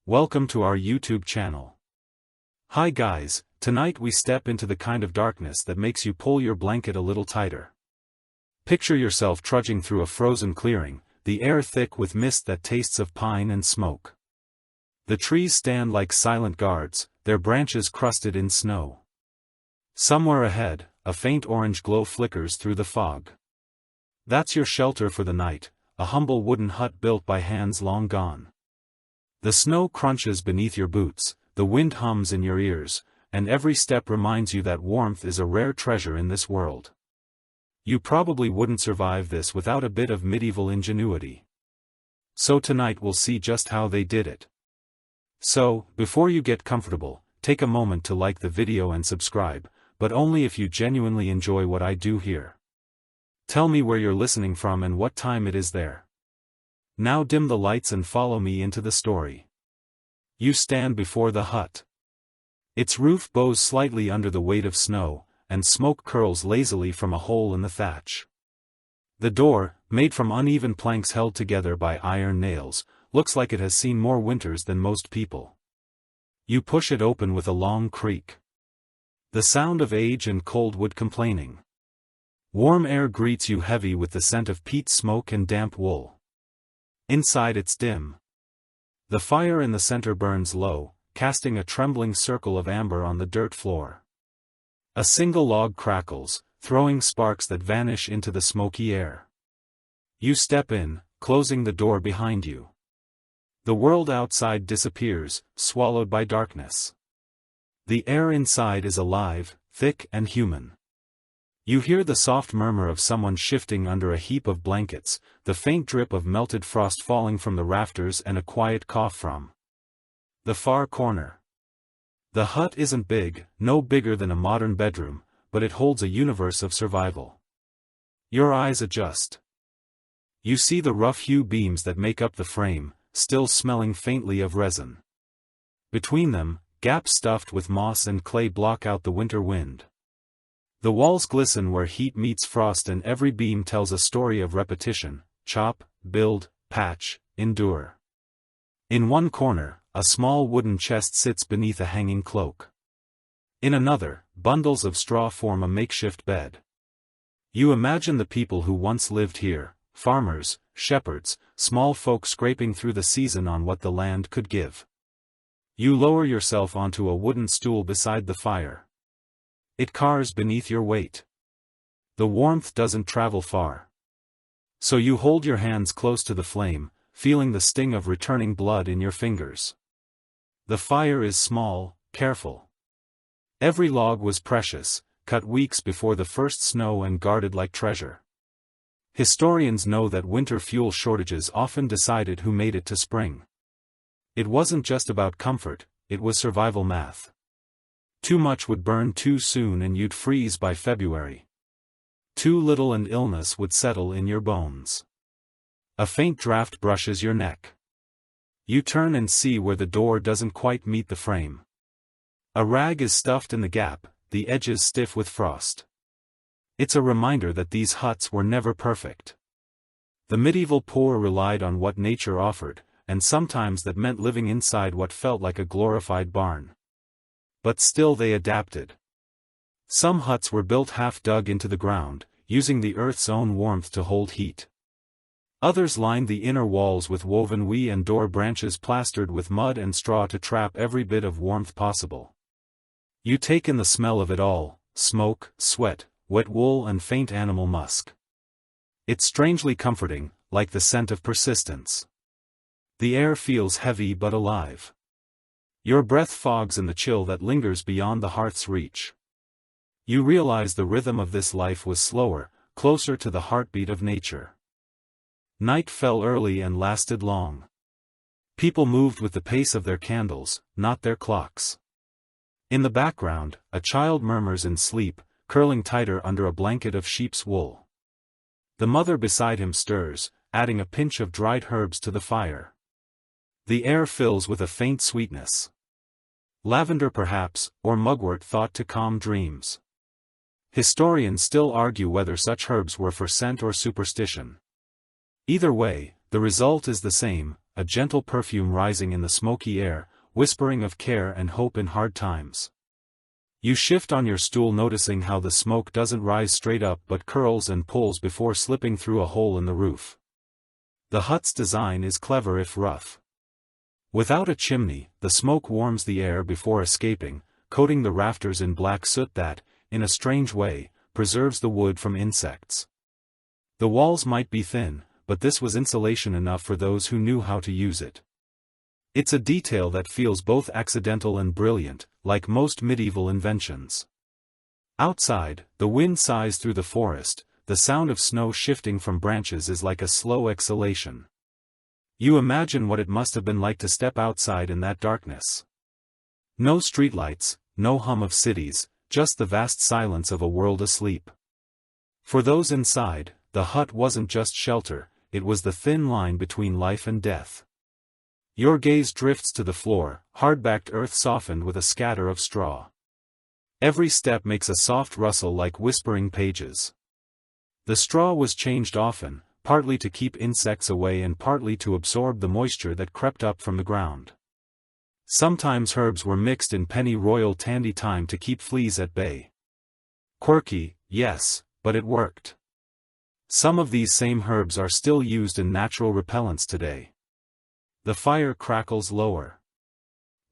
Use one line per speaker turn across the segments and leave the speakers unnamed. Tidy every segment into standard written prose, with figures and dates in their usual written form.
Welcome to our YouTube channel. Hi guys, tonight we step into the kind of darkness that makes you pull your blanket a little tighter. Picture yourself trudging through a frozen clearing, the air thick with mist that tastes of pine and smoke. The trees stand like silent guards, their branches crusted in snow. Somewhere ahead, a faint orange glow flickers through the fog. That's your shelter for the night, a humble wooden hut built by hands long gone. The snow crunches beneath your boots, the wind hums in your ears, and every step reminds you that warmth is a rare treasure in this world. You probably wouldn't survive this without a bit of medieval ingenuity. So tonight we'll see just how they did it. So, before you get comfortable, take a moment to like the video and subscribe, but only if you genuinely enjoy what I do here. Tell me where you're listening from and what time it is there. Now dim the lights and follow me into the story. You stand before the hut. Its roof bows slightly under the weight of snow, and smoke curls lazily from a hole in the thatch. The door, made from uneven planks held together by iron nails, looks like it has seen more winters than most people. You push it open with a long creak. The sound of age and cold wood complaining. Warm air greets you heavy with the scent of peat smoke and damp wool. Inside it's dim. The fire in the center burns low, casting a trembling circle of amber on the dirt floor. A single log crackles, throwing sparks that vanish into the smoky air. You step in, closing the door behind you. The world outside disappears, swallowed by darkness. The air inside is alive, thick and human. You hear the soft murmur of someone shifting under a heap of blankets, the faint drip of melted frost falling from the rafters and a quiet cough from the far corner. The hut isn't big, no bigger than a modern bedroom, but it holds a universe of survival. Your eyes adjust. You see the rough hew beams that make up the frame, still smelling faintly of resin. Between them, gaps stuffed with moss and clay block out the winter wind. The walls glisten where heat meets frost and every beam tells a story of repetition: chop, build, patch, endure. In one corner, a small wooden chest sits beneath a hanging cloak. In another, bundles of straw form a makeshift bed. You imagine the people who once lived here, farmers, shepherds, small folk scraping through the season on what the land could give. You lower yourself onto a wooden stool beside the fire. It cars beneath your weight. The warmth doesn't travel far. So you hold your hands close to the flame, feeling the sting of returning blood in your fingers. The fire is small, careful. Every log was precious, cut weeks before the first snow and guarded like treasure. Historians know that winter fuel shortages often decided who made it to spring. It wasn't just about comfort, it was survival math. Too much would burn too soon and you'd freeze by February. Too little and illness would settle in your bones. A faint draft brushes your neck. You turn and see where the door doesn't quite meet the frame. A rag is stuffed in the gap, the edges stiff with frost. It's a reminder that these huts were never perfect. The medieval poor relied on what nature offered, and sometimes that meant living inside what felt like a glorified barn. But still they adapted. Some huts were built half dug into the ground, using the earth's own warmth to hold heat. Others lined the inner walls with woven wee and door branches plastered with mud and straw to trap every bit of warmth possible. You take in the smell of it all: smoke, sweat, wet wool and faint animal musk. It's strangely comforting, like the scent of persistence. The air feels heavy but alive. Your breath fogs in the chill that lingers beyond the hearth's reach. You realize the rhythm of this life was slower, closer to the heartbeat of nature. Night fell early and lasted long. People moved with the pace of their candles, not their clocks. In the background, a child murmurs in sleep, curling tighter under a blanket of sheep's wool. The mother beside him stirs, adding a pinch of dried herbs to the fire. The air fills with a faint sweetness. Lavender perhaps, or mugwort thought to calm dreams. Historians still argue whether such herbs were for scent or superstition. Either way, the result is the same: a gentle perfume rising in the smoky air, whispering of care and hope in hard times. You shift on your stool, noticing how the smoke doesn't rise straight up but curls and pulls before slipping through a hole in the roof. The hut's design is clever if rough. Without a chimney, the smoke warms the air before escaping, coating the rafters in black soot that, in a strange way, preserves the wood from insects. The walls might be thin, but this was insulation enough for those who knew how to use it. It's a detail that feels both accidental and brilliant, like most medieval inventions. Outside, the wind sighs through the forest, the sound of snow shifting from branches is like a slow exhalation. You imagine what it must have been like to step outside in that darkness. No streetlights, no hum of cities, just the vast silence of a world asleep. For those inside, the hut wasn't just shelter, it was the thin line between life and death. Your gaze drifts to the floor, hard-backed earth softened with a scatter of straw. Every step makes a soft rustle like whispering pages. The straw was changed often, partly to keep insects away and partly to absorb the moisture that crept up from the ground. Sometimes herbs were mixed in penny-royal tandy thyme to keep fleas at bay. Quirky, yes, but it worked. Some of these same herbs are still used in natural repellents today. The fire crackles lower.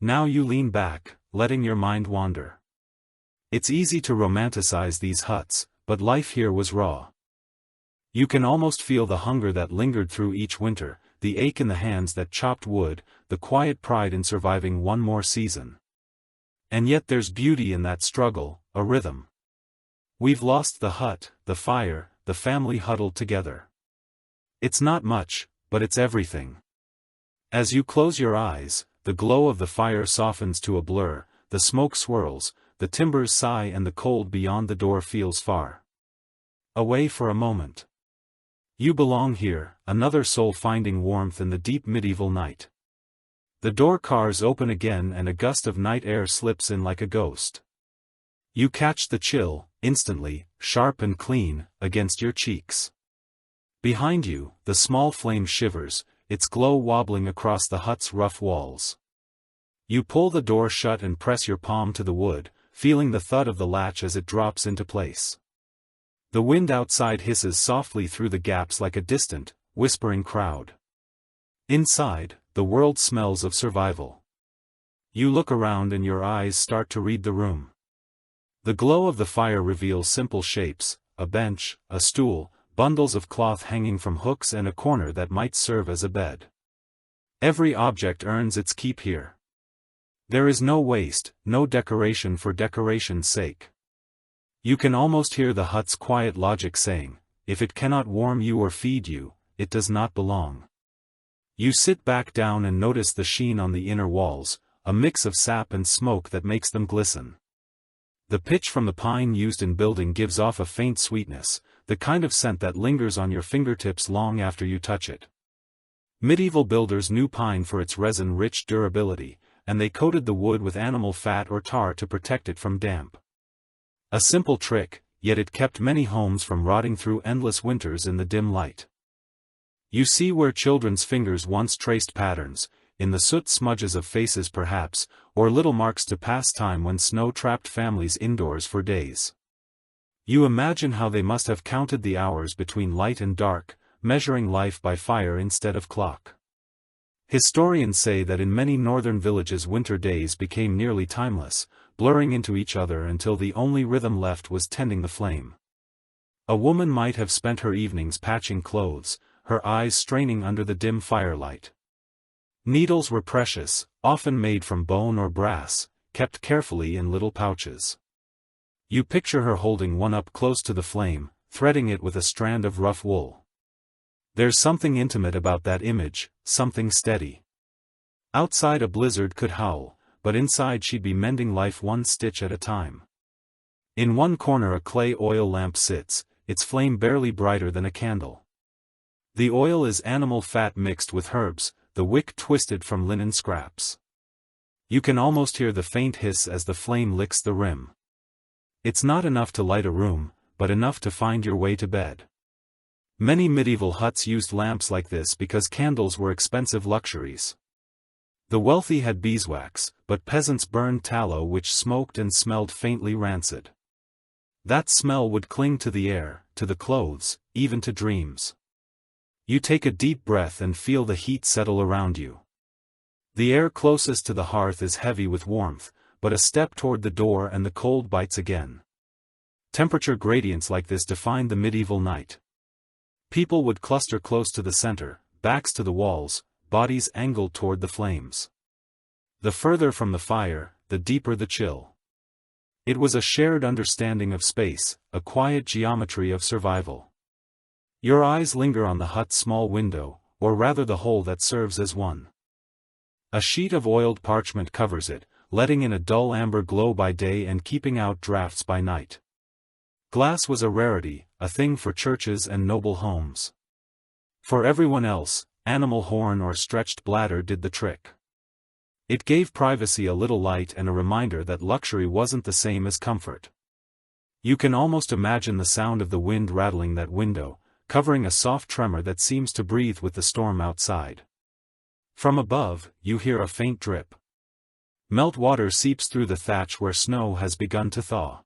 Now you lean back, letting your mind wander. It's easy to romanticize these huts, but life here was raw. You can almost feel the hunger that lingered through each winter, the ache in the hands that chopped wood, the quiet pride in surviving one more season. And yet there's beauty in that struggle, a rhythm. We've lost the hut, the fire, the family huddled together. It's not much, but it's everything. As you close your eyes, the glow of the fire softens to a blur, the smoke swirls, the timbers sigh and the cold beyond the door feels far away for a moment. You belong here, another soul finding warmth in the deep medieval night. The door cars open again and a gust of night air slips in like a ghost. You catch the chill, instantly, sharp and clean, against your cheeks. Behind you, the small flame shivers, its glow wobbling across the hut's rough walls. You pull the door shut and press your palm to the wood, feeling the thud of the latch as it drops into place. The wind outside hisses softly through the gaps like a distant, whispering crowd. Inside, the world smells of survival. You look around and your eyes start to read the room. The glow of the fire reveals simple shapes, a bench, a stool, bundles of cloth hanging from hooks and a corner that might serve as a bed. Every object earns its keep here. There is no waste, no decoration for decoration's sake. You can almost hear the hut's quiet logic saying, if it cannot warm you or feed you, it does not belong. You sit back down and notice the sheen on the inner walls, a mix of sap and smoke that makes them glisten. The pitch from the pine used in building gives off a faint sweetness, the kind of scent that lingers on your fingertips long after you touch it. Medieval builders knew pine for its resin-rich durability, and they coated the wood with animal fat or tar to protect it from damp. A simple trick, yet it kept many homes from rotting through endless winters in the dim light. You see where children's fingers once traced patterns, in the soot smudges of faces perhaps, or little marks to pass time when snow trapped families indoors for days. You imagine how they must have counted the hours between light and dark, measuring life by fire instead of clock. Historians say that in many northern villages winter days became nearly timeless, blurring into each other until the only rhythm left was tending the flame. A woman might have spent her evenings patching clothes, her eyes straining under the dim firelight. Needles were precious, often made from bone or brass, kept carefully in little pouches. You picture her holding one up close to the flame, threading it with a strand of rough wool. There's something intimate about that image, something steady. Outside a blizzard could howl, but inside she'd be mending life one stitch at a time. In one corner a clay oil lamp sits, its flame barely brighter than a candle. The oil is animal fat mixed with herbs, the wick twisted from linen scraps. You can almost hear the faint hiss as the flame licks the rim. It's not enough to light a room, but enough to find your way to bed. Many medieval huts used lamps like this because candles were expensive luxuries. The wealthy had beeswax, but peasants burned tallow which smoked and smelled faintly rancid. That smell would cling to the air, to the clothes, even to dreams. You take a deep breath and feel the heat settle around you. The air closest to the hearth is heavy with warmth, but a step toward the door and the cold bites again. Temperature gradients like this defined the medieval night. People would cluster close to the center, backs to the walls, bodies angled toward the flames. The further from the fire, the deeper the chill. It was a shared understanding of space, a quiet geometry of survival. Your eyes linger on the hut's small window, or rather the hole that serves as one. A sheet of oiled parchment covers it, letting in a dull amber glow by day and keeping out drafts by night. Glass was a rarity, a thing for churches and noble homes. For everyone else, animal horn or stretched bladder did the trick. It gave privacy, a little light, and a reminder that luxury wasn't the same as comfort. You can almost imagine the sound of the wind rattling that window, covering a soft tremor that seems to breathe with the storm outside. From above, you hear a faint drip. Melt water seeps through the thatch where snow has begun to thaw.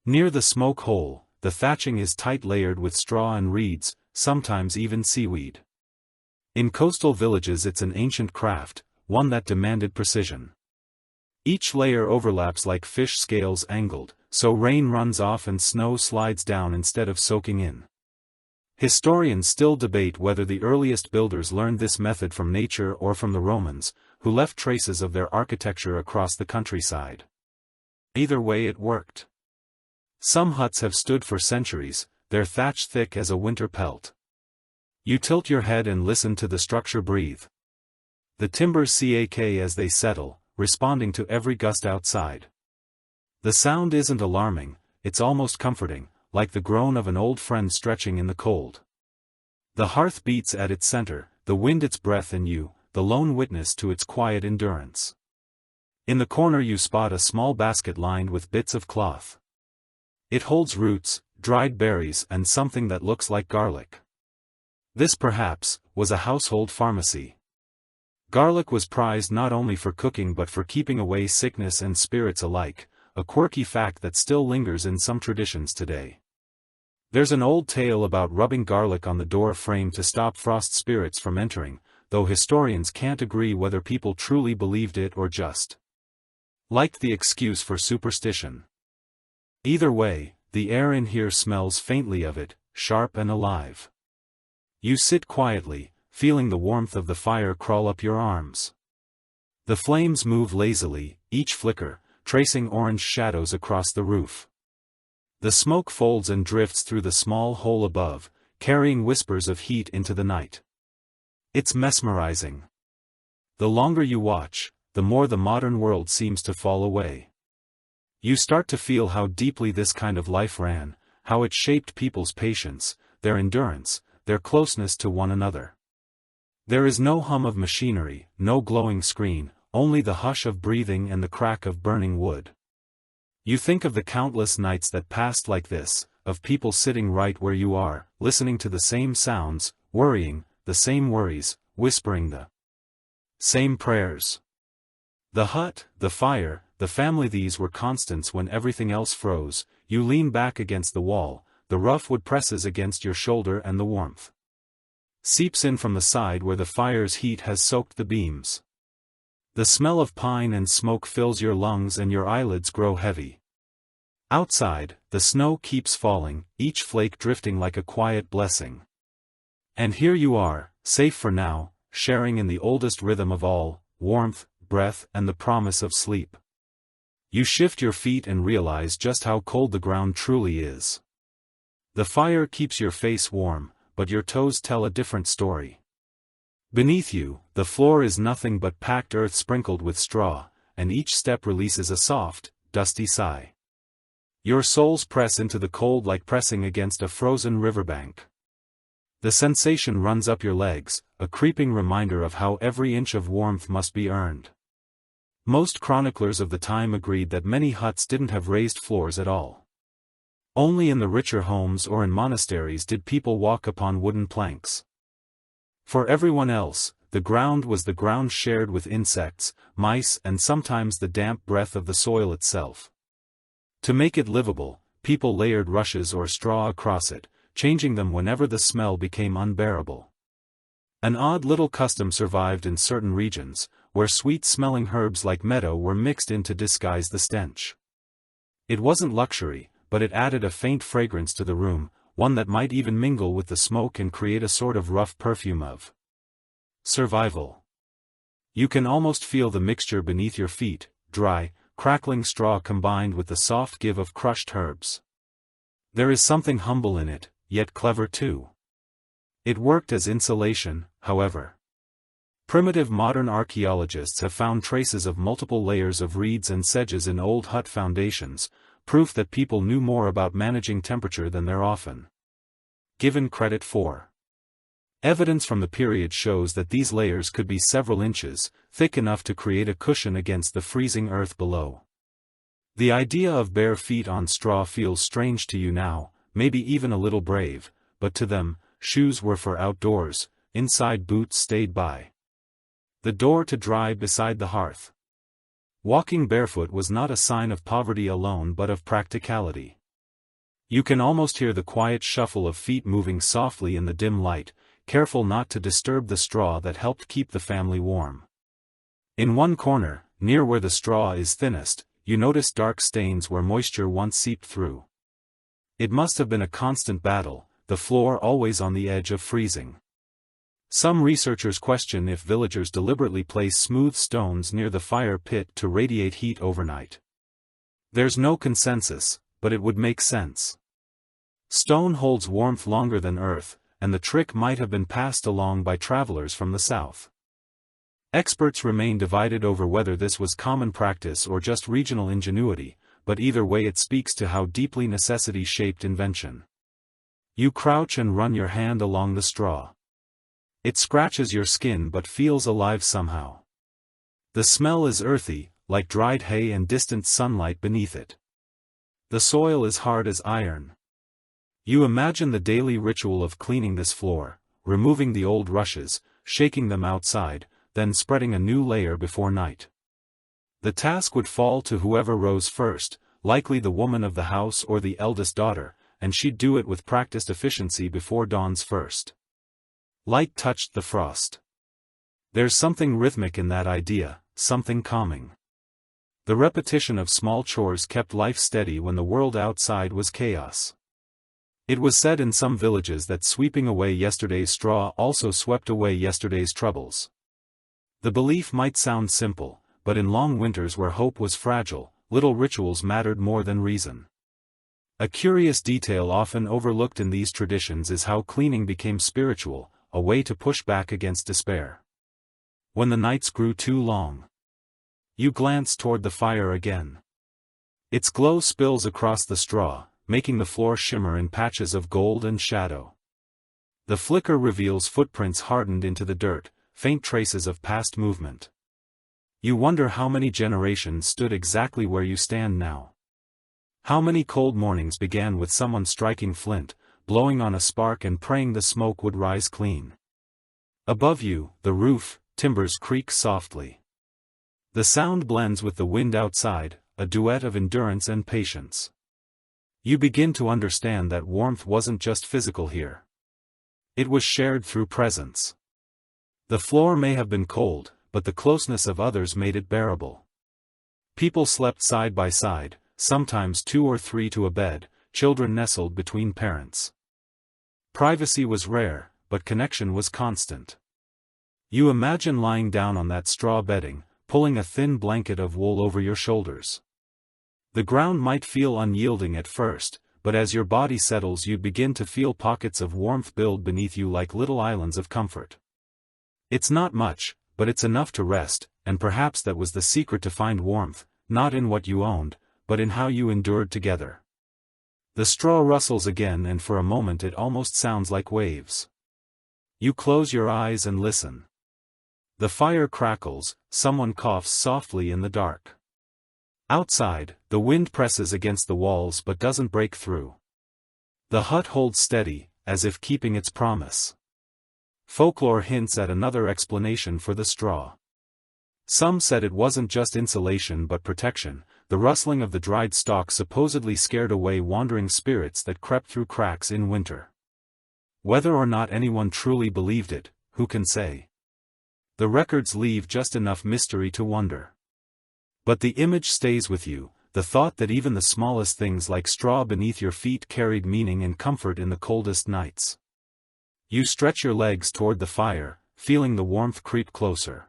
Near the smoke hole, the thatching is tight layered with straw and reeds, sometimes even seaweed. In coastal villages it's an ancient craft, one that demanded precision. Each layer overlaps like fish scales angled, so rain runs off and snow slides down instead of soaking in. Historians still debate whether the earliest builders learned this method from nature or from the Romans, who left traces of their architecture across the countryside. Either way it worked. Some huts have stood for centuries, their thatch thick as a winter pelt. You tilt your head and listen to the structure breathe. The timbers crack as they settle, responding to every gust outside. The sound isn't alarming, it's almost comforting, like the groan of an old friend stretching in the cold. The hearth beats at its center, the wind its breath, and you, the lone witness to its quiet endurance. In the corner you spot a small basket lined with bits of cloth. It holds roots, dried berries, and something that looks like garlic. This, perhaps, was a household pharmacy. Garlic was prized not only for cooking but for keeping away sickness and spirits alike, a quirky fact that still lingers in some traditions today. There's an old tale about rubbing garlic on the door frame to stop frost spirits from entering, though historians can't agree whether people truly believed it or just liked the excuse for superstition. Either way, the air in here smells faintly of it, sharp and alive. You sit quietly, feeling the warmth of the fire crawl up your arms. The flames move lazily, each flicker, tracing orange shadows across the roof. The smoke folds and drifts through the small hole above, carrying whispers of heat into the night. It's mesmerizing. The longer you watch, the more the modern world seems to fall away. You start to feel how deeply this kind of life ran, how it shaped people's patience, their endurance, their closeness to one another. There is no hum of machinery, no glowing screen, only the hush of breathing and the crack of burning wood. You think of the countless nights that passed like this, of people sitting right where you are, listening to the same sounds, worrying, the same worries, whispering the same prayers. The hut, the fire, the family, these were constants when everything else froze. You lean back against the wall, the rough wood presses against your shoulder and the warmth seeps in from the side where the fire's heat has soaked the beams. The smell of pine and smoke fills your lungs and your eyelids grow heavy. Outside, the snow keeps falling, each flake drifting like a quiet blessing. And here you are, safe for now, sharing in the oldest rhythm of all, warmth, breath, and the promise of sleep. You shift your feet and realize just how cold the ground truly is. The fire keeps your face warm, but your toes tell a different story. Beneath you, the floor is nothing but packed earth sprinkled with straw, and each step releases a soft, dusty sigh. Your soles press into the cold like pressing against a frozen riverbank. The sensation runs up your legs, a creeping reminder of how every inch of warmth must be earned. Most chroniclers of the time agreed that many huts didn't have raised floors at all. Only in the richer homes or in monasteries did people walk upon wooden planks. For everyone else, the ground was the ground shared with insects, mice, and sometimes the damp breath of the soil itself. To make it livable, people layered rushes or straw across it, changing them whenever the smell became unbearable. An odd little custom survived in certain regions, where sweet-smelling herbs like meadow were mixed in to disguise the stench. It wasn't luxury, but it added a faint fragrance to the room, one that might even mingle with the smoke and create a sort of rough perfume of survival. You can almost feel the mixture beneath your feet, dry, crackling straw combined with the soft give of crushed herbs. There is something humble in it, yet clever too. It worked as insulation, however. Primitive modern archaeologists have found traces of multiple layers of reeds and sedges in old hut foundations, proof that people knew more about managing temperature than they're often given credit for. Evidence from the period shows that these layers could be several inches, thick enough to create a cushion against the freezing earth below. The idea of bare feet on straw feels strange to you now, maybe even a little brave, but to them, shoes were for outdoors, inside boots stayed by the door to dry beside the hearth. Walking barefoot was not a sign of poverty alone but of practicality. You can almost hear the quiet shuffle of feet moving softly in the dim light, careful not to disturb the straw that helped keep the family warm. In one corner, near where the straw is thinnest, you notice dark stains where moisture once seeped through. It must have been a constant battle, the floor always on the edge of freezing. Some researchers question if villagers deliberately place smooth stones near the fire pit to radiate heat overnight. There's no consensus, but it would make sense. Stone holds warmth longer than earth, and the trick might have been passed along by travelers from the south. Experts remain divided over whether this was common practice or just regional ingenuity, but either way it speaks to how deeply necessity shaped invention. You crouch and run your hand along the straw. It scratches your skin but feels alive somehow. The smell is earthy, like dried hay and distant sunlight beneath it. The soil is hard as iron. You imagine the daily ritual of cleaning this floor, removing the old rushes, shaking them outside, then spreading a new layer before night. The task would fall to whoever rose first, likely the woman of the house or the eldest daughter, and she'd do it with practiced efficiency before dawn's first light touched the frost. There's something rhythmic in that idea, something calming. The repetition of small chores kept life steady when the world outside was chaos. It was said in some villages that sweeping away yesterday's straw also swept away yesterday's troubles. The belief might sound simple, but in long winters where hope was fragile, little rituals mattered more than reason. A curious detail often overlooked in these traditions is how cleaning became spiritual, a way to push back against despair. When the nights grew too long, you glance toward the fire again. Its glow spills across the straw, making the floor shimmer in patches of gold and shadow. The flicker reveals footprints hardened into the dirt, faint traces of past movement. You wonder how many generations stood exactly where you stand now. How many cold mornings began with someone striking flint, blowing on a spark and praying the smoke would rise clean. Above you, the roof, timbers creak softly. The sound blends with the wind outside, a duet of endurance and patience. You begin to understand that warmth wasn't just physical here. It was shared through presence. The floor may have been cold, but the closeness of others made it bearable. People slept side by side, sometimes two or three to a bed, children nestled between parents. Privacy was rare, but connection was constant. You imagine lying down on that straw bedding, pulling a thin blanket of wool over your shoulders. The ground might feel unyielding at first, but as your body settles you begin to feel pockets of warmth build beneath you like little islands of comfort. It's not much, but it's enough to rest, and perhaps that was the secret to find warmth, not in what you owned, but in how you endured together. The straw rustles again and for a moment it almost sounds like waves. You close your eyes and listen. The fire crackles, someone coughs softly in the dark. Outside, the wind presses against the walls but doesn't break through. The hut holds steady, as if keeping its promise. Folklore hints at another explanation for the straw. Some said it wasn't just insulation but protection. The rustling of the dried stalk supposedly scared away wandering spirits that crept through cracks in winter. Whether or not anyone truly believed it, who can say? The records leave just enough mystery to wonder. But the image stays with you, the thought that even the smallest things like straw beneath your feet carried meaning and comfort in the coldest nights. You stretch your legs toward the fire, feeling the warmth creep closer.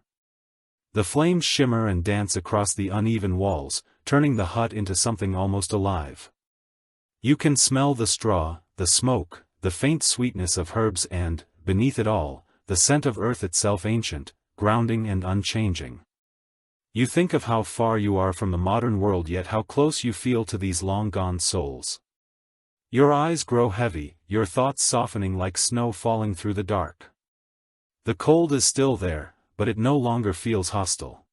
The flames shimmer and dance across the uneven walls, turning the hut into something almost alive. You can smell the straw, the smoke, the faint sweetness of herbs and, beneath it all, the scent of earth itself, ancient, grounding and unchanging. You think of how far you are from the modern world, yet how close you feel to these long-gone souls. Your eyes grow heavy, your thoughts softening like snow falling through the dark. The cold is still there, but it no longer feels hostile.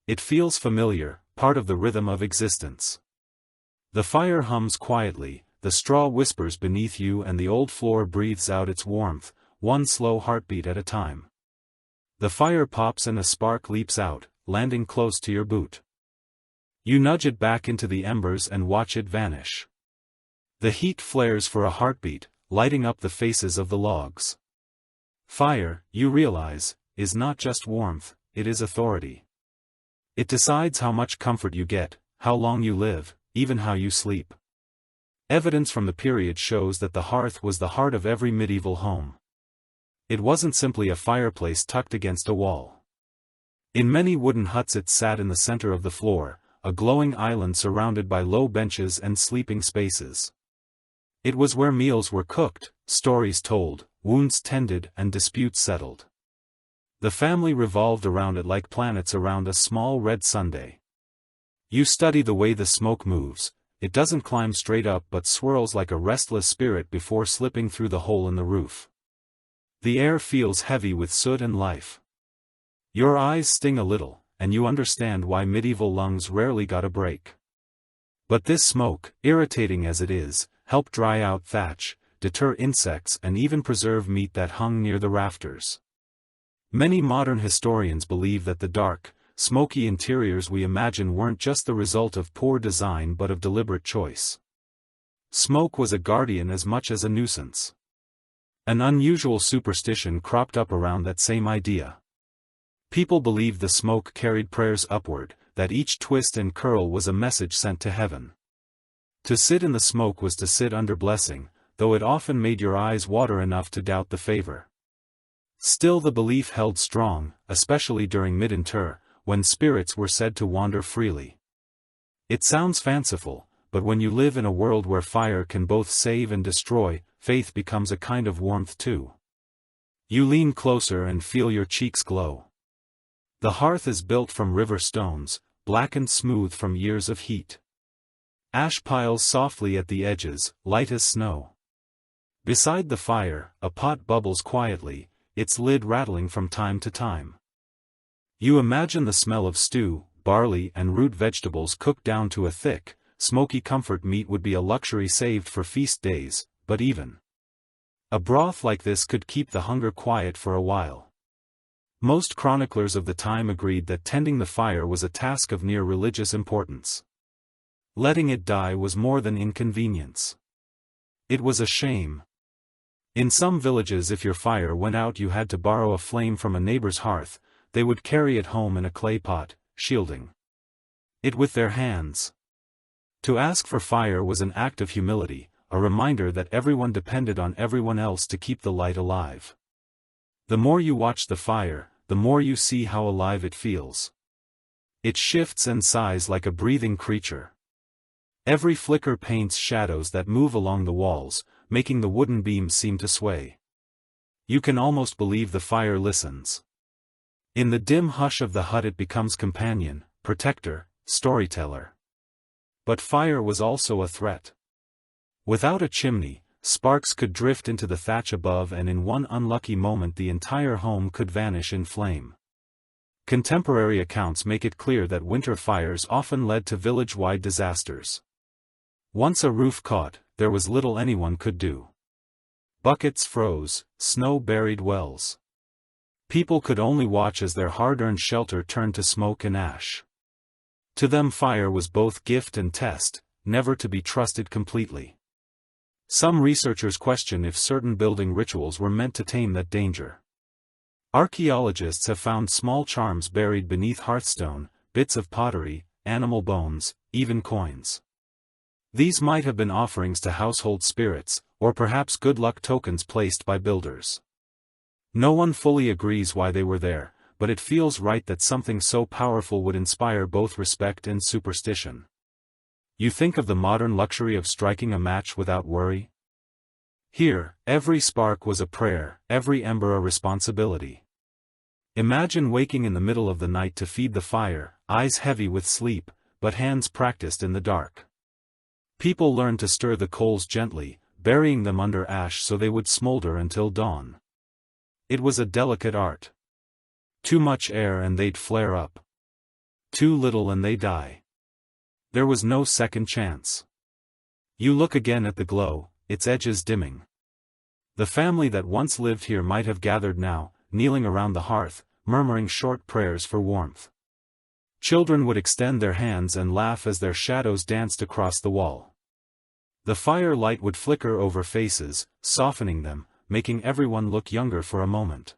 It feels familiar, part of the rhythm of existence. The fire hums quietly, the straw whispers beneath you, and the old floor breathes out its warmth, one slow heartbeat at a time. The fire pops and a spark leaps out, landing close to your boot. You nudge it back into the embers and watch it vanish. The heat flares for a heartbeat, lighting up the faces of the logs. Fire, you realize, is not just warmth, it is authority. It decides how much comfort you get, how long you live, even how you sleep. Evidence from the period shows that the hearth was the heart of every medieval home. It wasn't simply a fireplace tucked against a wall. In many wooden huts it sat in the center of the floor, a glowing island surrounded by low benches and sleeping spaces. It was where meals were cooked, stories told, wounds tended and disputes settled. The family revolved around it like planets around a small red sundae. You study the way the smoke moves. It doesn't climb straight up but swirls like a restless spirit before slipping through the hole in the roof. The air feels heavy with soot and life. Your eyes sting a little, and you understand why medieval lungs rarely got a break. But this smoke, irritating as it is, helped dry out thatch, deter insects and even preserve meat that hung near the rafters. Many modern historians believe that the dark, smoky interiors we imagine weren't just the result of poor design but of deliberate choice. Smoke was a guardian as much as a nuisance. An unusual superstition cropped up around that same idea. People believed the smoke carried prayers upward, that each twist and curl was a message sent to heaven. To sit in the smoke was to sit under blessing, though it often made your eyes water enough to doubt the favor. Still, the belief held strong, especially during mid-winter, when spirits were said to wander freely. It sounds fanciful, but when you live in a world where fire can both save and destroy, faith becomes a kind of warmth too. You lean closer and feel your cheeks glow. The hearth is built from river stones, blackened smooth from years of heat. Ash piles softly at the edges, light as snow. Beside the fire, a pot bubbles quietly, its lid rattling from time to time. You imagine the smell of stew, barley and root vegetables cooked down to a thick, smoky comfort. Meat would be a luxury saved for feast days, but even a broth like this could keep the hunger quiet for a while. Most chroniclers of the time agreed that tending the fire was a task of near religious importance. Letting it die was more than inconvenience. It was a shame. In some villages, if your fire went out, you had to borrow a flame from a neighbor's hearth. They would carry it home in a clay pot, shielding it with their hands. To ask for fire was an act of humility, a reminder that everyone depended on everyone else to keep the light alive. The more you watch the fire, the more you see how alive it feels. It shifts and sighs like a breathing creature. Every flicker paints shadows that move along the walls, making the wooden beams seem to sway. You can almost believe the fire listens. In the dim hush of the hut it becomes companion, protector, storyteller. But fire was also a threat. Without a chimney, sparks could drift into the thatch above, and in one unlucky moment the entire home could vanish in flame. Contemporary accounts make it clear that winter fires often led to village-wide disasters. Once a roof caught, there was little anyone could do. Buckets froze, snow buried wells. People could only watch as their hard-earned shelter turned to smoke and ash. To them fire was both gift and test, never to be trusted completely. Some researchers question if certain building rituals were meant to tame that danger. Archaeologists have found small charms buried beneath hearthstone, bits of pottery, animal bones, even coins. These might have been offerings to household spirits, or perhaps good luck tokens placed by builders. No one fully agrees why they were there, but it feels right that something so powerful would inspire both respect and superstition. You think of the modern luxury of striking a match without worry? Here, every spark was a prayer, every ember a responsibility. Imagine waking in the middle of the night to feed the fire, eyes heavy with sleep, but hands practiced in the dark. People learned to stir the coals gently, burying them under ash so they would smolder until dawn. It was a delicate art. Too much air and they'd flare up. Too little and they die. There was no second chance. You look again at the glow, its edges dimming. The family that once lived here might have gathered now, kneeling around the hearth, murmuring short prayers for warmth. Children would extend their hands and laugh as their shadows danced across the wall. The fire light would flicker over faces, softening them, making everyone look younger for a moment.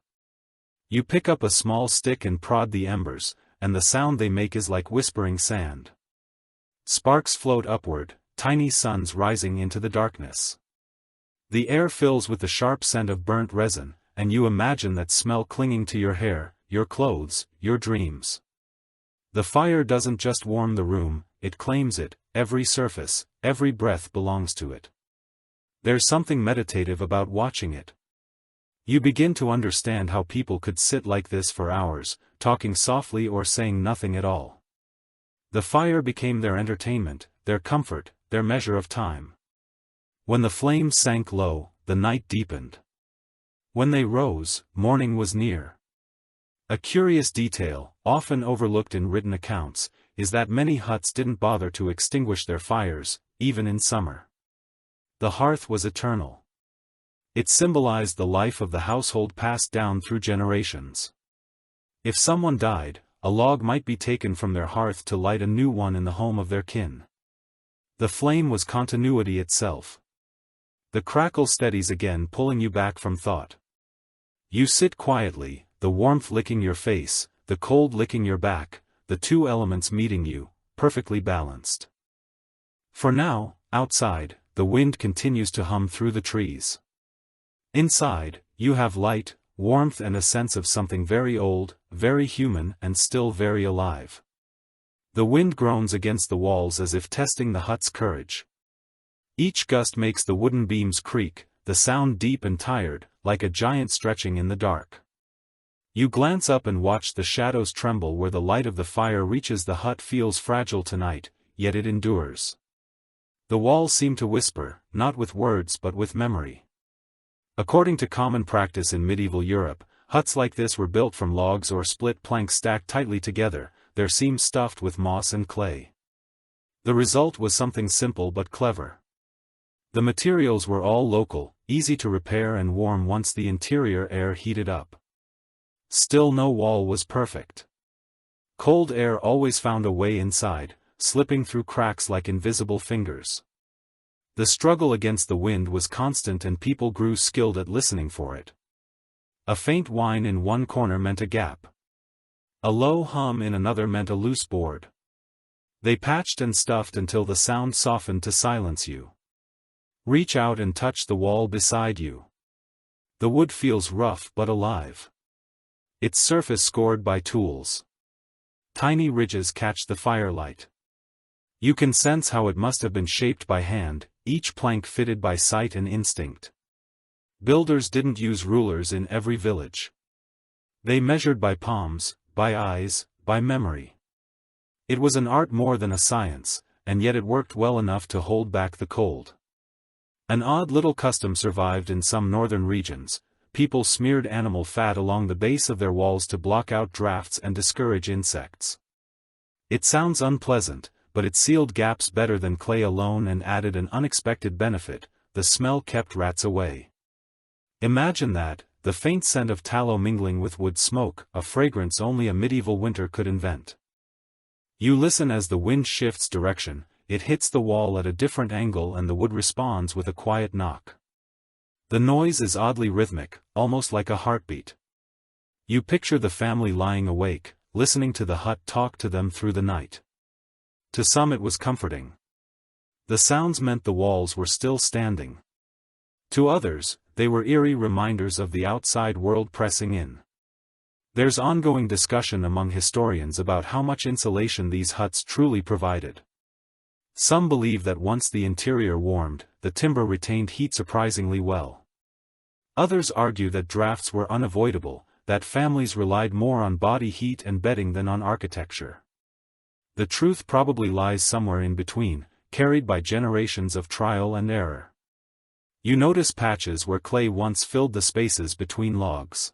You pick up a small stick and prod the embers, and the sound they make is like whispering sand. Sparks float upward, tiny suns rising into the darkness. The air fills with the sharp scent of burnt resin, and you imagine that smell clinging to your hair, your clothes, your dreams. The fire doesn't just warm the room, it claims it, every surface, every breath belongs to it. There's something meditative about watching it. You begin to understand how people could sit like this for hours, talking softly or saying nothing at all. The fire became their entertainment, their comfort, their measure of time. When the flames sank low, the night deepened. When they rose, morning was near. A curious detail, often overlooked in written accounts, is that many huts didn't bother to extinguish their fires, even in summer. The hearth was eternal. It symbolized the life of the household passed down through generations. If someone died, a log might be taken from their hearth to light a new one in the home of their kin. The flame was continuity itself. The crackle steadies again, pulling you back from thought. You sit quietly, the warmth licking your face, the cold licking your back, the two elements meeting you, perfectly balanced. For now, outside, the wind continues to hum through the trees. Inside, you have light, warmth and a sense of something very old, very human and still very alive. The wind groans against the walls as if testing the hut's courage. Each gust makes the wooden beams creak, the sound deep and tired, like a giant stretching in the dark. You glance up and watch the shadows tremble where the light of the fire reaches. The hut feels fragile tonight, yet it endures. The walls seem to whisper, not with words but with memory. According to common practice in medieval Europe, huts like this were built from logs or split planks stacked tightly together, their seams stuffed with moss and clay. The result was something simple but clever. The materials were all local, easy to repair and warm once the interior air heated up. Still, no wall was perfect. Cold air always found a way inside, slipping through cracks like invisible fingers. The struggle against the wind was constant and people grew skilled at listening for it. A faint whine in one corner meant a gap. A low hum in another meant a loose board. They patched and stuffed until the sound softened to silence you. Reach out and touch the wall beside you. The wood feels rough but alive. Its surface scored by tools. Tiny ridges catch the firelight. You can sense how it must have been shaped by hand, each plank fitted by sight and instinct. Builders didn't use rulers in every village. They measured by palms, by eyes, by memory. It was an art more than a science, and yet it worked well enough to hold back the cold. An odd little custom survived in some northern regions. People smeared animal fat along the base of their walls to block out drafts and discourage insects. It sounds unpleasant, but it sealed gaps better than clay alone and added an unexpected benefit: the smell kept rats away. Imagine that, the faint scent of tallow mingling with wood smoke, a fragrance only a medieval winter could invent. You listen as the wind shifts direction, it hits the wall at a different angle and the wood responds with a quiet knock. The noise is oddly rhythmic, almost like a heartbeat. You picture the family lying awake, listening to the hut talk to them through the night. To some it was comforting. The sounds meant the walls were still standing. To others, they were eerie reminders of the outside world pressing in. There's ongoing discussion among historians about how much insulation these huts truly provided. Some believe that once the interior warmed, the timber retained heat surprisingly well. Others argue that drafts were unavoidable, that families relied more on body heat and bedding than on architecture. The truth probably lies somewhere in between, carried by generations of trial and error. You notice patches where clay once filled the spaces between logs.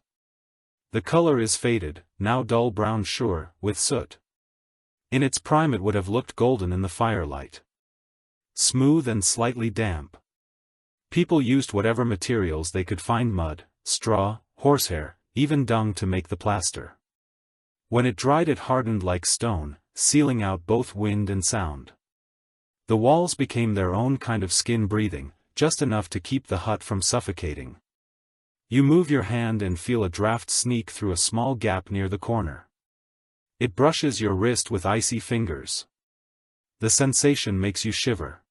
The color is faded, now dull brown sure, with soot. In its prime it would have looked golden in the firelight. Smooth and slightly damp. People used whatever materials they could find: mud, straw, horsehair, even dung to make the plaster. When it dried it hardened like stone, sealing out both wind and sound. The walls became their own kind of skin breathing, just enough to keep the hut from suffocating. You move your hand and feel a draft sneak through a small gap near the corner. It brushes your wrist with icy fingers. The sensation makes you shiver.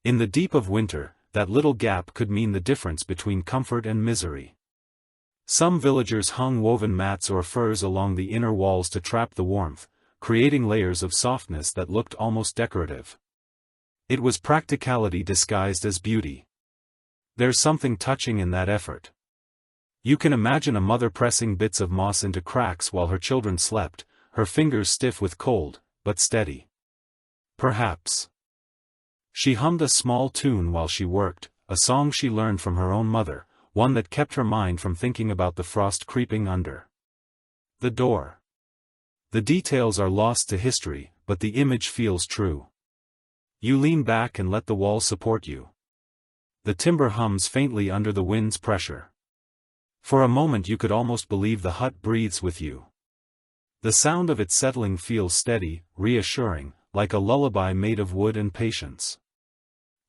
In the deep of winter, that little gap could mean the difference between comfort and misery. Some villagers hung woven mats or furs along the inner walls to trap the warmth, creating layers of softness that looked almost decorative. It was practicality disguised as beauty. There's something touching in that effort. You can imagine a mother pressing bits of moss into cracks while her children slept, her fingers stiff with cold, but steady. Perhaps she hummed a small tune while she worked, a song she learned from her own mother, one that kept her mind from thinking about the frost creeping under the door. The details are lost to history, but the image feels true. You lean back and let the wall support you. The timber hums faintly under the wind's pressure. For a moment you could almost believe the hut breathes with you. The sound of it settling feels steady, reassuring, like a lullaby made of wood and patience.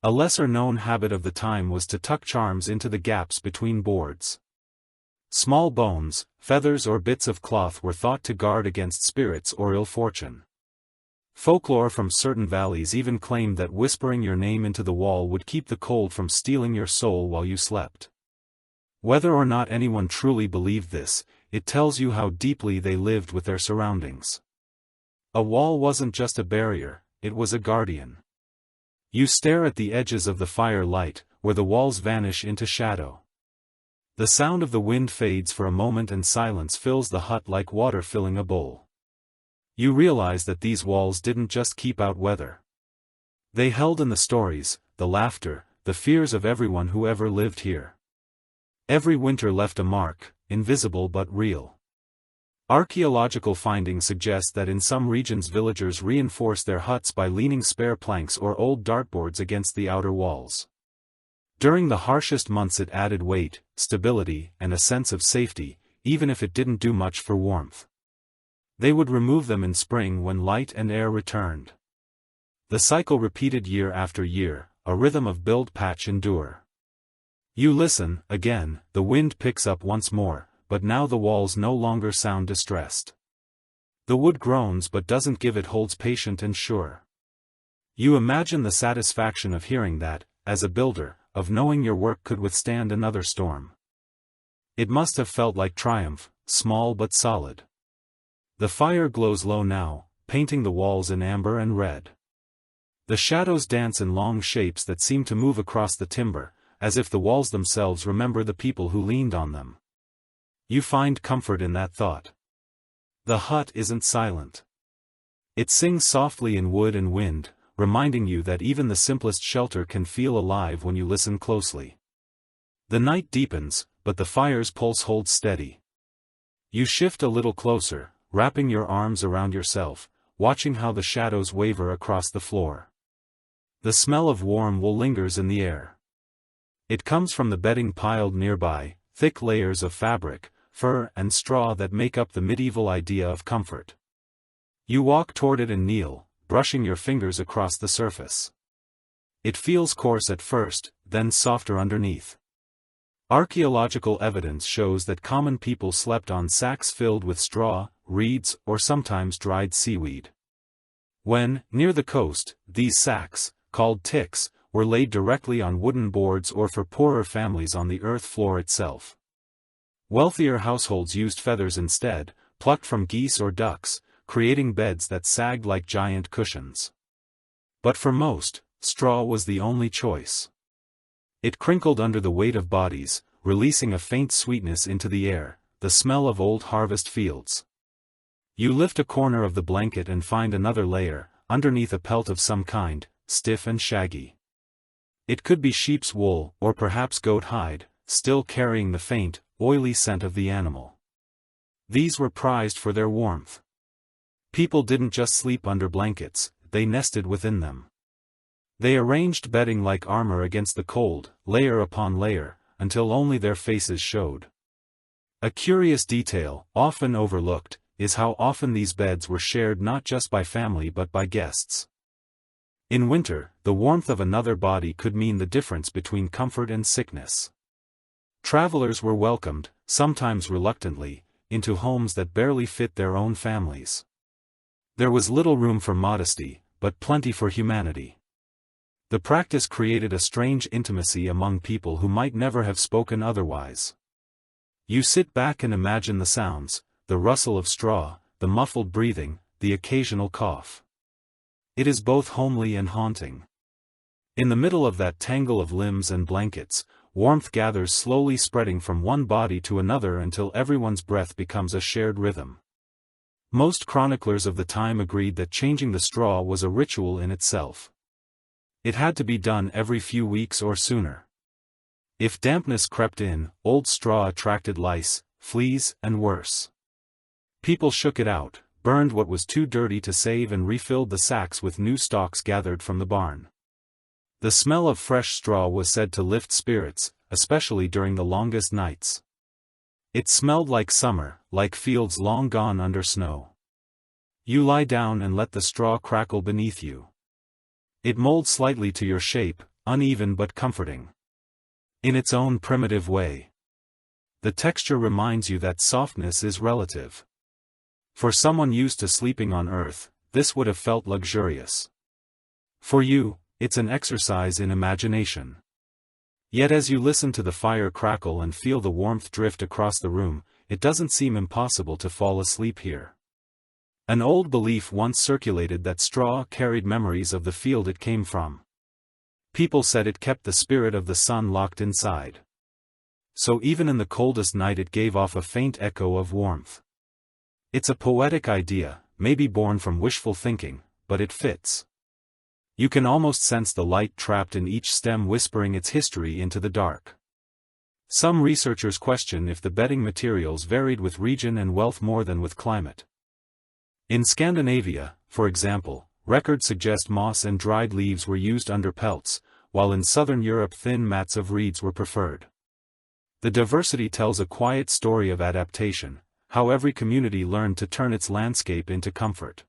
A lesser-known habit of the time was to tuck charms into the gaps between boards. Small bones, feathers or bits of cloth were thought to guard against spirits or ill fortune. Folklore from certain valleys even claimed that whispering your name into the wall would keep the cold from stealing your soul while you slept. Whether or not anyone truly believed this, it tells you how deeply they lived with their surroundings. A wall wasn't just a barrier, it was a guardian. You stare at the edges of the fire light, where the walls vanish into shadow. The sound of the wind fades for a moment and silence fills the hut like water filling a bowl. You realize that these walls didn't just keep out weather. They held in the stories, the laughter, the fears of everyone who ever lived here. Every winter left a mark, invisible but real. Archaeological findings suggest that in some regions villagers reinforced their huts by leaning spare planks or old dartboards against the outer walls. During the harshest months it added weight, stability, and a sense of safety, even if it didn't do much for warmth. They would remove them in spring when light and air returned. The cycle repeated year after year, a rhythm of build patch endure. You listen, again, the wind picks up once more, but now the walls no longer sound distressed. The wood groans but doesn't give, it holds patient and sure. You imagine the satisfaction of hearing that, as a builder, of knowing your work could withstand another storm. It must have felt like triumph, small but solid. The fire glows low now, painting the walls in amber and red. The shadows dance in long shapes that seem to move across the timber, as if the walls themselves remember the people who leaned on them. You find comfort in that thought. The hut isn't silent. It sings softly in wood and wind, reminding you that even the simplest shelter can feel alive when you listen closely. The night deepens, but the fire's pulse holds steady. You shift a little closer, wrapping your arms around yourself, watching how the shadows waver across the floor. The smell of warm wool lingers in the air. It comes from the bedding piled nearby, thick layers of fabric, fur and straw that make up the medieval idea of comfort. You walk toward it and kneel, brushing your fingers across the surface. It feels coarse at first, then softer underneath. Archaeological evidence shows that common people slept on sacks filled with straw, reeds, or sometimes dried seaweed. When, near the coast, these sacks, called ticks, were laid directly on wooden boards or for poorer families on the earth floor itself. Wealthier households used feathers instead, plucked from geese or ducks, creating beds that sagged like giant cushions. But for most, straw was the only choice. It crinkled under the weight of bodies, releasing a faint sweetness into the air, the smell of old harvest fields. You lift a corner of the blanket and find another layer, underneath a pelt of some kind, stiff and shaggy. It could be sheep's wool, or perhaps goat hide, still carrying the faint, oily scent of the animal. These were prized for their warmth. People didn't just sleep under blankets, they nested within them. They arranged bedding like armor against the cold, layer upon layer, until only their faces showed. A curious detail, often overlooked, is how often these beds were shared not just by family but by guests. In winter, the warmth of another body could mean the difference between comfort and sickness. Travelers were welcomed, sometimes reluctantly, into homes that barely fit their own families. There was little room for modesty, but plenty for humanity. The practice created a strange intimacy among people who might never have spoken otherwise. You sit back and imagine the sounds, the rustle of straw, the muffled breathing, the occasional cough. It is both homely and haunting. In the middle of that tangle of limbs and blankets, warmth gathers, slowly spreading from one body to another until everyone's breath becomes a shared rhythm. Most chroniclers of the time agreed that changing the straw was a ritual in itself. It had to be done every few weeks or sooner. If dampness crept in, old straw attracted lice, fleas, and worse. People shook it out, burned what was too dirty to save, and refilled the sacks with new stalks gathered from the barn. The smell of fresh straw was said to lift spirits, especially during the longest nights. It smelled like summer, like fields long gone under snow. You lie down and let the straw crackle beneath you. It molds slightly to your shape, uneven but comforting. In its own primitive way. The texture reminds you that softness is relative. For someone used to sleeping on earth, this would have felt luxurious. For you, it's an exercise in imagination. Yet as you listen to the fire crackle and feel the warmth drift across the room, it doesn't seem impossible to fall asleep here. An old belief once circulated that straw carried memories of the field it came from. People said it kept the spirit of the sun locked inside. So even in the coldest night it gave off a faint echo of warmth. It's a poetic idea, maybe born from wishful thinking, but it fits. You can almost sense the light trapped in each stem whispering its history into the dark. Some researchers question if the bedding materials varied with region and wealth more than with climate. In Scandinavia, for example, records suggest moss and dried leaves were used under pelts, while in southern Europe thin mats of reeds were preferred. The diversity tells a quiet story of adaptation, how every community learned to turn its landscape into comfort.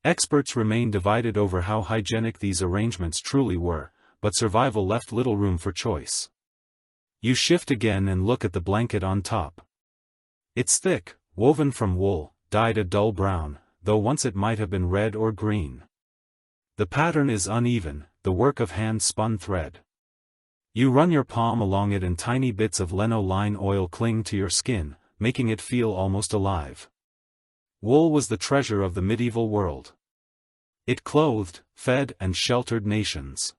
Experts remain divided over how hygienic these arrangements truly were, but survival left little room for choice. You shift again and look at the blanket on top. It's thick, woven from wool, dyed a dull brown, though once it might have been red or green. The pattern is uneven, the work of hand-spun thread. You run your palm along it and tiny bits of linoline oil cling to your skin, making it feel almost alive. Wool was the treasure of the medieval world. It clothed, fed, and sheltered nations.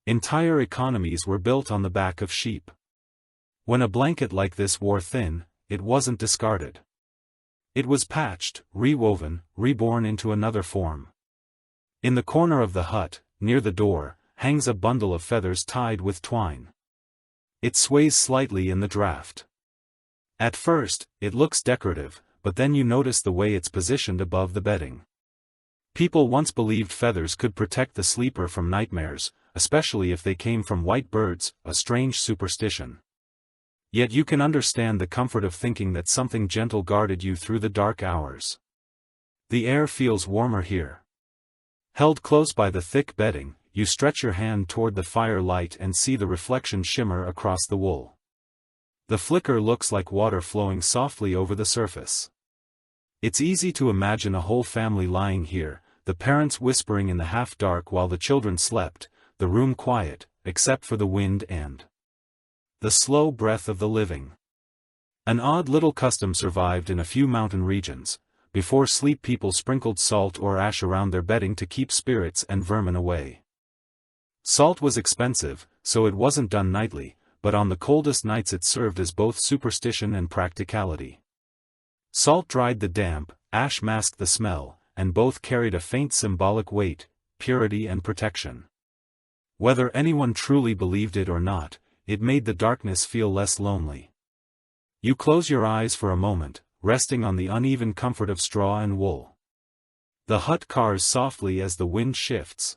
Entire economies were built on the back of sheep. When a blanket like this wore thin, it wasn't discarded. It was patched, rewoven, reborn into another form. In the corner of the hut, near the door, hangs a bundle of feathers tied with twine. It sways slightly in the draft. At first, it looks decorative, but then you notice the way it's positioned above the bedding. People once believed feathers could protect the sleeper from nightmares, especially if they came from white birds, a strange superstition. Yet you can understand the comfort of thinking that something gentle guarded you through the dark hours. The air feels warmer here. Held close by the thick bedding, you stretch your hand toward the fire light and see the reflection shimmer across the wool. The flicker looks like water flowing softly over the surface. It's easy to imagine a whole family lying here, the parents whispering in the half-dark while the children slept, the room quiet, except for the wind and the slow breath of the living. An odd little custom survived in a few mountain regions. Before sleep people sprinkled salt or ash around their bedding to keep spirits and vermin away. Salt was expensive, so it wasn't done nightly, but on the coldest nights it served as both superstition and practicality. Salt dried the damp, ash masked the smell, and both carried a faint symbolic weight, purity and protection. Whether anyone truly believed it or not, it made the darkness feel less lonely. You close your eyes for a moment, resting on the uneven comfort of straw and wool. The hut cars softly as the wind shifts.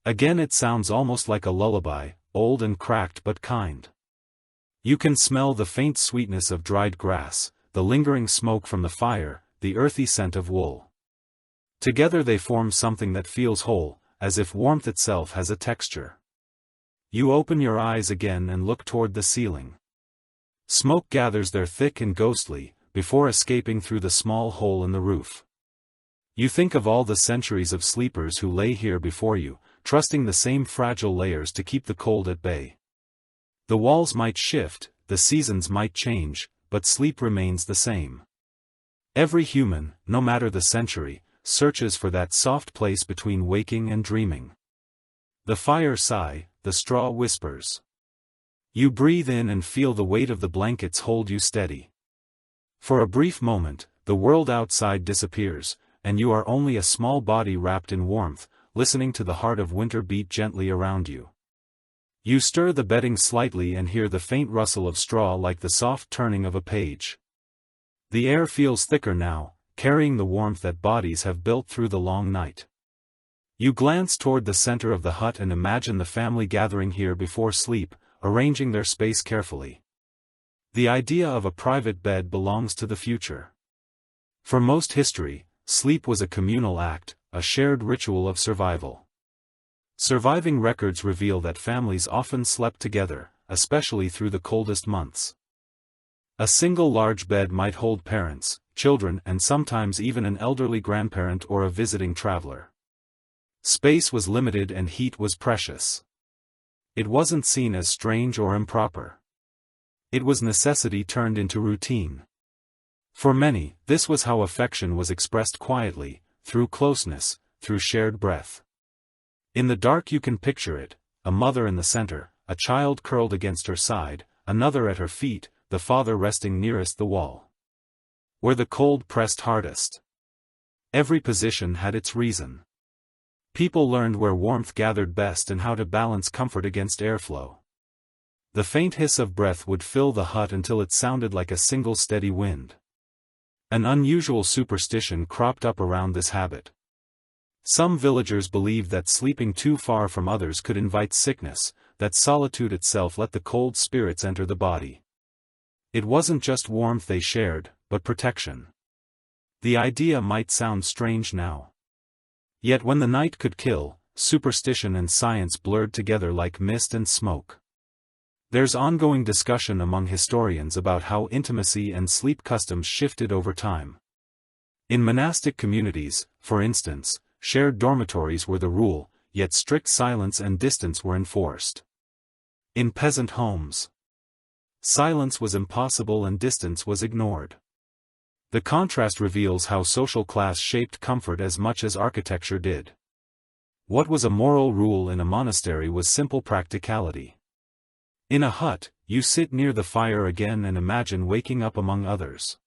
Again it sounds almost like a lullaby, old and cracked but kind. You can smell the faint sweetness of dried grass, the lingering smoke from the fire, the earthy scent of wool. Together they form something that feels whole, as if warmth itself has a texture. You open your eyes again and look toward the ceiling. Smoke gathers there thick and ghostly, before escaping through the small hole in the roof. You think of all the centuries of sleepers who lay here before you, trusting the same fragile layers to keep the cold at bay. The walls might shift, the seasons might change, but sleep remains the same. Every human, no matter the century, searches for that soft place between waking and dreaming. The fire sigh, the straw whispers. You breathe in and feel the weight of the blankets hold you steady. For a brief moment, the world outside disappears, and you are only a small body wrapped in warmth, listening to the heart of winter beat gently around you. You stir the bedding slightly and hear the faint rustle of straw like the soft turning of a page. The air feels thicker now, carrying the warmth that bodies have built through the long night. You glance toward the center of the hut and imagine the family gathering here before sleep, arranging their space carefully. The idea of a private bed belongs to the future. For most history, sleep was a communal act, a shared ritual of survival. Surviving records reveal that families often slept together, especially through the coldest months. A single large bed might hold parents, children, and sometimes even an elderly grandparent or a visiting traveler. Space was limited and heat was precious. It wasn't seen as strange or improper. It was necessity turned into routine. For many, this was how affection was expressed quietly, through closeness, through shared breath. In the dark you can picture it, a mother in the center, a child curled against her side, another at her feet, the father resting nearest the wall. Where the cold pressed hardest. Every position had its reason. People learned where warmth gathered best and how to balance comfort against airflow. The faint hiss of breath would fill the hut until it sounded like a single steady wind. An unusual superstition cropped up around this habit. Some villagers believed that sleeping too far from others could invite sickness, that solitude itself let the cold spirits enter the body. It wasn't just warmth they shared, but protection. The idea might sound strange now. Yet when the night could kill, superstition and science blurred together like mist and smoke. There's ongoing discussion among historians about how intimacy and sleep customs shifted over time. In monastic communities, for instance, shared dormitories were the rule, yet strict silence and distance were enforced. In peasant homes, silence was impossible and distance was ignored. The contrast reveals how social class shaped comfort as much as architecture did. What was a moral rule in a monastery was simple practicality. In a hut, you sit near the fire again and imagine waking up among others.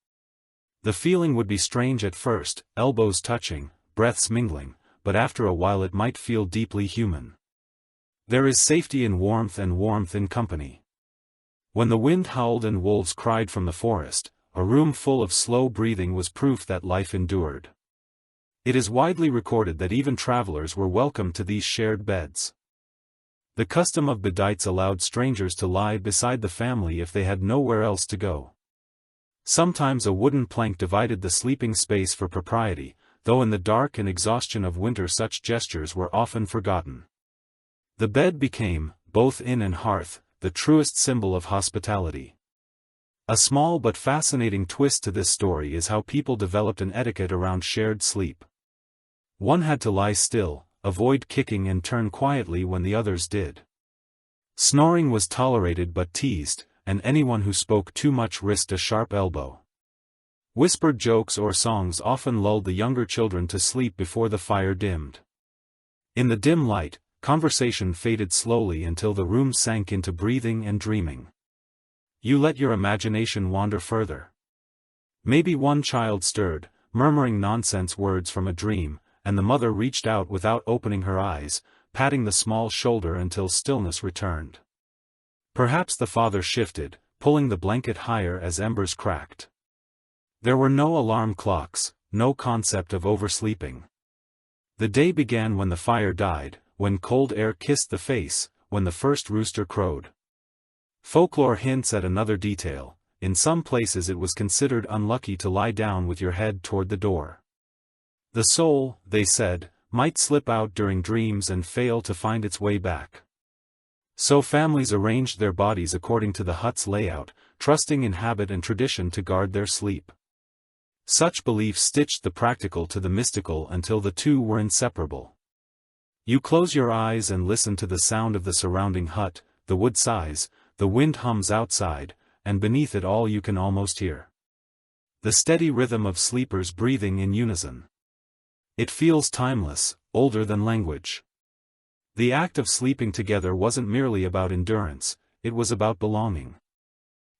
The feeling would be strange at first, elbows touching, breaths mingling, but after a while it might feel deeply human. There is safety in warmth and warmth in company. When the wind howled and wolves cried from the forest, a room full of slow breathing was proof that life endured. It is widely recorded that even travelers were welcome to these shared beds. The custom of bedites allowed strangers to lie beside the family if they had nowhere else to go. Sometimes a wooden plank divided the sleeping space for propriety, though in the dark and exhaustion of winter such gestures were often forgotten. The bed became, both inn and hearth, the truest symbol of hospitality. A small but fascinating twist to this story is how people developed an etiquette around shared sleep. One had to lie still, avoid kicking and turn quietly when the others did. Snoring was tolerated but teased, and anyone who spoke too much risked a sharp elbow. Whispered jokes or songs often lulled the younger children to sleep before the fire dimmed. In the dim light, conversation faded slowly until the room sank into breathing and dreaming. You let your imagination wander further. Maybe one child stirred, murmuring nonsense words from a dream, and the mother reached out without opening her eyes, patting the small shoulder until stillness returned. Perhaps the father shifted, pulling the blanket higher as embers cracked. There were no alarm clocks, no concept of oversleeping. The day began when the fire died, when cold air kissed the face, when the first rooster crowed. Folklore hints at another detail: in some places it was considered unlucky to lie down with your head toward the door. The soul, they said, might slip out during dreams and fail to find its way back. So families arranged their bodies according to the hut's layout, trusting in habit and tradition to guard their sleep. Such beliefs stitched the practical to the mystical until the two were inseparable. You close your eyes and listen to the sound of the surrounding hut, the wood sighs, the wind hums outside, and beneath it all you can almost hear the steady rhythm of sleepers breathing in unison. It feels timeless, older than language. The act of sleeping together wasn't merely about endurance, it was about belonging.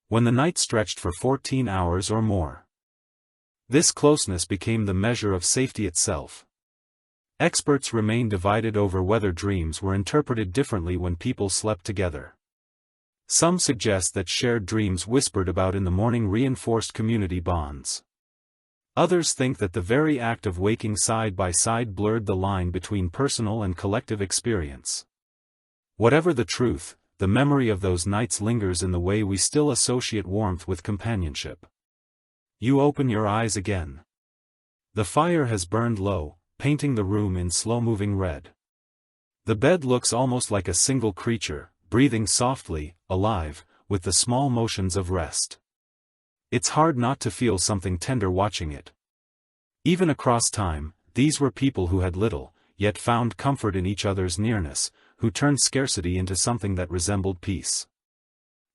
When the night stretched for 14 hours or more, this closeness became the measure of safety itself. Experts remain divided over whether dreams were interpreted differently when people slept together. Some suggest that shared dreams whispered about in the morning reinforced community bonds. Others think that the very act of waking side by side blurred the line between personal and collective experience. Whatever the truth, the memory of those nights lingers in the way we still associate warmth with companionship. You open your eyes again. The fire has burned low, painting the room in slow-moving red. The bed looks almost like a single creature, breathing softly, alive, with the small motions of rest. It's hard not to feel something tender watching it. Even across time, these were people who had little, yet found comfort in each other's nearness, who turned scarcity into something that resembled peace.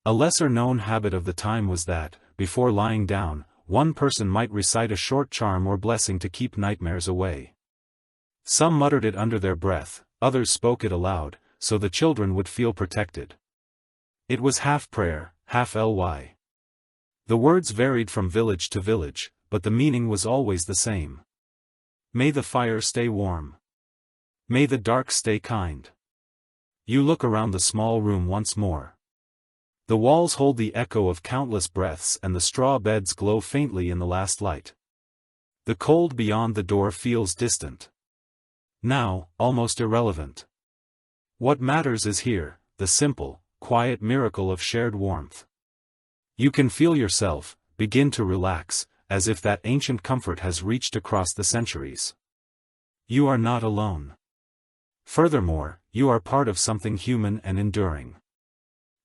A lesser-known habit of the time was that, before lying down, one person might recite a short charm or blessing to keep nightmares away. Some muttered it under their breath, others spoke it aloud, so the children would feel protected. It was half prayer, half ly. The words varied from village to village, but the meaning was always the same. May the fire stay warm. May the dark stay kind. You look around the small room once more. The walls hold the echo of countless breaths and the straw beds glow faintly in the last light. The cold beyond the door feels distant. Now, almost irrelevant. What matters is here, the simple, quiet miracle of shared warmth. You can feel yourself begin to relax, as if that ancient comfort has reached across the centuries. You are not alone. Furthermore, you are part of something human and enduring.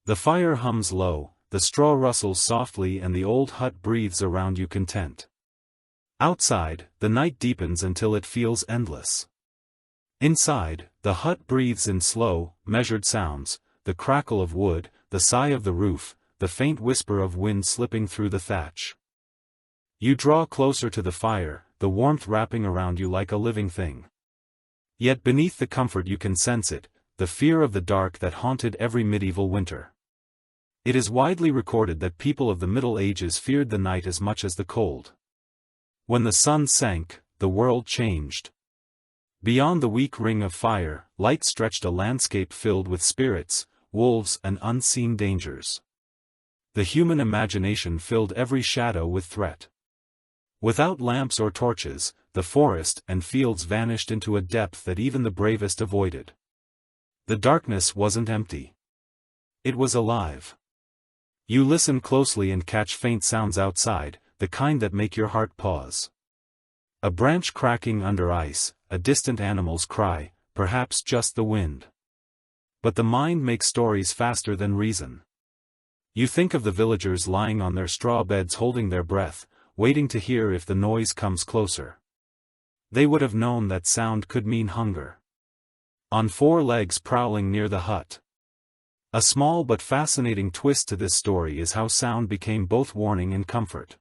The fire hums low, the straw rustles softly and the old hut breathes around you content. Outside, the night deepens until it feels endless. Inside, the hut breathes in slow, measured sounds, the crackle of wood, the sigh of the roof, the faint whisper of wind slipping through the thatch. You draw closer to the fire, the warmth wrapping around you like a living thing. Yet beneath the comfort you can sense it, the fear of the dark that haunted every medieval winter. It is widely recorded that people of the Middle Ages feared the night as much as the cold. When the sun sank, the world changed. Beyond the weak ring of fire, light stretched a landscape filled with spirits, wolves and unseen dangers. The human imagination filled every shadow with threat. Without lamps or torches, the forest and fields vanished into a depth that even the bravest avoided. The darkness wasn't empty. It was alive. You listen closely and catch faint sounds outside, the kind that make your heart pause. A branch cracking under ice, a distant animal's cry, perhaps just the wind. But the mind makes stories faster than reason. You think of the villagers lying on their straw beds holding their breath, waiting to hear if the noise comes closer. They would have known that sound could mean hunger. On four legs prowling near the hut. A small but fascinating twist to this story is how sound became both warning and comfort.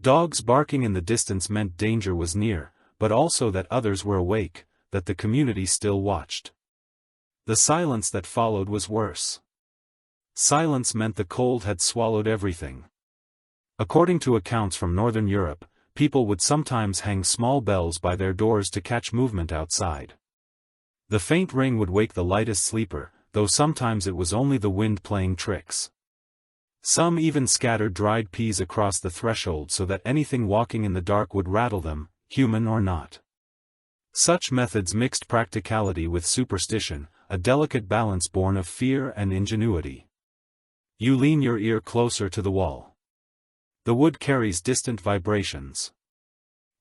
Dogs barking in the distance meant danger was near, but also that others were awake, that the community still watched. The silence that followed was worse. Silence meant the cold had swallowed everything. According to accounts from Northern Europe, people would sometimes hang small bells by their doors to catch movement outside. The faint ring would wake the lightest sleeper, though sometimes it was only the wind playing tricks. Some even scattered dried peas across the threshold so that anything walking in the dark would rattle them, human or not. Such methods mixed practicality with superstition, a delicate balance born of fear and ingenuity. You lean your ear closer to the wall. The wood carries distant vibrations.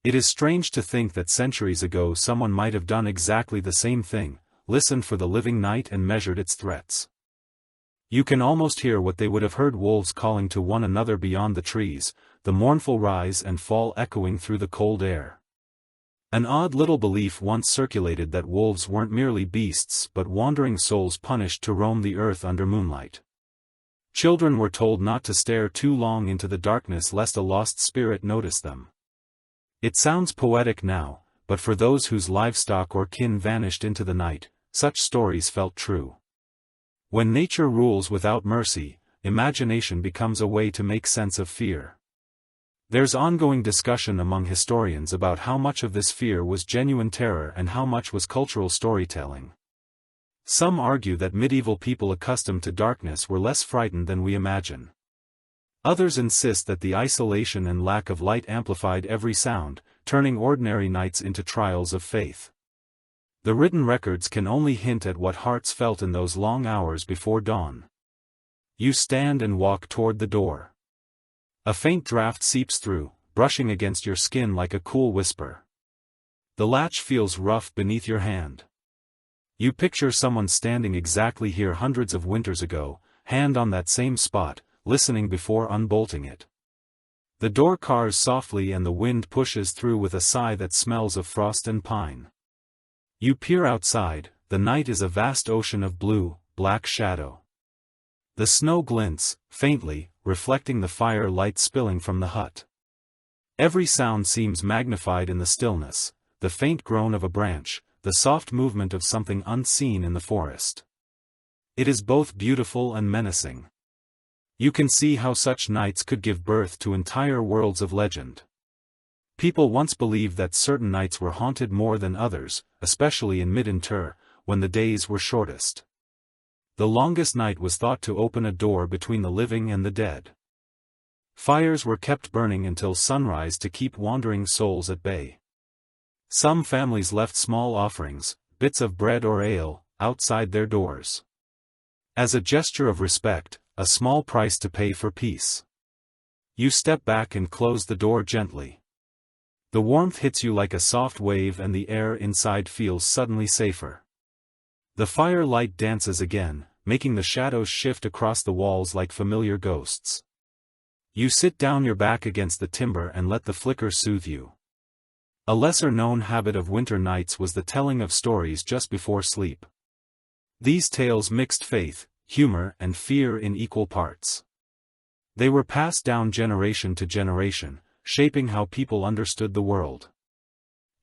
It is strange to think that centuries ago someone might have done exactly the same thing, listened for the living night and measured its threats. You can almost hear what they would have heard: wolves calling to one another beyond the trees, the mournful rise and fall echoing through the cold air. An odd little belief once circulated that wolves weren't merely beasts but wandering souls punished to roam the earth under moonlight. Children were told not to stare too long into the darkness lest a lost spirit notice them. It sounds poetic now, but for those whose livestock or kin vanished into the night, such stories felt true. When nature rules without mercy, imagination becomes a way to make sense of fear. There's ongoing discussion among historians about how much of this fear was genuine terror and how much was cultural storytelling. Some argue that medieval people accustomed to darkness were less frightened than we imagine. Others insist that the isolation and lack of light amplified every sound, turning ordinary nights into trials of faith. The written records can only hint at what hearts felt in those long hours before dawn. You stand and walk toward the door. A faint draft seeps through, brushing against your skin like a cool whisper. The latch feels rough beneath your hand. You picture someone standing exactly here hundreds of winters ago, hand on that same spot, listening before unbolting it. The door cars softly and the wind pushes through with a sigh that smells of frost and pine. You peer outside, the night is a vast ocean of blue, black shadow. The snow glints, faintly, reflecting the fire light spilling from the hut. Every sound seems magnified in the stillness, the faint groan of a branch, the soft movement of something unseen in the forest. It is both beautiful and menacing. You can see how such nights could give birth to entire worlds of legend. People once believed that certain nights were haunted more than others, especially in mid-winter, when the days were shortest. The longest night was thought to open a door between the living and the dead. Fires were kept burning until sunrise to keep wandering souls at bay. Some families left small offerings, bits of bread or ale, outside their doors. As a gesture of respect, a small price to pay for peace. You step back and close the door gently. The warmth hits you like a soft wave and the air inside feels suddenly safer. The fire light dances again, making the shadows shift across the walls like familiar ghosts. You sit down your back against the timber and let the flicker soothe you. A lesser-known habit of winter nights was the telling of stories just before sleep. These tales mixed faith, humor and fear in equal parts. They were passed down generation to generation, shaping how people understood the world.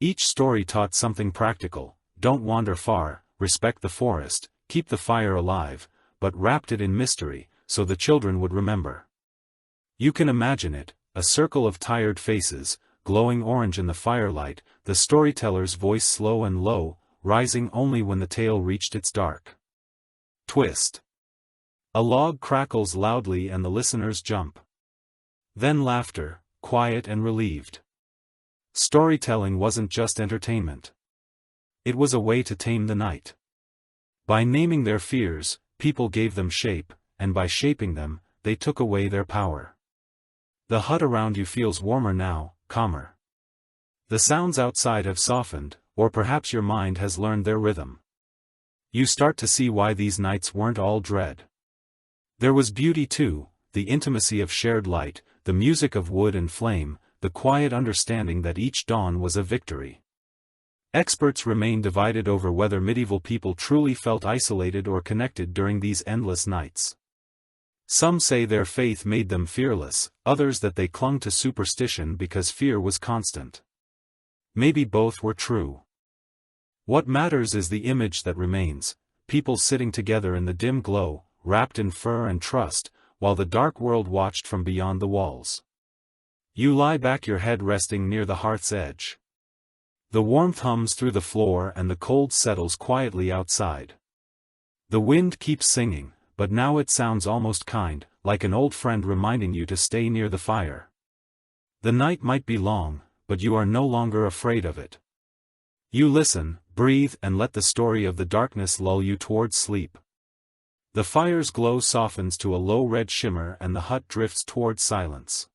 Each story taught something practical: don't wander far, respect the forest, keep the fire alive, but wrapped it in mystery, so the children would remember. You can imagine it, a circle of tired faces, glowing orange in the firelight, the storyteller's voice slow and low, rising only when the tale reached its dark twist. A log crackles loudly and the listeners jump. Then laughter, quiet and relieved. Storytelling wasn't just entertainment. It was a way to tame the night. By naming their fears, people gave them shape, and by shaping them, they took away their power. The hut around you feels warmer now, calmer. The sounds outside have softened, or perhaps your mind has learned their rhythm. You start to see why these nights weren't all dread. There was beauty too, the intimacy of shared light, the music of wood and flame, the quiet understanding that each dawn was a victory. Experts remain divided over whether medieval people truly felt isolated or connected during these endless nights. Some say their faith made them fearless, others that they clung to superstition because fear was constant. Maybe both were true. What matters is the image that remains, people sitting together in the dim glow, wrapped in fur and trust, while the dark world watched from beyond the walls. You lie back, your head resting near the hearth's edge. The warmth hums through the floor and the cold settles quietly outside. The wind keeps singing, but now it sounds almost kind, like an old friend reminding you to stay near the fire. The night might be long, but you are no longer afraid of it. You listen, breathe, and let the story of the darkness lull you towards sleep. The fire's glow softens to a low red shimmer and the hut drifts towards silence.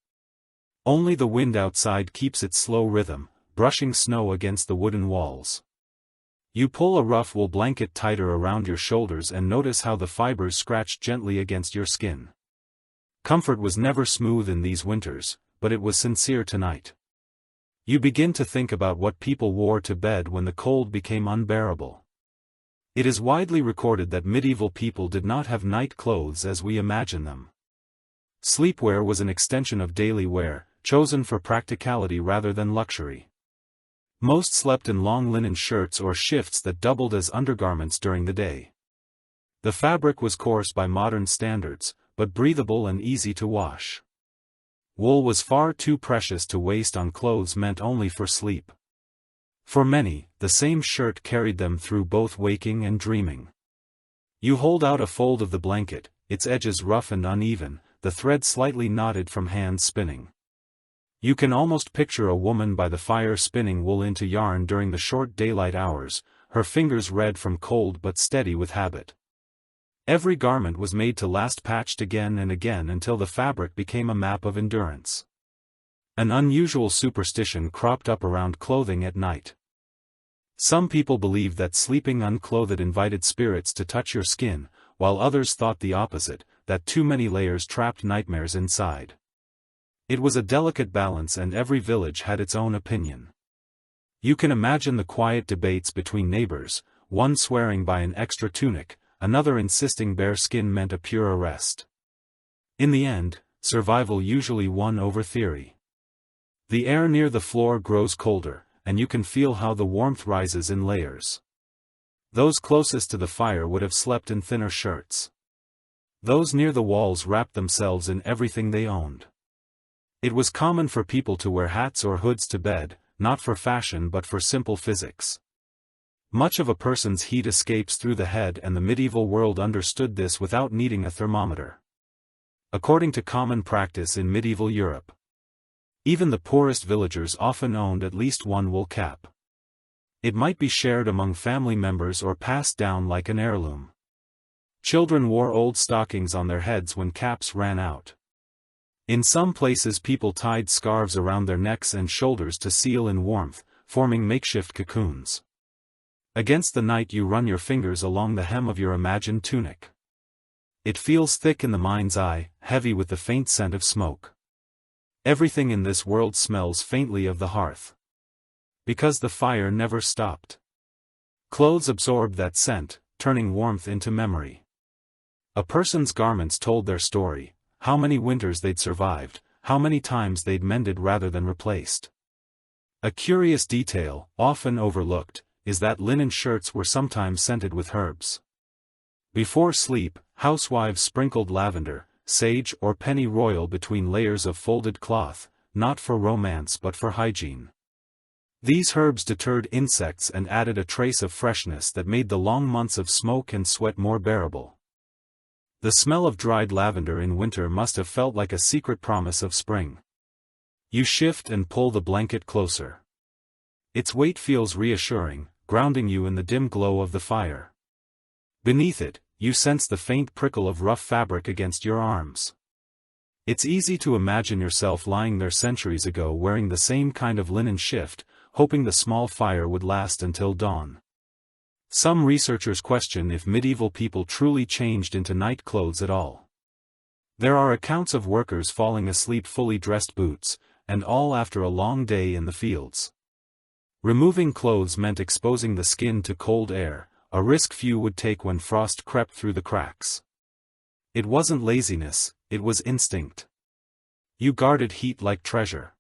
Only the wind outside keeps its slow rhythm, brushing snow against the wooden walls. You pull a rough wool blanket tighter around your shoulders and notice how the fibers scratch gently against your skin. Comfort was never smooth in these winters, but it was sincere tonight. You begin to think about what people wore to bed when the cold became unbearable. It is widely recorded that medieval people did not have night clothes as we imagine them. Sleepwear was an extension of daily wear, chosen for practicality rather than luxury. Most slept in long linen shirts or shifts that doubled as undergarments during the day. The fabric was coarse by modern standards, but breathable and easy to wash. Wool was far too precious to waste on clothes meant only for sleep. For many, the same shirt carried them through both waking and dreaming. You hold out a fold of the blanket, its edges rough and uneven, the thread slightly knotted from hands spinning. You can almost picture a woman by the fire spinning wool into yarn during the short daylight hours, her fingers red from cold but steady with habit. Every garment was made to last, patched again and again until the fabric became a map of endurance. An unusual superstition cropped up around clothing at night. Some people believed that sleeping unclothed invited spirits to touch your skin, while others thought the opposite, that too many layers trapped nightmares inside. It was a delicate balance and every village had its own opinion. You can imagine the quiet debates between neighbors, one swearing by an extra tunic, another insisting bare skin meant a purer rest. In the end, survival usually won over theory. The air near the floor grows colder, and you can feel how the warmth rises in layers. Those closest to the fire would have slept in thinner shirts. Those near the walls wrapped themselves in everything they owned. It was common for people to wear hats or hoods to bed, not for fashion but for simple physics. Much of a person's heat escapes through the head, and the medieval world understood this without needing a thermometer. According to common practice in medieval Europe, even the poorest villagers often owned at least one wool cap. It might be shared among family members or passed down like an heirloom. Children wore old stockings on their heads when caps ran out. In some places people tied scarves around their necks and shoulders to seal in warmth, forming makeshift cocoons. Against the night you run your fingers along the hem of your imagined tunic. It feels thick in the mind's eye, heavy with the faint scent of smoke. Everything in this world smells faintly of the hearth. Because the fire never stopped. Clothes absorbed that scent, turning warmth into memory. A person's garments told their story, how many winters they'd survived, how many times they'd mended rather than replaced. A curious detail, often overlooked, is that linen shirts were sometimes scented with herbs. Before sleep, housewives sprinkled lavender, sage or pennyroyal between layers of folded cloth, not for romance but for hygiene. These herbs deterred insects and added a trace of freshness that made the long months of smoke and sweat more bearable. The smell of dried lavender in winter must have felt like a secret promise of spring. You shift and pull the blanket closer. Its weight feels reassuring, grounding you in the dim glow of the fire. Beneath it, you sense the faint prickle of rough fabric against your arms. It's easy to imagine yourself lying there centuries ago wearing the same kind of linen shift, hoping the small fire would last until dawn. Some researchers question if medieval people truly changed into night clothes at all. There are accounts of workers falling asleep fully dressed boots, and all after a long day in the fields. Removing clothes meant exposing the skin to cold air, a risk few would take when frost crept through the cracks. It wasn't laziness, it was instinct. You guarded heat like treasure.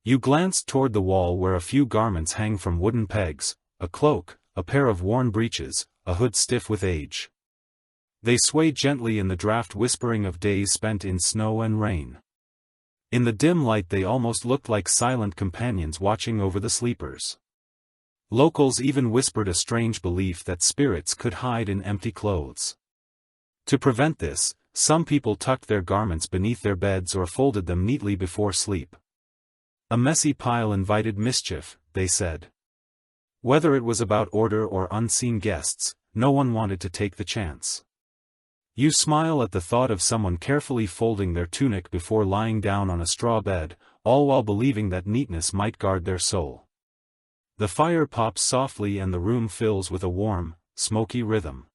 You glanced toward the wall where a few garments hang from wooden pegs, a cloak, a pair of worn breeches, a hood stiff with age. They swayed gently in the draught, whispering of days spent in snow and rain. In the dim light they almost looked like silent companions watching over the sleepers. Locals even whispered a strange belief that spirits could hide in empty clothes. To prevent this, some people tucked their garments beneath their beds or folded them neatly before sleep. A messy pile invited mischief, they said. Whether it was about order or unseen guests, no one wanted to take the chance. You smile at the thought of someone carefully folding their tunic before lying down on a straw bed, all while believing that neatness might guard their soul. The fire pops softly and the room fills with a warm, smoky rhythm.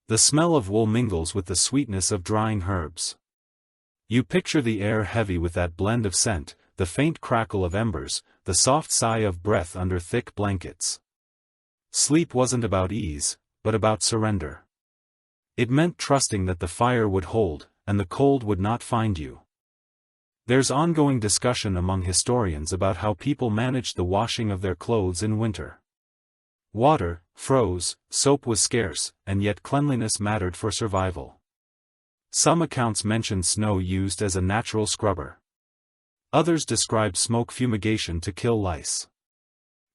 The smell of wool mingles with the sweetness of drying herbs. You picture the air heavy with that blend of scent, the faint crackle of embers, the soft sigh of breath under thick blankets. Sleep wasn't about ease, but about surrender. It meant trusting that the fire would hold, and the cold would not find you. There's ongoing discussion among historians about how people managed the washing of their clothes in winter. Water froze, soap was scarce, and yet cleanliness mattered for survival. Some accounts mention snow used as a natural scrubber. Others describe smoke fumigation to kill lice.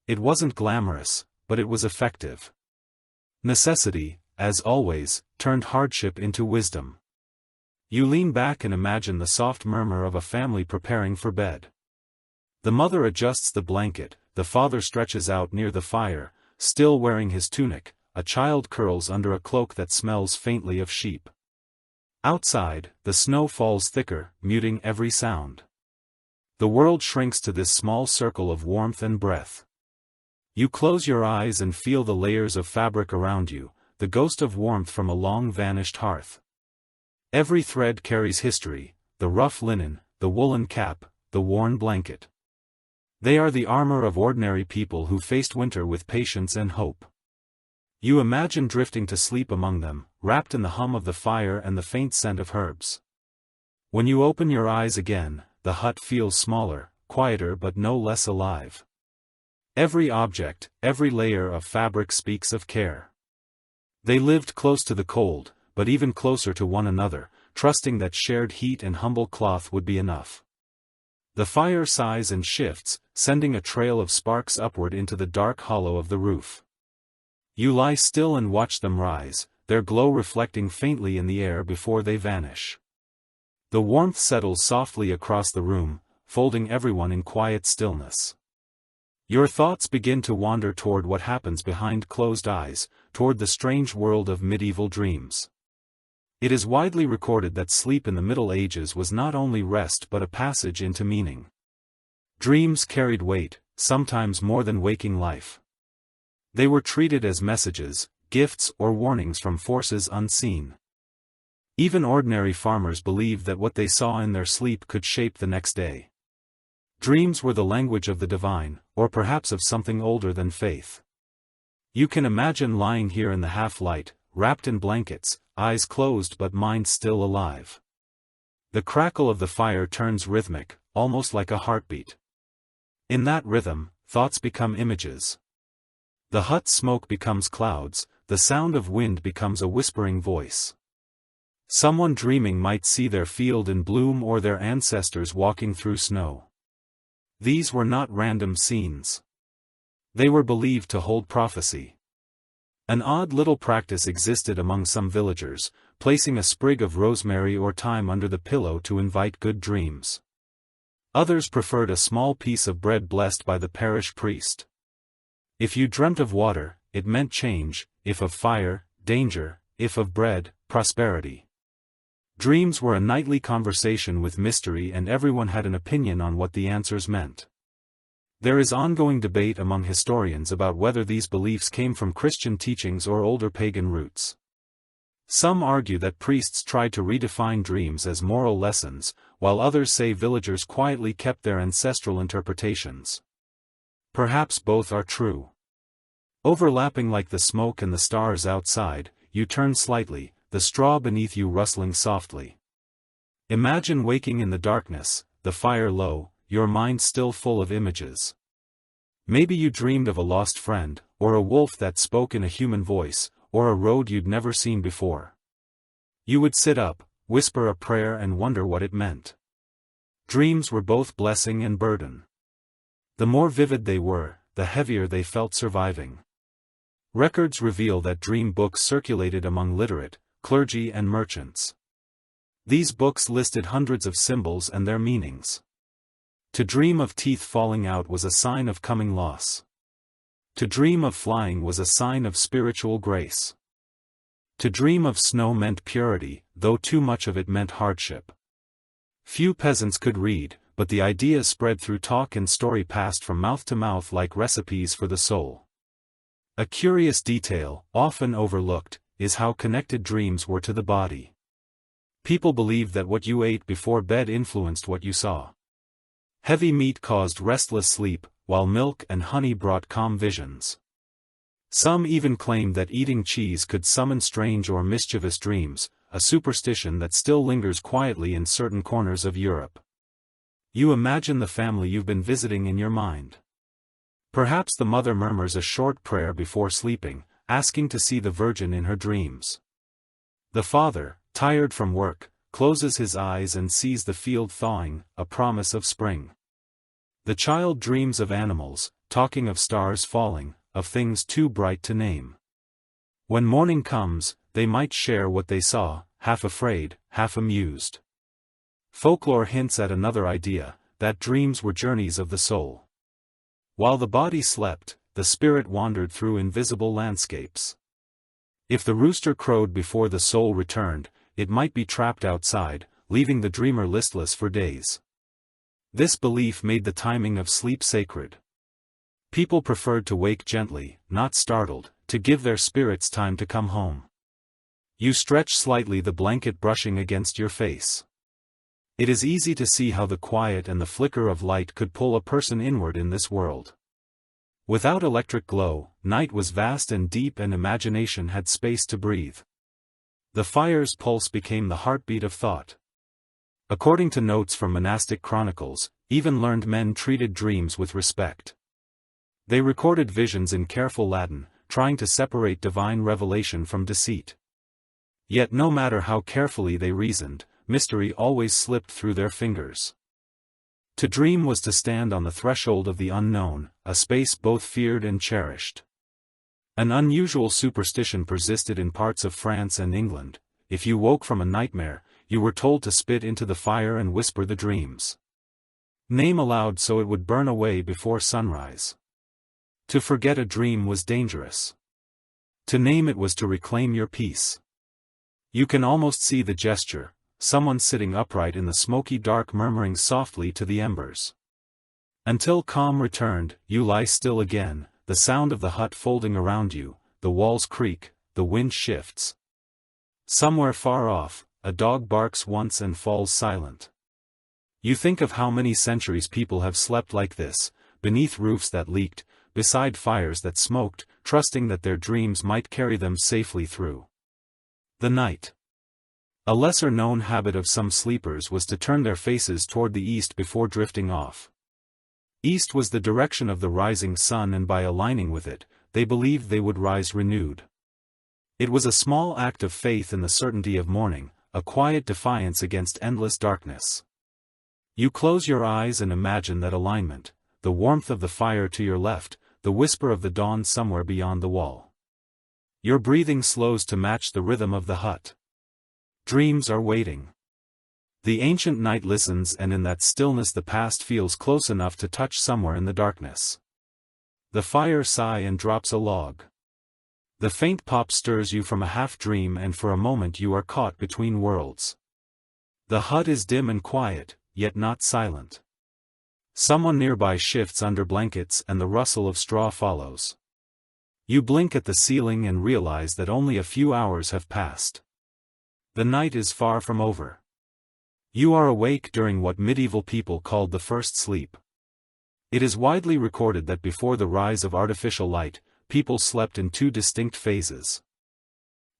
It wasn't glamorous, but it was effective. Necessity, as always, turned hardship into wisdom. You lean back and imagine the soft murmur of a family preparing for bed. The mother adjusts the blanket, the father stretches out near the fire, still wearing his tunic, a child curls under a cloak that smells faintly of sheep. Outside, the snow falls thicker, muting every sound. The world shrinks to this small circle of warmth and breath. You close your eyes and feel the layers of fabric around you, the ghost of warmth from a long-vanished hearth. Every thread carries history, the rough linen, the woolen cap, the worn blanket. They are the armor of ordinary people who faced winter with patience and hope. You imagine drifting to sleep among them, wrapped in the hum of the fire and the faint scent of herbs. When you open your eyes again, the hut feels smaller, quieter but no less alive. Every object, every layer of fabric speaks of care. They lived close to the cold, but even closer to one another, trusting that shared heat and humble cloth would be enough. The fire sighs and shifts, sending a trail of sparks upward into the dark hollow of the roof. You lie still and watch them rise, their glow reflecting faintly in the air before they vanish. The warmth settles softly across the room, folding everyone in quiet stillness. Your thoughts begin to wander toward what happens behind closed eyes, toward the strange world of medieval dreams. It is widely recorded that sleep in the Middle Ages was not only rest but a passage into meaning. Dreams carried weight, sometimes more than waking life. They were treated as messages, gifts or warnings from forces unseen. Even ordinary farmers believed that what they saw in their sleep could shape the next day. Dreams were the language of the divine, or perhaps of something older than faith. You can imagine lying here in the half-light, wrapped in blankets, eyes closed but mind still alive. The crackle of the fire turns rhythmic, almost like a heartbeat. In that rhythm, thoughts become images. The hut's smoke becomes clouds, the sound of wind becomes a whispering voice. Someone dreaming might see their field in bloom or their ancestors walking through snow. These were not random scenes. They were believed to hold prophecy. An odd little practice existed among some villagers, placing a sprig of rosemary or thyme under the pillow to invite good dreams. Others preferred a small piece of bread blessed by the parish priest. If you dreamt of water, it meant change; if of fire, danger; if of bread, prosperity. Dreams were a nightly conversation with mystery, and everyone had an opinion on what the answers meant. There is ongoing debate among historians about whether these beliefs came from Christian teachings or older pagan roots. Some argue that priests tried to redefine dreams as moral lessons, while others say villagers quietly kept their ancestral interpretations. Perhaps both are true. Overlapping like the smoke and the stars outside, you turn slightly, the straw beneath you rustling softly. Imagine waking in the darkness, the fire low, your mind still full of images. Maybe you dreamed of a lost friend, or a wolf that spoke in a human voice, or a road you'd never seen before. You would sit up, whisper a prayer, and wonder what it meant. Dreams were both blessing and burden. The more vivid they were, the heavier they felt surviving. Records reveal that dream books circulated among literate, clergy, and merchants. These books listed hundreds of symbols and their meanings. To dream of teeth falling out was a sign of coming loss. To dream of flying was a sign of spiritual grace. To dream of snow meant purity, though too much of it meant hardship. Few peasants could read, but the ideas spread through talk and story passed from mouth to mouth like recipes for the soul. A curious detail, often overlooked, is how connected dreams were to the body. People believed that what you ate before bed influenced what you saw. Heavy meat caused restless sleep, while milk and honey brought calm visions. Some even claimed that eating cheese could summon strange or mischievous dreams, a superstition that still lingers quietly in certain corners of Europe. You imagine the family you've been visiting in your mind. Perhaps the mother murmurs a short prayer before sleeping, asking to see the Virgin in her dreams. The father, tired from work, closes his eyes and sees the field thawing, a promise of spring. The child dreams of animals, talking of stars falling, of things too bright to name. When morning comes, they might share what they saw, half afraid, half amused. Folklore hints at another idea, that dreams were journeys of the soul. While the body slept, the spirit wandered through invisible landscapes. If the rooster crowed before the soul returned, it might be trapped outside, leaving the dreamer listless for days. This belief made the timing of sleep sacred. People preferred to wake gently, not startled, to give their spirits time to come home. You stretch slightly, the blanket brushing against your face. It is easy to see how the quiet and the flicker of light could pull a person inward in this world. Without electric glow, night was vast and deep, and imagination had space to breathe. The fire's pulse became the heartbeat of thought. According to notes from monastic chronicles, even learned men treated dreams with respect. They recorded visions in careful Latin, trying to separate divine revelation from deceit. Yet no matter how carefully they reasoned, mystery always slipped through their fingers. To dream was to stand on the threshold of the unknown, a space both feared and cherished. An unusual superstition persisted in parts of France and England. If you woke from a nightmare, you were told to spit into the fire and whisper the dream's name aloud so it would burn away before sunrise. To forget a dream was dangerous. To name it was to reclaim your peace. You can almost see the gesture, someone sitting upright in the smoky dark murmuring softly to the embers. Until calm returned, you lie still again, the sound of the hut folding around you, the walls creak, the wind shifts. Somewhere far off, a dog barks once and falls silent. You think of how many centuries people have slept like this, beneath roofs that leaked, beside fires that smoked, trusting that their dreams might carry them safely through the night. A lesser-known habit of some sleepers was to turn their faces toward the east before drifting off. East was the direction of the rising sun, and by aligning with it, they believed they would rise renewed. It was a small act of faith in the certainty of morning, a quiet defiance against endless darkness. You close your eyes and imagine that alignment, the warmth of the fire to your left, the whisper of the dawn somewhere beyond the wall. Your breathing slows to match the rhythm of the hut. Dreams are waiting. The ancient night listens, and in that stillness the past feels close enough to touch somewhere in the darkness. The fire sighs and drops a log. The faint pop stirs you from a half-dream, and for a moment you are caught between worlds. The hut is dim and quiet, yet not silent. Someone nearby shifts under blankets and the rustle of straw follows. You blink at the ceiling and realize that only a few hours have passed. The night is far from over. You are awake during what medieval people called the first sleep. It is widely recorded that before the rise of artificial light, people slept in two distinct phases.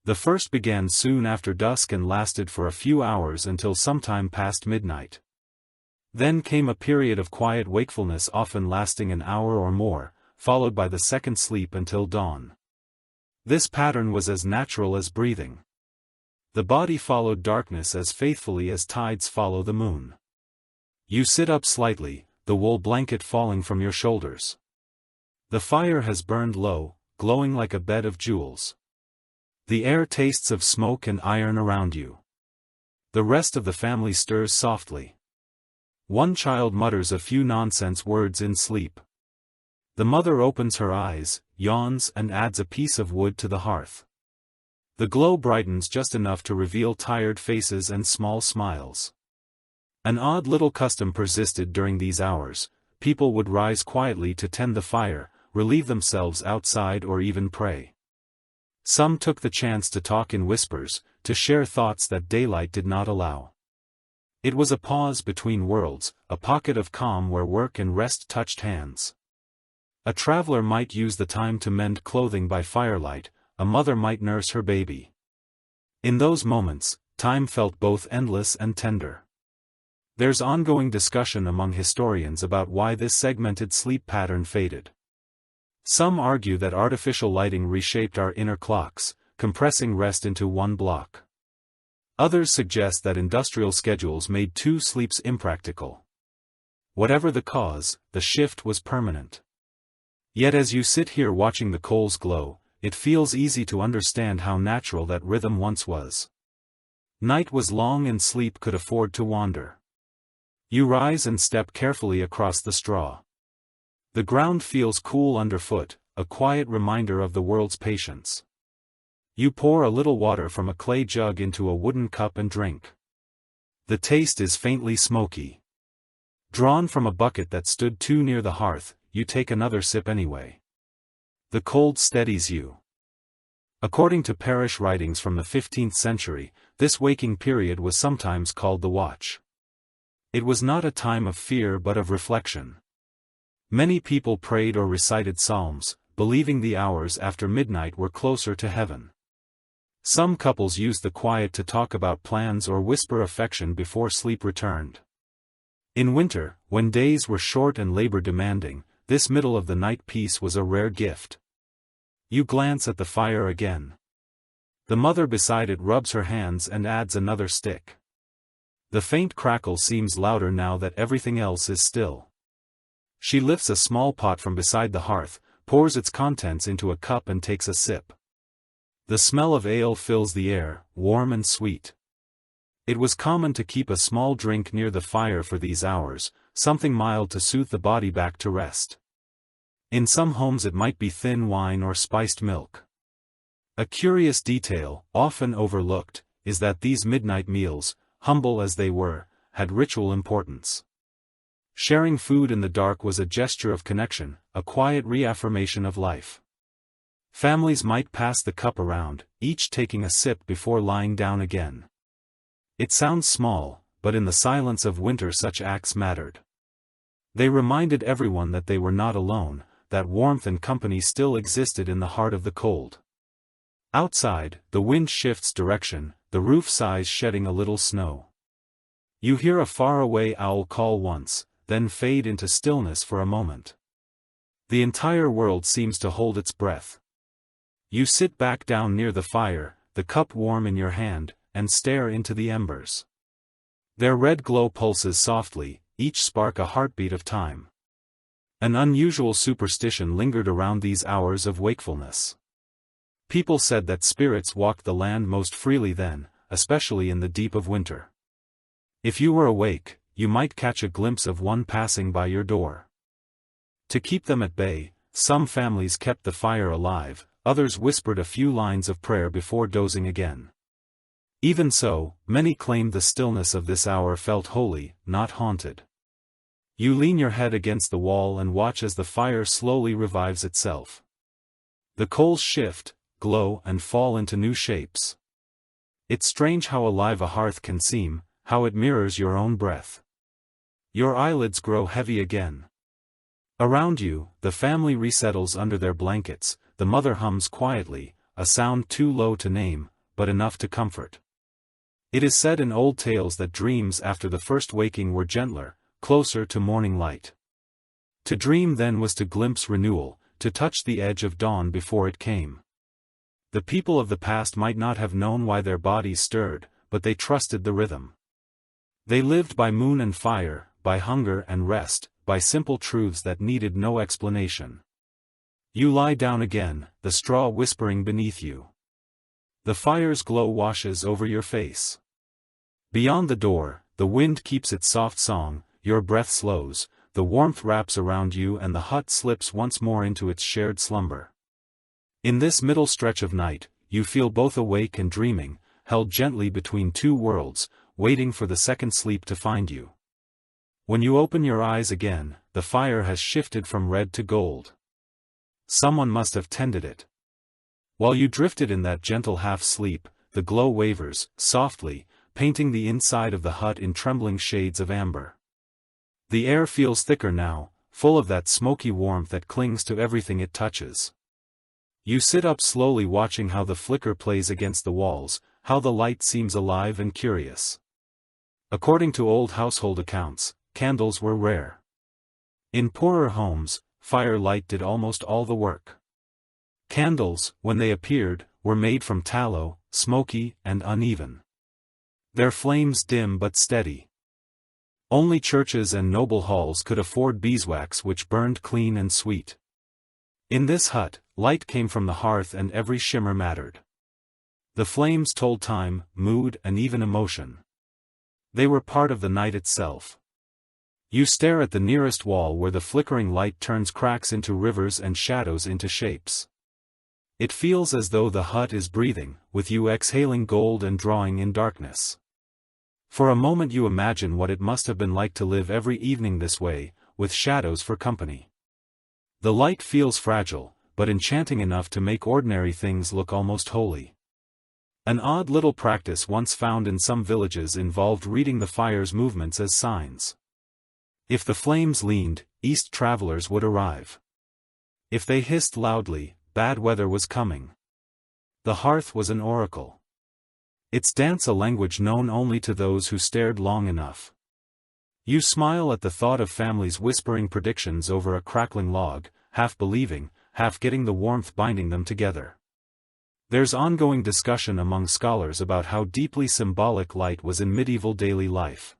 The first began soon after dusk and lasted for a few hours until sometime past midnight. Then came a period of quiet wakefulness, often lasting an hour or more, followed by the second sleep until dawn. This pattern was as natural as breathing. The body followed darkness as faithfully as tides follow the moon. You sit up slightly, the wool blanket falling from your shoulders. The fire has burned low, glowing like a bed of jewels. The air tastes of smoke and iron around you. The rest of the family stirs softly. One child mutters a few nonsense words in sleep. The mother opens her eyes, yawns, and adds a piece of wood to the hearth. The glow brightens just enough to reveal tired faces and small smiles. An odd little custom persisted during these hours. People would rise quietly to tend the fire, relieve themselves outside, or even pray. Some took the chance to talk in whispers, to share thoughts that daylight did not allow. It was a pause between worlds, a pocket of calm where work and rest touched hands. A traveler might use the time to mend clothing by firelight, a mother might nurse her baby. In those moments, time felt both endless and tender. There's ongoing discussion among historians about why this segmented sleep pattern faded. Some argue that artificial lighting reshaped our inner clocks, compressing rest into one block. Others suggest that industrial schedules made two sleeps impractical. Whatever the cause, the shift was permanent. Yet as you sit here watching the coals glow, it feels easy to understand how natural that rhythm once was. Night was long and sleep could afford to wander. You rise and step carefully across the straw. The ground feels cool underfoot, a quiet reminder of the world's patience. You pour a little water from a clay jug into a wooden cup and drink. The taste is faintly smoky. Drawn from a bucket that stood too near the hearth, you take another sip anyway. The cold steadies you. According to parish writings from the 15th century, this waking period was sometimes called the watch. It was not a time of fear but of reflection. Many people prayed or recited psalms, believing the hours after midnight were closer to heaven. Some couples used the quiet to talk about plans or whisper affection before sleep returned. In winter, when days were short and labor demanding, this middle-of-the-night peace was a rare gift. You glance at the fire again. The mother beside it rubs her hands and adds another stick. The faint crackle seems louder now that everything else is still. She lifts a small pot from beside the hearth, pours its contents into a cup and takes a sip. The smell of ale fills the air, warm and sweet. It was common to keep a small drink near the fire for these hours, something mild to soothe the body back to rest. In some homes it might be thin wine or spiced milk. A curious detail, often overlooked, is that these midnight meals, humble as they were, had ritual importance. Sharing food in the dark was a gesture of connection, a quiet reaffirmation of life. Families might pass the cup around, each taking a sip before lying down again. It sounds small, but in the silence of winter such acts mattered. They reminded everyone that they were not alone, that warmth and company still existed in the heart of the cold. Outside, the wind shifts direction, the roof sighs shedding a little snow. You hear a faraway owl call once, then fade into stillness for a moment. The entire world seems to hold its breath. You sit back down near the fire, the cup warm in your hand, and stare into the embers. Their red glow pulses softly, each spark a heartbeat of time. An unusual superstition lingered around these hours of wakefulness. People said that spirits walked the land most freely then, especially in the deep of winter. If you were awake, you might catch a glimpse of one passing by your door. To keep them at bay, some families kept the fire alive, others whispered a few lines of prayer before dozing again. Even so, many claimed the stillness of this hour felt holy, not haunted. You lean your head against the wall and watch as the fire slowly revives itself. The coals shift, glow and fall into new shapes. It's strange how alive a hearth can seem, how it mirrors your own breath. Your eyelids grow heavy again. Around you, the family resettles under their blankets, the mother hums quietly, a sound too low to name, but enough to comfort. It is said in old tales that dreams after the first waking were gentler, closer to morning light. To dream then was to glimpse renewal, to touch the edge of dawn before it came. The people of the past might not have known why their bodies stirred, but they trusted the rhythm. They lived by moon and fire, by hunger and rest, by simple truths that needed no explanation. You lie down again, the straw whispering beneath you. The fire's glow washes over your face. Beyond the door, the wind keeps its soft song, your breath slows, the warmth wraps around you and the hut slips once more into its shared slumber. In this middle stretch of night, you feel both awake and dreaming, held gently between two worlds, waiting for the second sleep to find you. When you open your eyes again, the fire has shifted from red to gold. Someone must have tended it. While you drifted in that gentle half-sleep, the glow wavers, softly, painting the inside of the hut in trembling shades of amber. The air feels thicker now, full of that smoky warmth that clings to everything it touches. You sit up slowly watching how the flicker plays against the walls, how the light seems alive and curious. According to old household accounts, candles were rare. In poorer homes, firelight did almost all the work. Candles, when they appeared, were made from tallow, smoky and uneven. Their flames dim but steady. Only churches and noble halls could afford beeswax which burned clean and sweet. In this hut, light came from the hearth and every shimmer mattered. The flames told time, mood and even emotion. They were part of the night itself. You stare at the nearest wall where the flickering light turns cracks into rivers and shadows into shapes. It feels as though the hut is breathing, with you exhaling gold and drawing in darkness. For a moment you imagine what it must have been like to live every evening this way, with shadows for company. The light feels fragile, but enchanting enough to make ordinary things look almost holy. An odd little practice once found in some villages involved reading the fire's movements as signs. If the flames leaned, east travelers would arrive. If they hissed loudly, bad weather was coming. The hearth was an oracle. Its dance a language known only to those who stared long enough. You smile at the thought of families whispering predictions over a crackling log, half believing, half getting the warmth binding them together. There's ongoing discussion among scholars about how deeply symbolic light was in medieval daily life.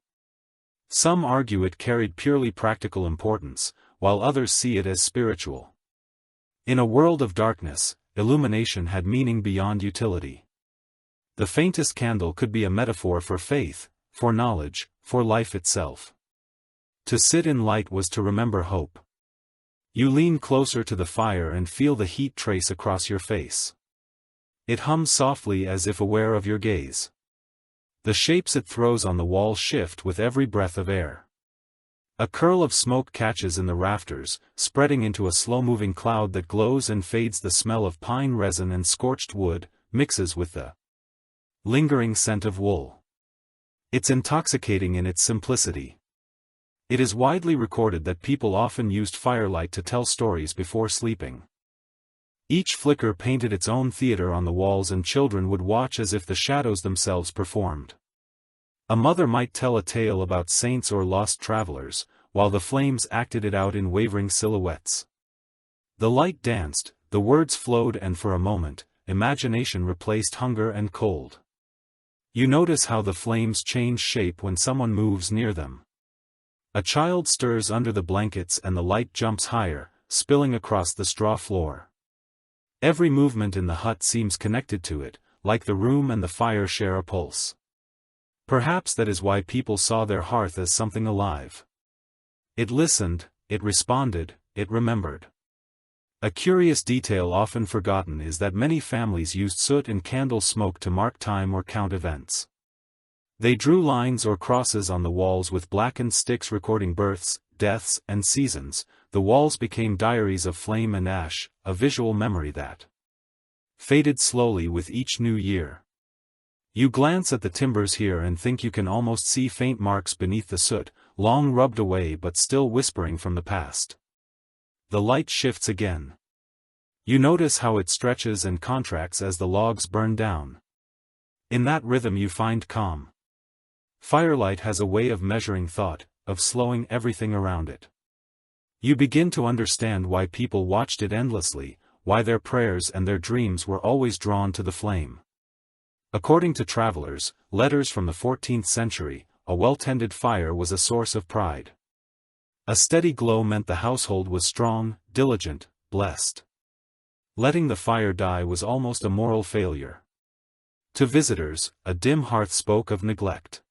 Some argue it carried purely practical importance, while others see it as spiritual. In a world of darkness, illumination had meaning beyond utility. The faintest candle could be a metaphor for faith, for knowledge, for life itself. To sit in light was to remember hope. You lean closer to the fire and feel the heat trace across your face. It hums softly as if aware of your gaze. The shapes it throws on the wall shift with every breath of air. A curl of smoke catches in the rafters, spreading into a slow-moving cloud that glows and fades. The smell of pine resin and scorched wood mixes with the lingering scent of wool. It's intoxicating in its simplicity. It is widely recorded that people often used firelight to tell stories before sleeping. Each flicker painted its own theater on the walls and children would watch as if the shadows themselves performed. A mother might tell a tale about saints or lost travelers, while the flames acted it out in wavering silhouettes. The light danced, the words flowed, and for a moment, imagination replaced hunger and cold. You notice how the flames change shape when someone moves near them. A child stirs under the blankets and the light jumps higher, spilling across the straw floor. Every movement in the hut seems connected to it, like the room and the fire share a pulse. Perhaps that is why people saw their hearth as something alive. It listened, it responded, it remembered. A curious detail often forgotten is that many families used soot and candle smoke to mark time or count events. They drew lines or crosses on the walls with blackened sticks recording births, deaths, and seasons. The walls became diaries of flame and ash, a visual memory that faded slowly with each new year. You glance at the timbers here and think you can almost see faint marks beneath the soot, long rubbed away but still whispering from the past. The light shifts again. You notice how it stretches and contracts as the logs burn down. In that rhythm you find calm. Firelight has a way of measuring thought, of slowing everything around it. You begin to understand why people watched it endlessly, why their prayers and their dreams were always drawn to the flame. According to travelers, letters from the 14th century, a well-tended fire was a source of pride. A steady glow meant the household was strong, diligent, blessed. Letting the fire die was almost a moral failure. To visitors, a dim hearth spoke of neglect.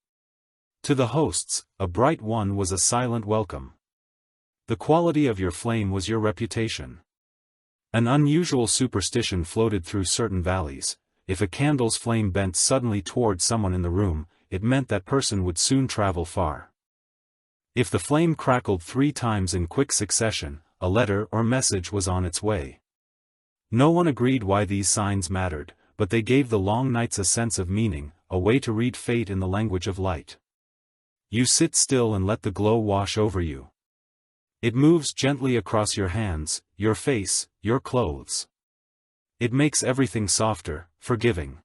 To the hosts, a bright one was a silent welcome. The quality of your flame was your reputation. An unusual superstition floated through certain valleys: if a candle's flame bent suddenly toward someone in the room, it meant that person would soon travel far. If the flame crackled 3 times in quick succession, a letter or message was on its way. No one agreed why these signs mattered, but they gave the long nights a sense of meaning, a way to read fate in the language of light. You sit still and let the glow wash over you. It moves gently across your hands, your face, your clothes. It makes everything softer, forgiving.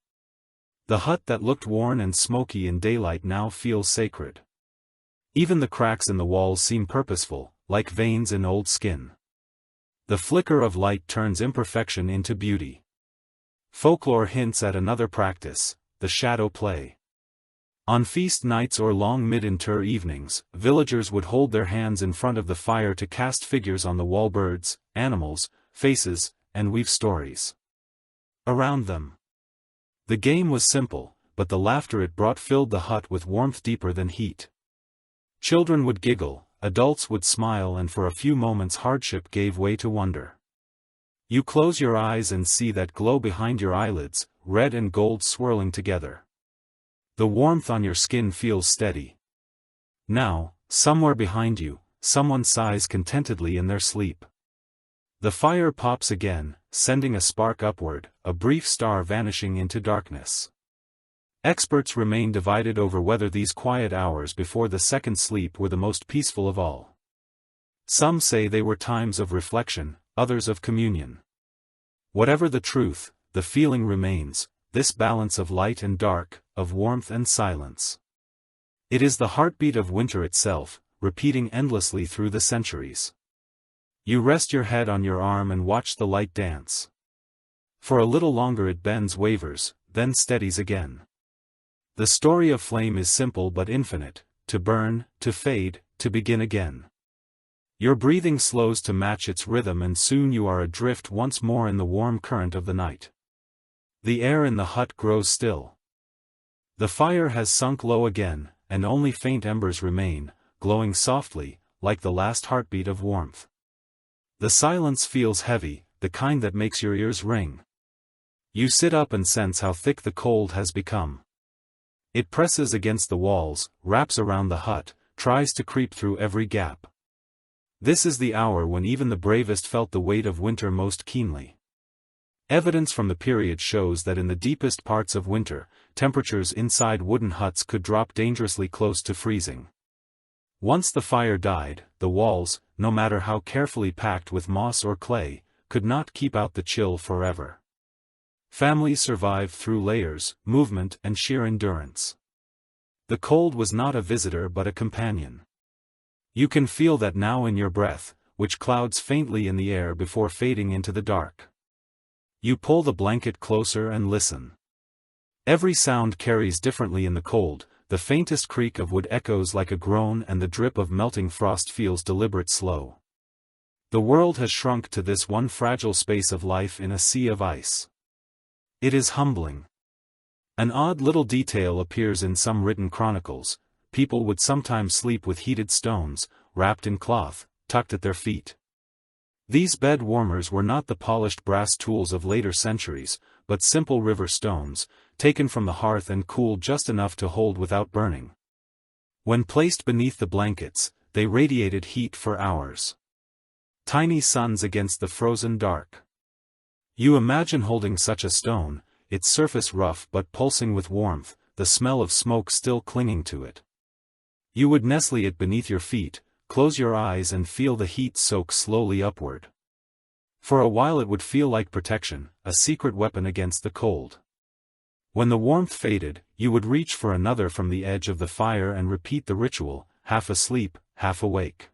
The hut that looked worn and smoky in daylight now feels sacred. Even the cracks in the walls seem purposeful, like veins in old skin. The flicker of light turns imperfection into beauty. Folklore hints at another practice: the shadow play. On feast nights or long mid-winter evenings, villagers would hold their hands in front of the fire to cast figures on the wall: birds, animals, faces, and weave stories around them. The game was simple, but the laughter it brought filled the hut with warmth deeper than heat. Children would giggle, adults would smile, and for a few moments hardship gave way to wonder. You close your eyes and see that glow behind your eyelids, red and gold swirling together. The warmth on your skin feels steady. Now, somewhere behind you, someone sighs contentedly in their sleep. The fire pops again, sending a spark upward, a brief star vanishing into darkness. Experts remain divided over whether these quiet hours before the second sleep were the most peaceful of all. Some say they were times of reflection, others of communion. Whatever the truth, the feeling remains: this balance of light and dark, of warmth and silence. It is the heartbeat of winter itself, repeating endlessly through the centuries. You rest your head on your arm and watch the light dance. For a little longer it bends, wavers, then steadies again. The story of flame is simple but infinite: to burn, to fade, to begin again. Your breathing slows to match its rhythm, and soon you are adrift once more in the warm current of the night. The air in the hut grows still. The fire has sunk low again, and only faint embers remain, glowing softly, like the last heartbeat of warmth. The silence feels heavy, the kind that makes your ears ring. You sit up and sense how thick the cold has become. It presses against the walls, wraps around the hut, tries to creep through every gap. This is the hour when even the bravest felt the weight of winter most keenly. Evidence from the period shows that in the deepest parts of winter, temperatures inside wooden huts could drop dangerously close to freezing. Once the fire died, the walls, no matter how carefully packed with moss or clay, could not keep out the chill forever. Families survived through layers, movement, and sheer endurance. The cold was not a visitor but a companion. You can feel that now in your breath, which clouds faintly in the air before fading into the dark. You pull the blanket closer and listen. Every sound carries differently in the cold: the faintest creak of wood echoes like a groan, and the drip of melting frost feels deliberate, slow. The world has shrunk to this one fragile space of life in a sea of ice. It is humbling. An odd little detail appears in some written chronicles: people would sometimes sleep with heated stones, wrapped in cloth, tucked at their feet. These bed warmers were not the polished brass tools of later centuries, but simple river stones, taken from the hearth and cooled just enough to hold without burning. When placed beneath the blankets, they radiated heat for hours. Tiny suns against the frozen dark. You imagine holding such a stone, its surface rough but pulsing with warmth, the smell of smoke still clinging to it. You would nestle it beneath your feet, close your eyes and feel the heat soak slowly upward. For a while it would feel like protection, a secret weapon against the cold. When the warmth faded, you would reach for another from the edge of the fire and repeat the ritual, half asleep, half awake.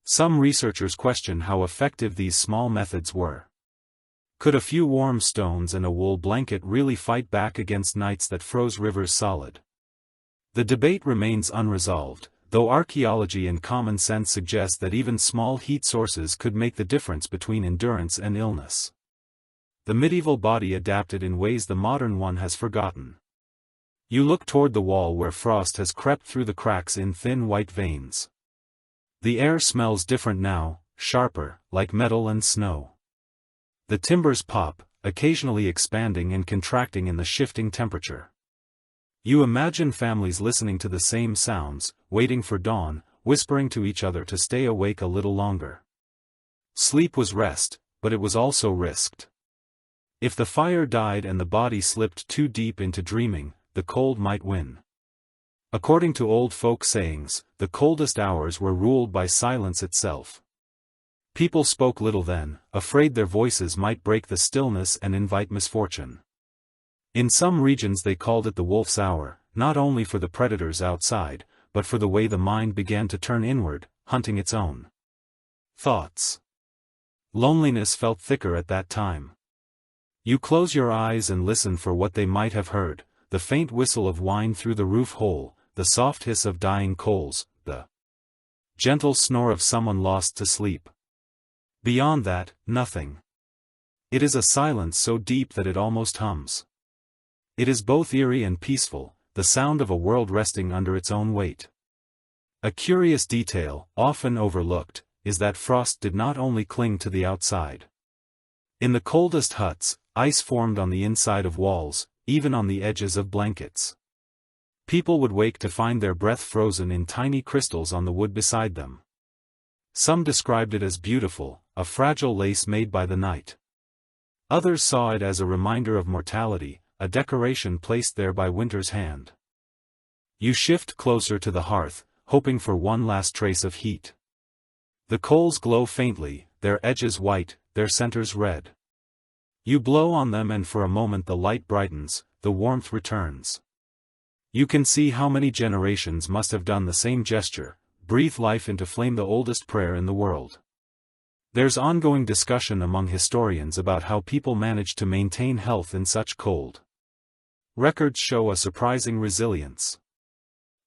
Some researchers question how effective these small methods were. Could a few warm stones and a wool blanket really fight back against nights that froze rivers solid? The debate remains unresolved, though archaeology and common sense suggest that even small heat sources could make the difference between endurance and illness. The medieval body adapted in ways the modern one has forgotten. You look toward the wall where frost has crept through the cracks in thin white veins. The air smells different now, sharper, like metal and snow. The timbers pop, occasionally expanding and contracting in the shifting temperature. You imagine families listening to the same sounds, waiting for dawn, whispering to each other to stay awake a little longer. Sleep was rest, but it was also risked. If the fire died and the body slipped too deep into dreaming, the cold might win. According to old folk sayings, the coldest hours were ruled by silence itself. People spoke little then, afraid their voices might break the stillness and invite misfortune. In some regions they called it the wolf's hour, not only for the predators outside, but for the way the mind began to turn inward, hunting its own thoughts. Loneliness felt thicker at that time. You close your eyes and listen for what they might have heard: the faint whistle of wine through the roof hole, the soft hiss of dying coals, the gentle snore of someone lost to sleep. Beyond that, nothing. It is a silence so deep that it almost hums. It is both eerie and peaceful, the sound of a world resting under its own weight. A curious detail, often overlooked, is that frost did not only cling to the outside. In the coldest huts, ice formed on the inside of walls, even on the edges of blankets. People would wake to find their breath frozen in tiny crystals on the wood beside them. Some described it as beautiful, a fragile lace made by the night. Others saw it as a reminder of mortality, a decoration placed there by winter's hand. You shift closer to the hearth, hoping for one last trace of heat. The coals glow faintly, their edges white, their centers red. You blow on them and for a moment the light brightens, the warmth returns. You can see how many generations must have done the same gesture: breathe life into flame, the oldest prayer in the world. There's ongoing discussion among historians about how people managed to maintain health in such cold. Records show a surprising resilience.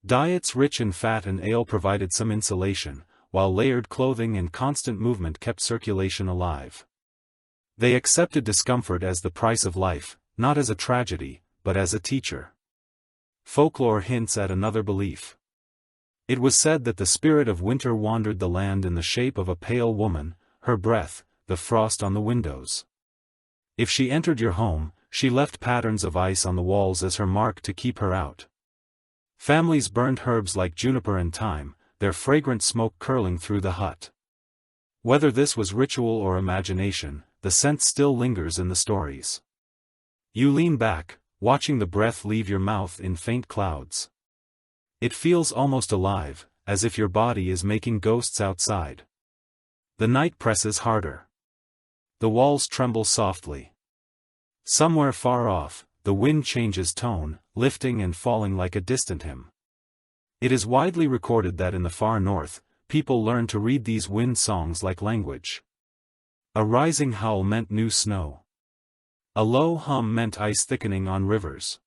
Diets rich in fat and ale provided some insulation, while layered clothing and constant movement kept circulation alive. They accepted discomfort as the price of life, not as a tragedy, but as a teacher. Folklore hints at another belief. It was said that the spirit of winter wandered the land in the shape of a pale woman, her breath, the frost on the windows. If she entered your home, she left patterns of ice on the walls as her mark to keep her out. Families burned herbs like juniper and thyme, their fragrant smoke curling through the hut. Whether this was ritual or imagination, the scent still lingers in the stories. You lean back, watching the breath leave your mouth in faint clouds. It feels almost alive, as if your body is making ghosts outside. The night presses harder. The walls tremble softly. Somewhere far off, the wind changes tone, lifting and falling like a distant hymn. It is widely recorded that in the far north, people learned to read these wind songs like language. A rising howl meant new snow. A low hum meant ice thickening on rivers.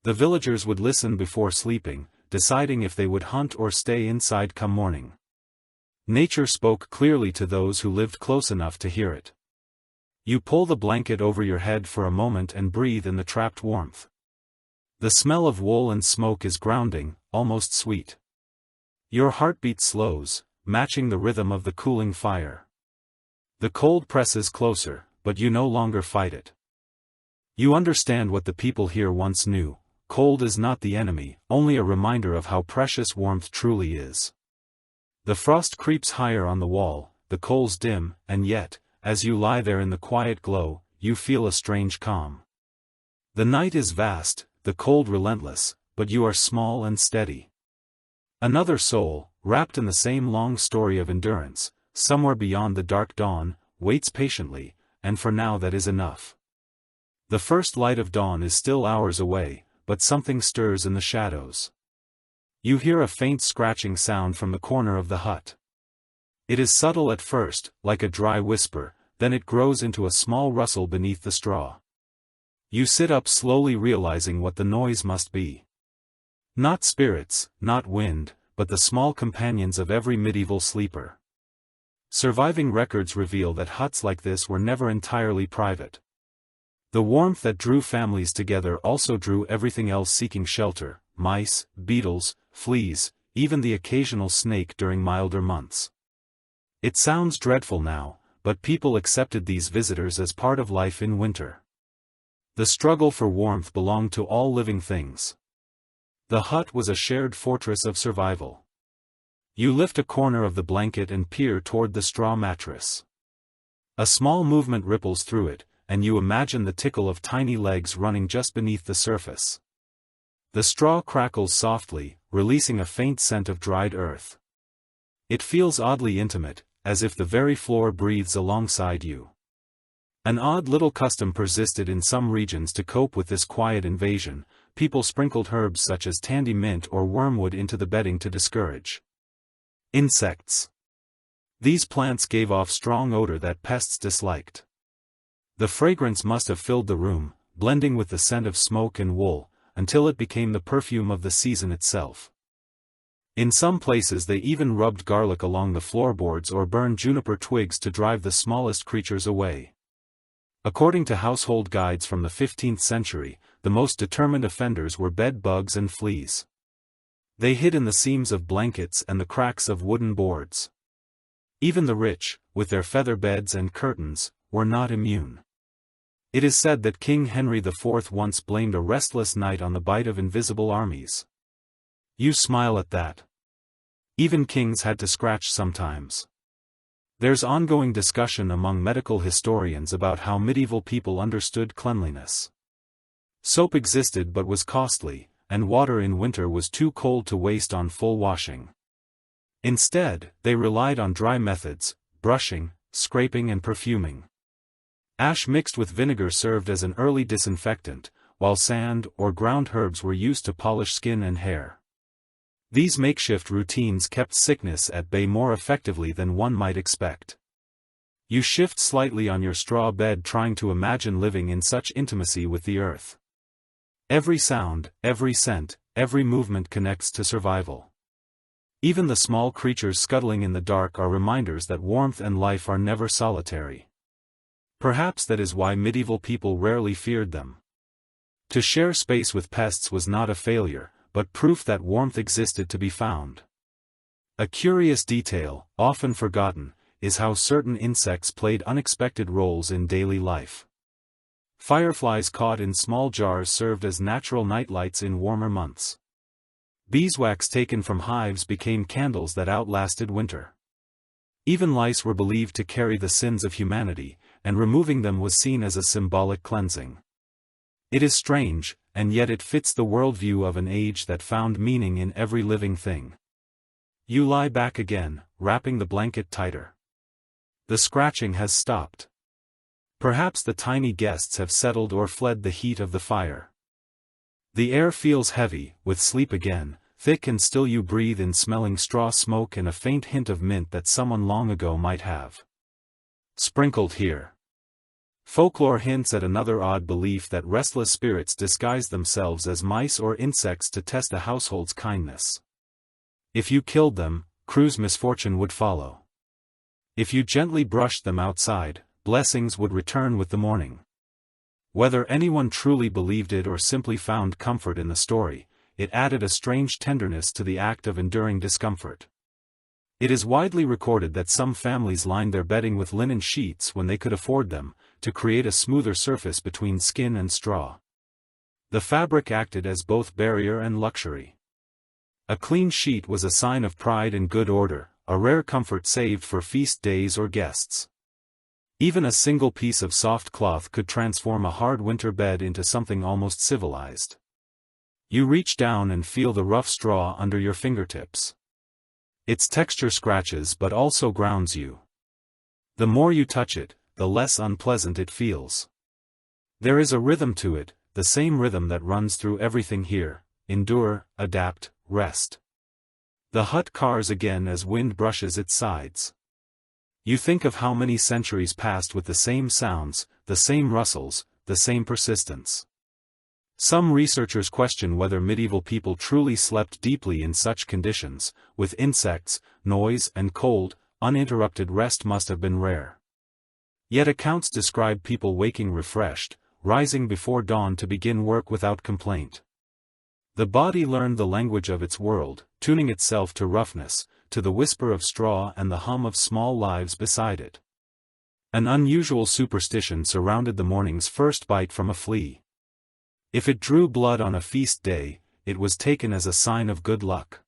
The villagers would listen before sleeping, deciding if they would hunt or stay inside come morning. Nature spoke clearly to those who lived close enough to hear it. You pull the blanket over your head for a moment and breathe in the trapped warmth. The smell of wool and smoke is grounding, almost sweet. Your heartbeat slows, matching the rhythm of the cooling fire. The cold presses closer, but you no longer fight it. You understand what the people here once knew: cold is not the enemy, only a reminder of how precious warmth truly is. The frost creeps higher on the wall, the coals dim, and yet, as you lie there in the quiet glow, you feel a strange calm. The night is vast, the cold relentless, but you are small and steady. Another soul, wrapped in the same long story of endurance, somewhere beyond the dark dawn, waits patiently, and for now that is enough. The first light of dawn is still hours away, but something stirs in the shadows. You hear a faint scratching sound from the corner of the hut. It is subtle at first, like a dry whisper, then it grows into a small rustle beneath the straw. You sit up slowly, realizing what the noise must be. Not spirits, not wind, but the small companions of every medieval sleeper. Surviving records reveal that huts like this were never entirely private. The warmth that drew families together also drew everything else seeking shelter: mice, beetles, fleas, even the occasional snake during milder months. It sounds dreadful now, but people accepted these visitors as part of life in winter. The struggle for warmth belonged to all living things. The hut was a shared fortress of survival. You lift a corner of the blanket and peer toward the straw mattress. A small movement ripples through it, and you imagine the tickle of tiny legs running just beneath the surface. The straw crackles softly, releasing a faint scent of dried earth. It feels oddly intimate, as if the very floor breathes alongside you. An odd little custom persisted in some regions to cope with this quiet invasion. People sprinkled herbs such as tandy mint or wormwood into the bedding to discourage insects. These plants gave off strong odor that pests disliked. The fragrance must have filled the room, blending with the scent of smoke and wool, until it became the perfume of the season itself. In some places they even rubbed garlic along the floorboards or burned juniper twigs to drive the smallest creatures away. According to household guides from the 15th century, the most determined offenders were bed bugs and fleas. They hid in the seams of blankets and the cracks of wooden boards. Even the rich, with their feather beds and curtains, were not immune. It is said that King Henry IV once blamed a restless night on the bite of invisible armies. You smile at that. Even kings had to scratch sometimes. There's ongoing discussion among medical historians about how medieval people understood cleanliness. Soap existed but was costly, and water in winter was too cold to waste on full washing. Instead, they relied on dry methods: brushing, scraping and perfuming. Ash mixed with vinegar served as an early disinfectant, while sand or ground herbs were used to polish skin and hair. These makeshift routines kept sickness at bay more effectively than one might expect. You shift slightly on your straw bed, trying to imagine living in such intimacy with the earth. Every sound, every scent, every movement connects to survival. Even the small creatures scuttling in the dark are reminders that warmth and life are never solitary. Perhaps that is why medieval people rarely feared them. To share space with pests was not a failure, but proof that warmth existed to be found. A curious detail, often forgotten, is how certain insects played unexpected roles in daily life. Fireflies caught in small jars served as natural nightlights in warmer months. Beeswax taken from hives became candles that outlasted winter. Even lice were believed to carry the sins of humanity, and removing them was seen as a symbolic cleansing. It is strange, and yet it fits the worldview of an age that found meaning in every living thing. You lie back again, wrapping the blanket tighter. The scratching has stopped. Perhaps the tiny guests have settled or fled the heat of the fire. The air feels heavy, with sleep again, thick and still. You breathe in, smelling straw smoke and a faint hint of mint that someone long ago might have sprinkled here. Folklore hints at another odd belief that restless spirits disguise themselves as mice or insects to test a household's kindness. If you killed them, Cru's misfortune would follow. If you gently brushed them outside, blessings would return with the morning. Whether anyone truly believed it or simply found comfort in the story, it added a strange tenderness to the act of enduring discomfort. It is widely recorded that some families lined their bedding with linen sheets when they could afford them, to create a smoother surface between skin and straw. The fabric acted as both barrier and luxury. A clean sheet was a sign of pride and good order, a rare comfort saved for feast days or guests. Even a single piece of soft cloth could transform a hard winter bed into something almost civilized. You reach down and feel the rough straw under your fingertips. Its texture scratches but also grounds you. The more you touch it, the less unpleasant it feels. There is a rhythm to it, the same rhythm that runs through everything here: endure, adapt, rest. The hut cars again as wind brushes its sides. You think of how many centuries passed with the same sounds, the same rustles, the same persistence. Some researchers question whether medieval people truly slept deeply in such conditions. With insects, noise and cold, uninterrupted rest must have been rare. Yet accounts describe people waking refreshed, rising before dawn to begin work without complaint. The body learned the language of its world, tuning itself to roughness, to the whisper of straw and the hum of small lives beside it. An unusual superstition surrounded the morning's first bite from a flea. If it drew blood on a feast day, it was taken as a sign of good luck.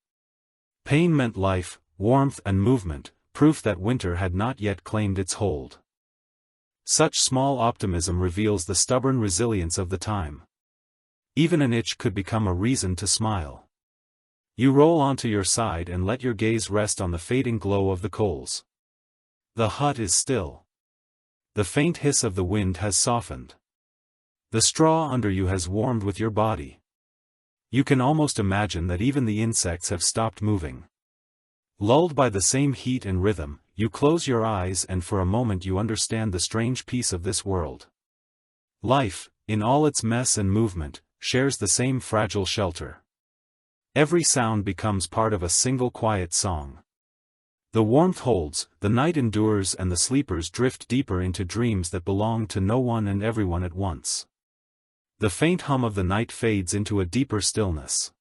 Pain meant life, warmth and movement, proof that winter had not yet claimed its hold. Such small optimism reveals the stubborn resilience of the time. Even an itch could become a reason to smile. You roll onto your side and let your gaze rest on the fading glow of the coals. The hut is still. The faint hiss of the wind has softened. The straw under you has warmed with your body. You can almost imagine that even the insects have stopped moving. Lulled by the same heat and rhythm, you close your eyes and for a moment you understand the strange peace of this world. Life, in all its mess and movement, shares the same fragile shelter. Every sound becomes part of a single quiet song. The warmth holds, the night endures and the sleepers drift deeper into dreams that belong to no one and everyone at once. The faint hum of the night fades into a deeper stillness.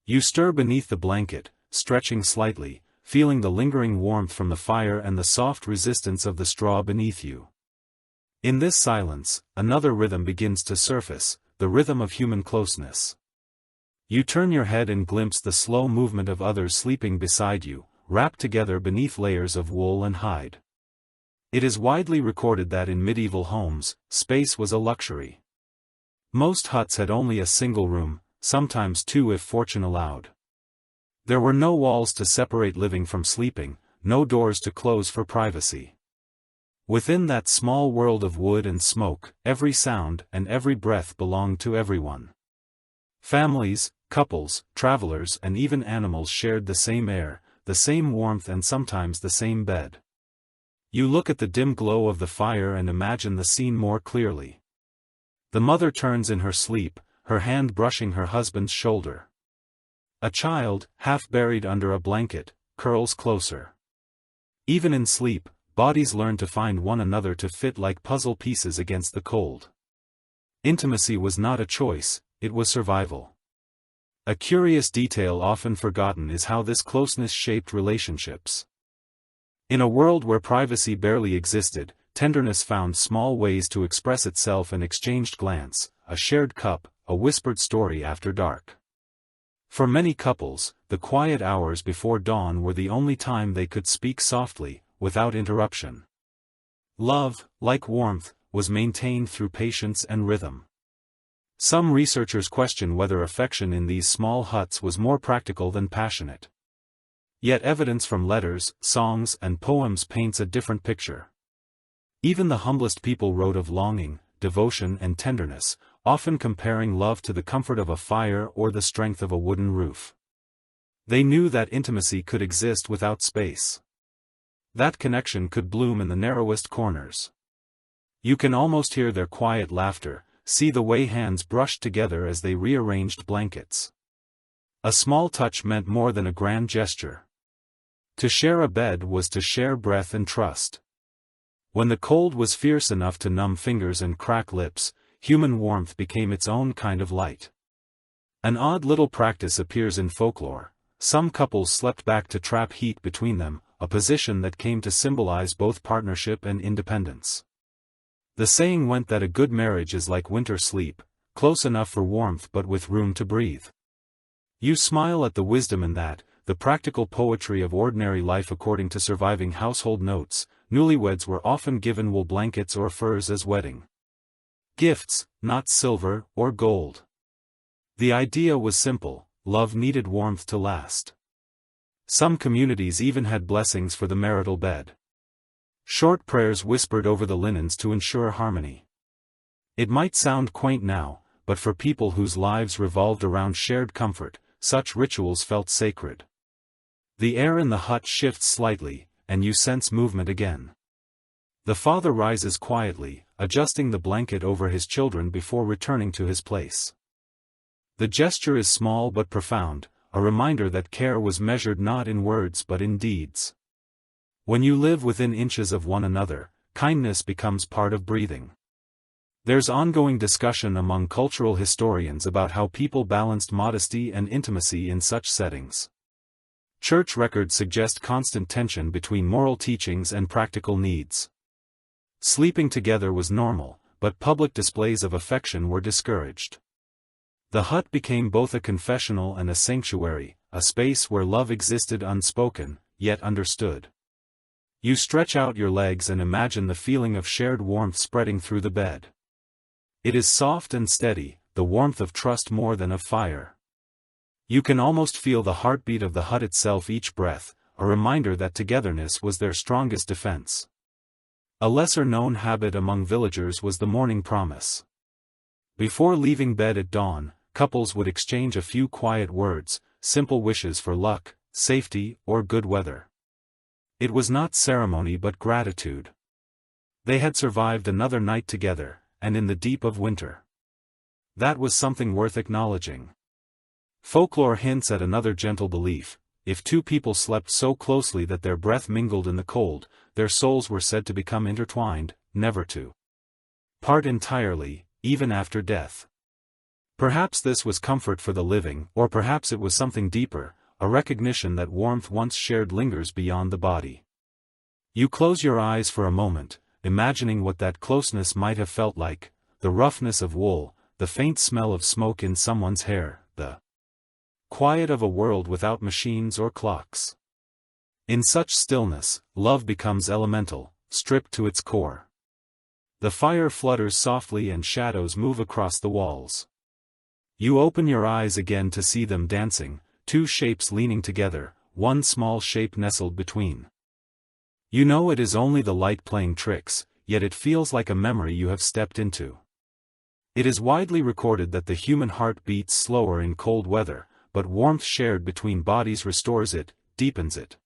You stir beneath the blanket, stretching slightly, feeling the lingering warmth from the fire and the soft resistance of the straw beneath you. In this silence, another rhythm begins to surface, the rhythm of human closeness. You turn your head and glimpse the slow movement of others sleeping beside you, wrapped together beneath layers of wool and hide. It is widely recorded that in medieval homes, space was a luxury. Most huts had only a single room, sometimes two if fortune allowed. There were no walls to separate living from sleeping, no doors to close for privacy. Within that small world of wood and smoke, every sound and every breath belonged to everyone. Families, couples, travelers and even animals shared the same air, the same warmth and sometimes the same bed. You look at the dim glow of the fire and imagine the scene more clearly. The mother turns in her sleep, her hand brushing her husband's shoulder. A child, half buried under a blanket, curls closer. Even in sleep, bodies learn to find one another to fit like puzzle pieces against the cold. Intimacy was not a choice, it was survival. A curious detail often forgotten is how this closeness shaped relationships. In a world where privacy barely existed, tenderness found small ways to express itself: an exchanged glance, a shared cup, a whispered story after dark. For many couples, the quiet hours before dawn were the only time they could speak softly, without interruption. Love, like warmth, was maintained through patience and rhythm. Some researchers question whether affection in these small huts was more practical than passionate. Yet evidence from letters, songs, and poems paints a different picture. Even the humblest people wrote of longing, devotion and tenderness, often comparing love to the comfort of a fire or the strength of a wooden roof. They knew that intimacy could exist without space. That connection could bloom in the narrowest corners. You can almost hear their quiet laughter, see the way hands brushed together as they rearranged blankets. A small touch meant more than a grand gesture. To share a bed was to share breath and trust. When the cold was fierce enough to numb fingers and crack lips, human warmth became its own kind of light. An odd little practice appears in folklore. Some couples slept back to trap heat between them, a position that came to symbolize both partnership and independence. The saying went that a good marriage is like winter sleep, close enough for warmth but with room to breathe. You smile at the wisdom in that, the practical poetry of ordinary life. According to surviving household notes, newlyweds were often given wool blankets or furs as wedding gifts, not silver or gold. The idea was simple: love needed warmth to last. Some communities even had blessings for the marital bed. Short prayers whispered over the linens to ensure harmony. It might sound quaint now, but for people whose lives revolved around shared comfort, such rituals felt sacred. The air in the hut shifts slightly, and you sense movement again. The father rises quietly, adjusting the blanket over his children before returning to his place. The gesture is small but profound, a reminder that care was measured not in words but in deeds. When you live within inches of one another, kindness becomes part of breathing. There's ongoing discussion among cultural historians about how people balanced modesty and intimacy in such settings. Church records suggest constant tension between moral teachings and practical needs. Sleeping together was normal, but public displays of affection were discouraged. The hut became both a confessional and a sanctuary, a space where love existed unspoken, yet understood. You stretch out your legs and imagine the feeling of shared warmth spreading through the bed. It is soft and steady, the warmth of trust more than of fire. You can almost feel the heartbeat of the hut itself each breath, a reminder that togetherness was their strongest defense. A lesser-known habit among villagers was the morning promise. Before leaving bed at dawn, couples would exchange a few quiet words, simple wishes for luck, safety, or good weather. It was not ceremony but gratitude. They had survived another night together, and in the deep of winter. That was something worth acknowledging. Folklore hints at another gentle belief: if two people slept so closely that their breath mingled in the cold, their souls were said to become intertwined, never to part entirely, even after death. Perhaps this was comfort for the living, or perhaps it was something deeper, a recognition that warmth once shared lingers beyond the body. You close your eyes for a moment, imagining what that closeness might have felt like: the roughness of wool, the faint smell of smoke in someone's hair, the quiet of a world without machines or clocks. In such stillness, love becomes elemental, stripped to its core. The fire flutters softly and shadows move across the walls. You open your eyes again to see them dancing, two shapes leaning together, one small shape nestled between. You know it is only the light playing tricks, yet it feels like a memory you have stepped into. It is widely recorded that the human heart beats slower in cold weather, but warmth shared between bodies restores it, deepens it.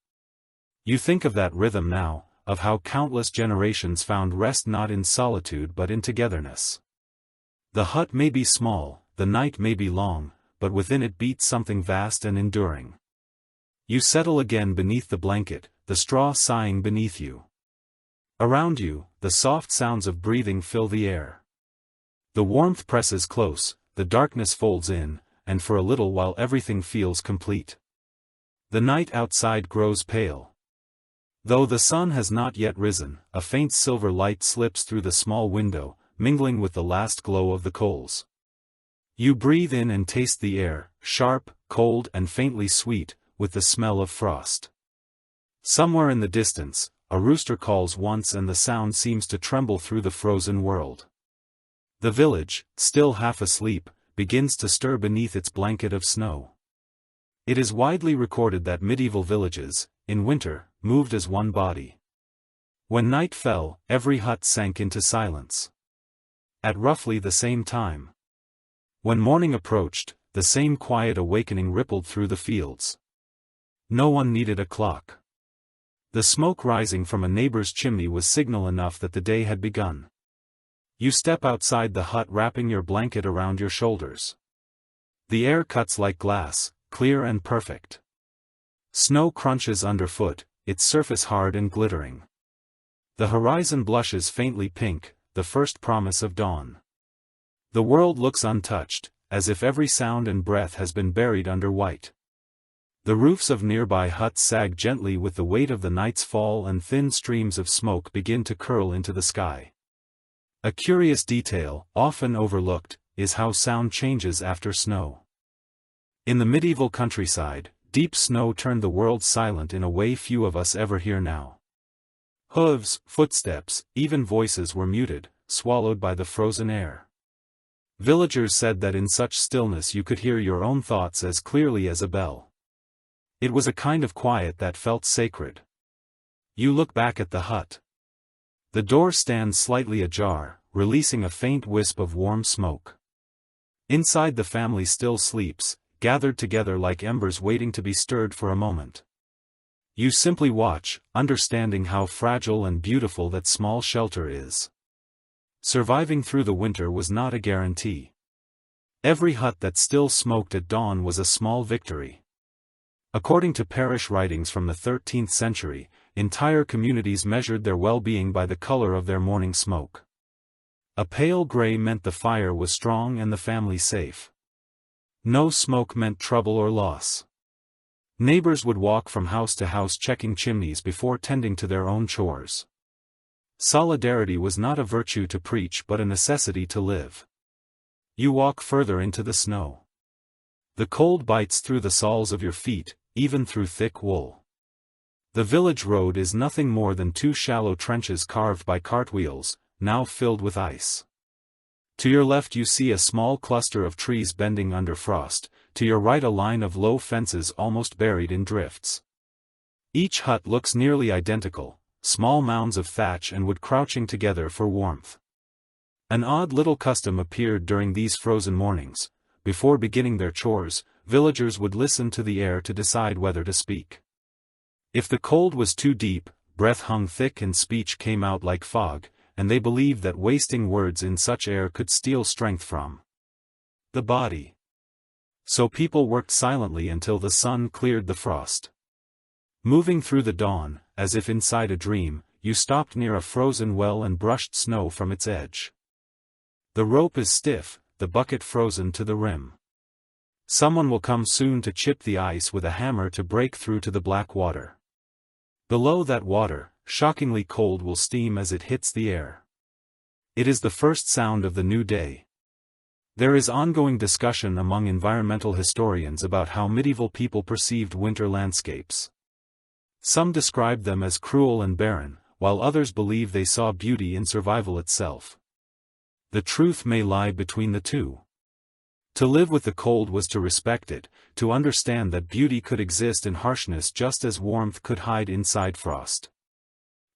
You think of that rhythm now, of how countless generations found rest not in solitude but in togetherness. The hut may be small, the night may be long, but within it beats something vast and enduring. You settle again beneath the blanket, the straw sighing beneath you. Around you, the soft sounds of breathing fill the air. The warmth presses close, the darkness folds in, and for a little while everything feels complete. The night outside grows pale. Though the sun has not yet risen, a faint silver light slips through the small window, mingling with the last glow of the coals. You breathe in and taste the air, sharp, cold and faintly sweet, with the smell of frost. Somewhere in the distance, a rooster calls once and the sound seems to tremble through the frozen world. The village, still half asleep, begins to stir beneath its blanket of snow. It is widely recorded that medieval villages, in winter, moved as one body. When night fell, every hut sank into silence. At roughly the same time. When morning approached, the same quiet awakening rippled through the fields. No one needed a clock. The smoke rising from a neighbor's chimney was signal enough that the day had begun. You step outside the hut wrapping your blanket around your shoulders. The air cuts like glass, clear and perfect. Snow crunches underfoot, its surface hard and glittering. The horizon blushes faintly pink, the first promise of dawn. The world looks untouched, as if every sound and breath has been buried under white. The roofs of nearby huts sag gently with the weight of the night's fall, and thin streams of smoke begin to curl into the sky. A curious detail, often overlooked, is how sound changes after snow. In the medieval countryside, deep snow turned the world silent in a way few of us ever hear now. Hooves, footsteps, even voices were muted, swallowed by the frozen air. Villagers said that in such stillness you could hear your own thoughts as clearly as a bell. It was a kind of quiet that felt sacred. You look back at the hut. The door stands slightly ajar, releasing a faint wisp of warm smoke. Inside, the family still sleeps, gathered together like embers waiting to be stirred for a moment. You simply watch, understanding how fragile and beautiful that small shelter is. Surviving through the winter was not a guarantee. Every hut that still smoked at dawn was a small victory. According to parish writings from the 13th century, entire communities measured their well-being by the color of their morning smoke. A pale gray meant the fire was strong and the family safe. No smoke meant trouble or loss. Neighbors would walk from house to house checking chimneys before tending to their own chores. Solidarity was not a virtue to preach but a necessity to live. You walk further into the snow. The cold bites through the soles of your feet, even through thick wool. The village road is nothing more than two shallow trenches carved by cartwheels, now filled with ice. To your left you see a small cluster of trees bending under frost, to your right a line of low fences almost buried in drifts. Each hut looks nearly identical, small mounds of thatch and wood crouching together for warmth. An odd little custom appeared during these frozen mornings. Before beginning their chores, villagers would listen to the air to decide whether to speak. If the cold was too deep, breath hung thick and speech came out like fog, and they believed that wasting words in such air could steal strength from the body. So people worked silently until the sun cleared the frost. Moving through the dawn, as if inside a dream, you stopped near a frozen well and brushed snow from its edge. The rope is stiff, the bucket frozen to the rim. Someone will come soon to chip the ice with a hammer to break through to the black water. Below that water, shockingly cold, will steam as it hits the air. It is the first sound of the new day. There is ongoing discussion among environmental historians about how medieval people perceived winter landscapes. Some described them as cruel and barren, while others believe they saw beauty in survival itself. The truth may lie between the two. To live with the cold was to respect it, to understand that beauty could exist in harshness just as warmth could hide inside frost.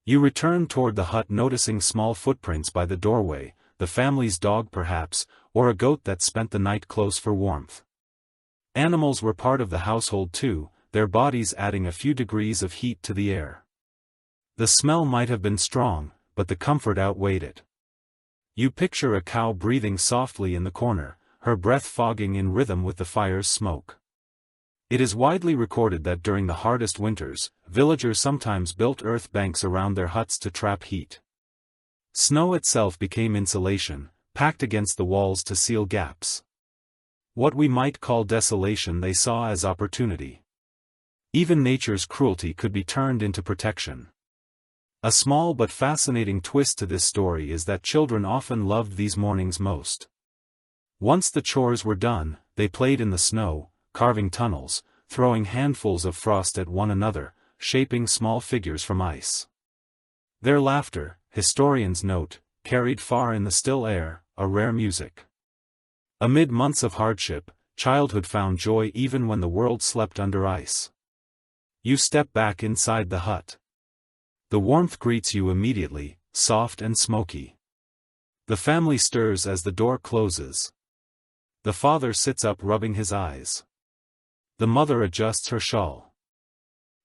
You return toward the hut, noticing small footprints by the doorway, the family's dog perhaps, or a goat that spent the night close for warmth. Animals were part of the household too, their bodies adding a few degrees of heat to the air. The smell might have been strong, but the comfort outweighed it. You picture a cow breathing softly in the corner, her breath fogging in rhythm with the fire's smoke. It is widely recorded that during the hardest winters, villagers sometimes built earth banks around their huts to trap heat. Snow itself became insulation, packed against the walls to seal gaps. What we might call desolation they saw as opportunity. Even nature's cruelty could be turned into protection. A small but fascinating twist to this story is that children often loved these mornings most. Once the chores were done, they played in the snow, carving tunnels, throwing handfuls of frost at one another, shaping small figures from ice. Their laughter, historians note, carried far in the still air, a rare music. Amid months of hardship, childhood found joy even when the world slept under ice. You step back inside the hut. The warmth greets you immediately, soft and smoky. The family stirs as the door closes. The father sits up rubbing his eyes. The mother adjusts her shawl.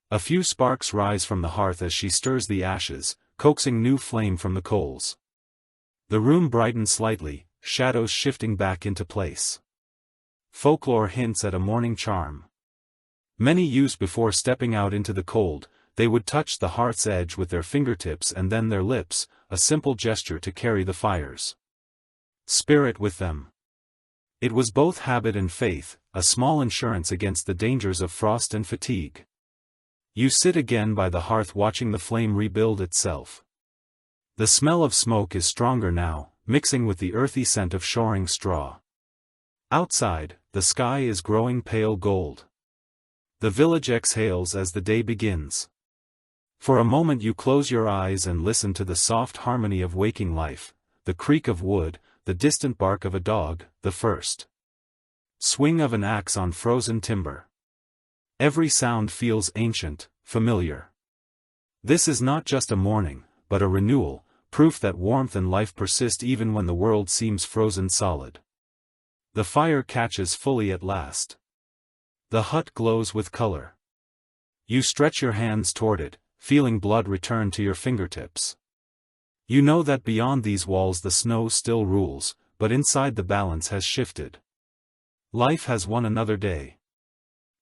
A few sparks rise from the hearth as she stirs the ashes, coaxing new flame from the coals. The room brightens slightly, shadows shifting back into place. Folklore hints at a morning charm. Many used before stepping out into the cold, they would touch the hearth's edge with their fingertips and then their lips, a simple gesture to carry the fires. spirit with them. It was both habit and faith, a small insurance against the dangers of frost and fatigue. You sit again by the hearth watching the flame rebuild itself. The smell of smoke is stronger now, mixing with the earthy scent of shoring straw. Outside, the sky is growing pale gold. The village exhales as the day begins. For a moment you close your eyes and listen to the soft harmony of waking life, the creak of wood, the distant bark of a dog, the first swing of an axe on frozen timber. Every sound feels ancient, familiar. This is not just a morning, but a renewal, proof that warmth and life persist even when the world seems frozen solid. The fire catches fully at last. The hut glows with color. You stretch your hands toward it, feeling blood return to your fingertips. You know that beyond these walls the snow still rules, but inside the balance has shifted. Life has won another day.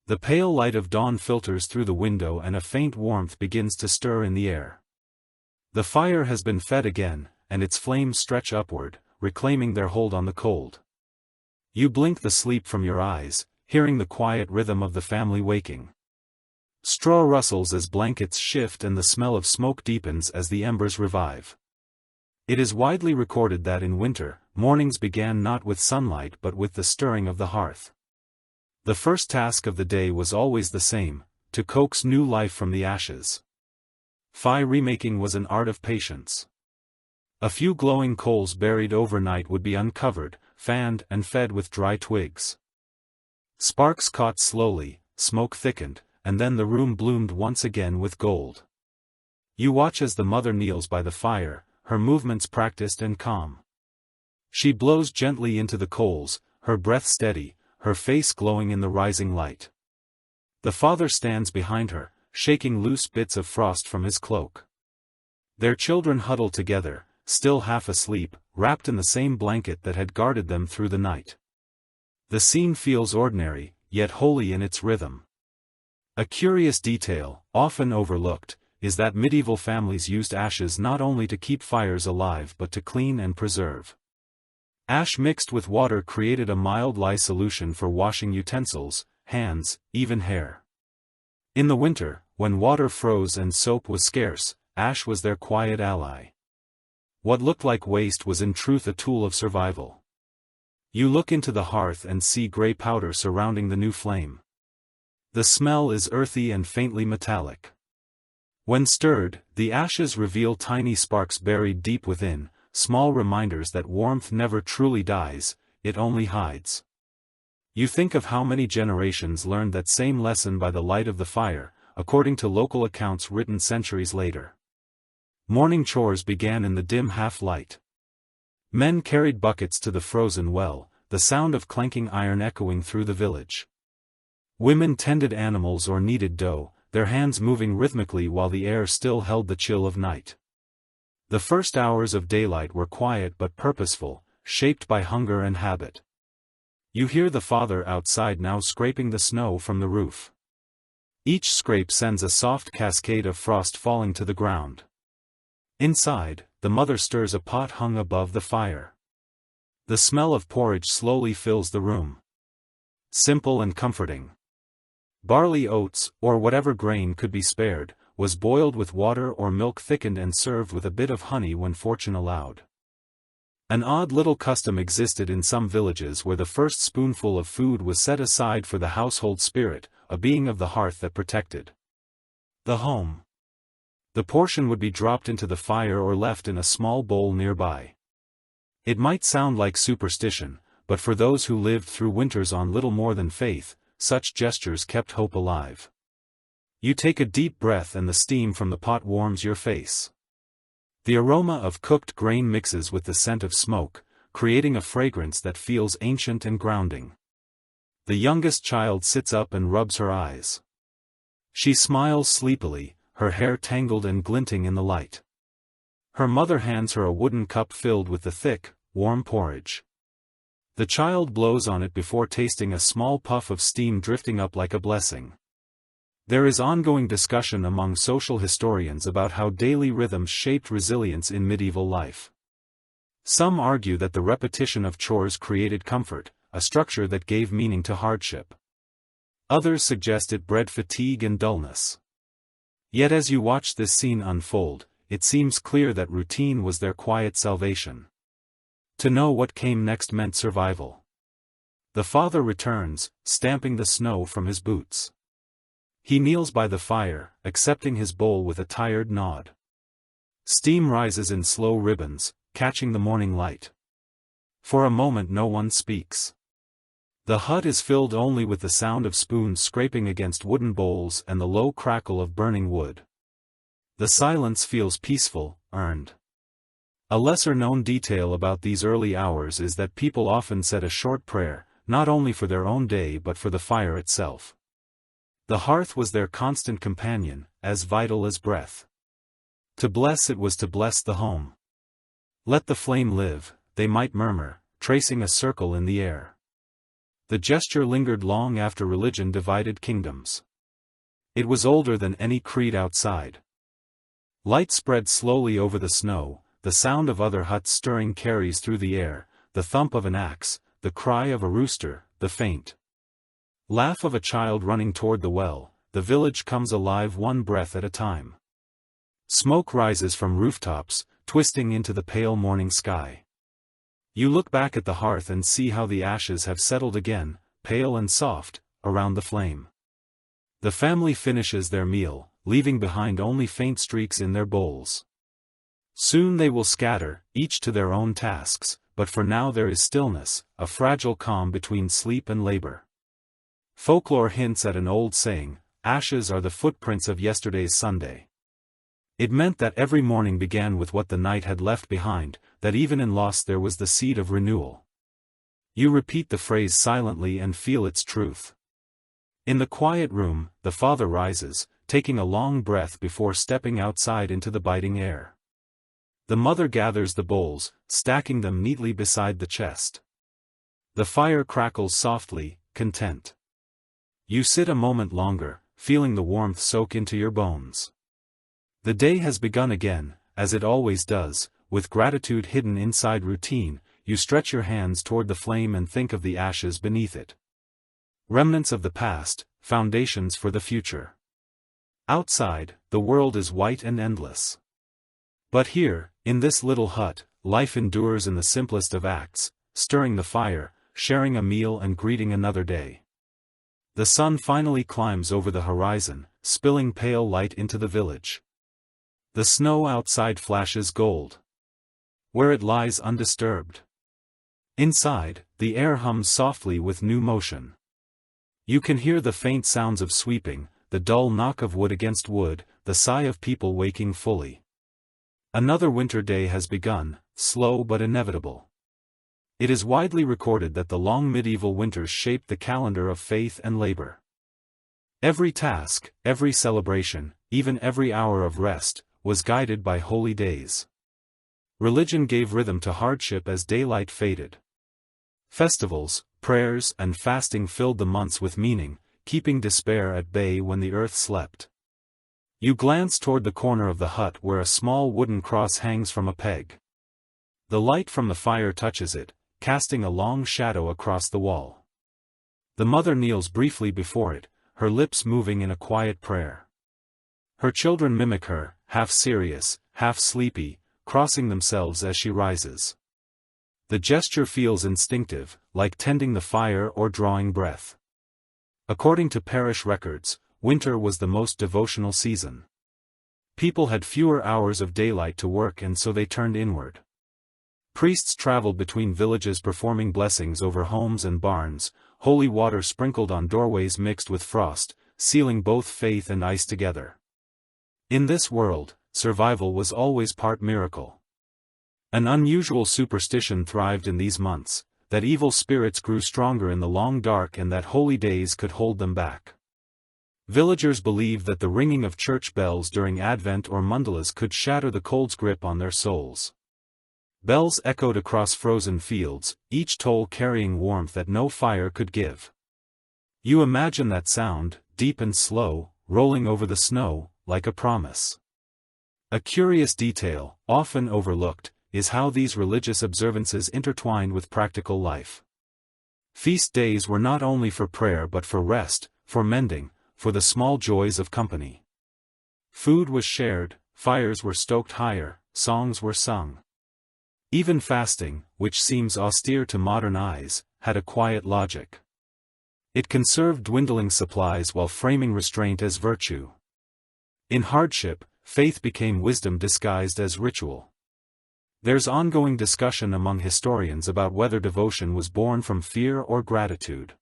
The pale light of dawn filters through the window and a faint warmth begins to stir in the air. The fire has been fed again, and its flames stretch upward, reclaiming their hold on the cold. You blink the sleep from your eyes, hearing the quiet rhythm of the family waking. Straw rustles as blankets shift and the smell of smoke deepens as the embers revive. It is widely recorded that in winter, mornings began not with sunlight but with the stirring of the hearth. The first task of the day was always the same, to coax new life from the ashes. Fire remaking was an art of patience. A few glowing coals buried overnight would be uncovered, fanned and fed with dry twigs. Sparks caught slowly, smoke thickened, and then the room bloomed once again with gold. You watch as the mother kneels by the fire, her movements practiced and calm. She blows gently into the coals, her breath steady, her face glowing in the rising light. The father stands behind her, shaking loose bits of frost from his cloak. Their children huddle together, still half asleep, wrapped in the same blanket that had guarded them through the night. The scene feels ordinary, yet holy in its rhythm. A curious detail, often overlooked, is that medieval families used ashes not only to keep fires alive but to clean and preserve. Ash mixed with water created a mild lye solution for washing utensils, hands, even hair. In the winter, when water froze and soap was scarce, ash was their quiet ally. What looked like waste was in truth a tool of survival. You look into the hearth and see gray powder surrounding the new flame. The smell is earthy and faintly metallic. When stirred, the ashes reveal tiny sparks buried deep within, small reminders that warmth never truly dies, it only hides. You think of how many generations learned that same lesson by the light of the fire, according to local accounts written centuries later. Morning chores began in the dim half-light. Men carried buckets to the frozen well, the sound of clanking iron echoing through the village. Women tended animals or kneaded dough, their hands moving rhythmically while the air still held the chill of night. The first hours of daylight were quiet but purposeful, shaped by hunger and habit. You hear the father outside now scraping the snow from the roof. Each scrape sends a soft cascade of frost falling to the ground. Inside, the mother stirs a pot hung above the fire. The smell of porridge slowly fills the room. Simple and comforting. Barley oats, or whatever grain could be spared, was boiled with water or milk thickened and served with a bit of honey when fortune allowed. An odd little custom existed in some villages where the first spoonful of food was set aside for the household spirit, a being of the hearth that protected the home. The portion would be dropped into the fire or left in a small bowl nearby. It might sound like superstition, but for those who lived through winters on little more than faith, such gestures kept hope alive. You take a deep breath and the steam from the pot warms your face. The aroma of cooked grain mixes with the scent of smoke, creating a fragrance that feels ancient and grounding. The youngest child sits up and rubs her eyes. She smiles sleepily, her hair tangled and glinting in the light. Her mother hands her a wooden cup filled with the thick, warm porridge. The child blows on it before tasting a small puff of steam drifting up like a blessing. There is ongoing discussion among social historians about how daily rhythms shaped resilience in medieval life. Some argue that the repetition of chores created comfort, a structure that gave meaning to hardship. Others suggest it bred fatigue and dullness. Yet as you watch this scene unfold, it seems clear that routine was their quiet salvation. To know what came next meant survival. The father returns, stamping the snow from his boots. He kneels by the fire, accepting his bowl with a tired nod. Steam rises in slow ribbons, catching the morning light. For a moment no one speaks. The hut is filled only with the sound of spoons scraping against wooden bowls and the low crackle of burning wood. The silence feels peaceful, earned. A lesser-known detail about these early hours is that people often said a short prayer, not only for their own day but for the fire itself. The hearth was their constant companion, as vital as breath. To bless it was to bless the home. Let the flame live, they might murmur, tracing a circle in the air. The gesture lingered long after religion divided kingdoms. It was older than any creed outside. Light spread slowly over the snow, the sound of other huts stirring carries through the air, the thump of an axe, the cry of a rooster, the faint laugh of a child running toward the well. The village comes alive one breath at a time. Smoke rises from rooftops, twisting into the pale morning sky. You look back at the hearth and see how the ashes have settled again, pale and soft, around the flame. The family finishes their meal, leaving behind only faint streaks in their bowls. Soon they will scatter, each to their own tasks, but for now there is stillness, a fragile calm between sleep and labor. Folklore hints at an old saying, ashes are the footprints of yesterday's Sunday. It meant that every morning began with what the night had left behind, that even in loss there was the seed of renewal. You repeat the phrase silently and feel its truth. In the quiet room, the father rises, taking a long breath before stepping outside into the biting air. The mother gathers the bowls, stacking them neatly beside the chest. The fire crackles softly, content. You sit a moment longer, feeling the warmth soak into your bones. The day has begun again, as it always does, with gratitude hidden inside routine. You stretch your hands toward the flame and think of the ashes beneath it. Remnants of the past, foundations for the future. Outside, the world is white and endless. But here, in this little hut, life endures in the simplest of acts, stirring the fire, sharing a meal and greeting another day. The sun finally climbs over the horizon, spilling pale light into the village. The snow outside flashes gold, where it lies undisturbed. Inside, the air hums softly with new motion. You can hear the faint sounds of sweeping, the dull knock of wood against wood, the sigh of people waking fully. Another winter day has begun, slow but inevitable. It is widely recorded that the long medieval winters shaped the calendar of faith and labor. Every task, every celebration, even every hour of rest, was guided by holy days. Religion gave rhythm to hardship as daylight faded. Festivals, prayers, and fasting filled the months with meaning, keeping despair at bay when the earth slept. You glance toward the corner of the hut where a small wooden cross hangs from a peg. The light from the fire touches it, casting a long shadow across the wall. The mother kneels briefly before it, her lips moving in a quiet prayer. Her children mimic her, half serious, half sleepy, crossing themselves as she rises. The gesture feels instinctive, like tending the fire or drawing breath. According to parish records, winter was the most devotional season. People had fewer hours of daylight to work and so they turned inward. Priests traveled between villages performing blessings over homes and barns, holy water sprinkled on doorways mixed with frost, sealing both faith and ice together. In this world, survival was always part miracle. An unusual superstition thrived in these months, that evil spirits grew stronger in the long dark and that holy days could hold them back. Villagers believed that the ringing of church bells during Advent or mandalas could shatter the cold's grip on their souls. Bells echoed across frozen fields, each toll carrying warmth that no fire could give. You imagine that sound, deep and slow, rolling over the snow, like a promise. A curious detail, often overlooked, is how these religious observances intertwined with practical life. Feast days were not only for prayer but for rest, for mending, for the small joys of company. Food was shared, fires were stoked higher, songs were sung. Even fasting, which seems austere to modern eyes, had a quiet logic. It conserved dwindling supplies while framing restraint as virtue. In hardship, faith became wisdom disguised as ritual. There's ongoing discussion among historians about whether devotion was born from fear or gratitude.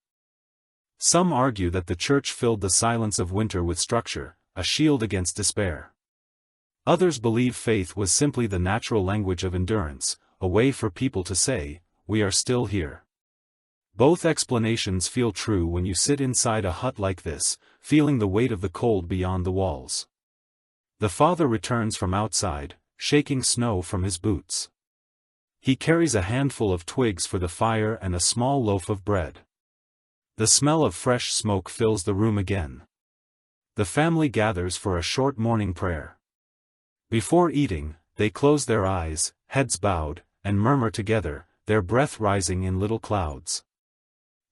Some argue that the church filled the silence of winter with structure, a shield against despair. Others believe faith was simply the natural language of endurance, a way for people to say, "We are still here." Both explanations feel true when you sit inside a hut like this, feeling the weight of the cold beyond the walls. The father returns from outside, shaking snow from his boots. He carries a handful of twigs for the fire and a small loaf of bread. The smell of fresh smoke fills the room again. The family gathers for a short morning prayer. Before eating, they close their eyes, heads bowed, and murmur together, their breath rising in little clouds.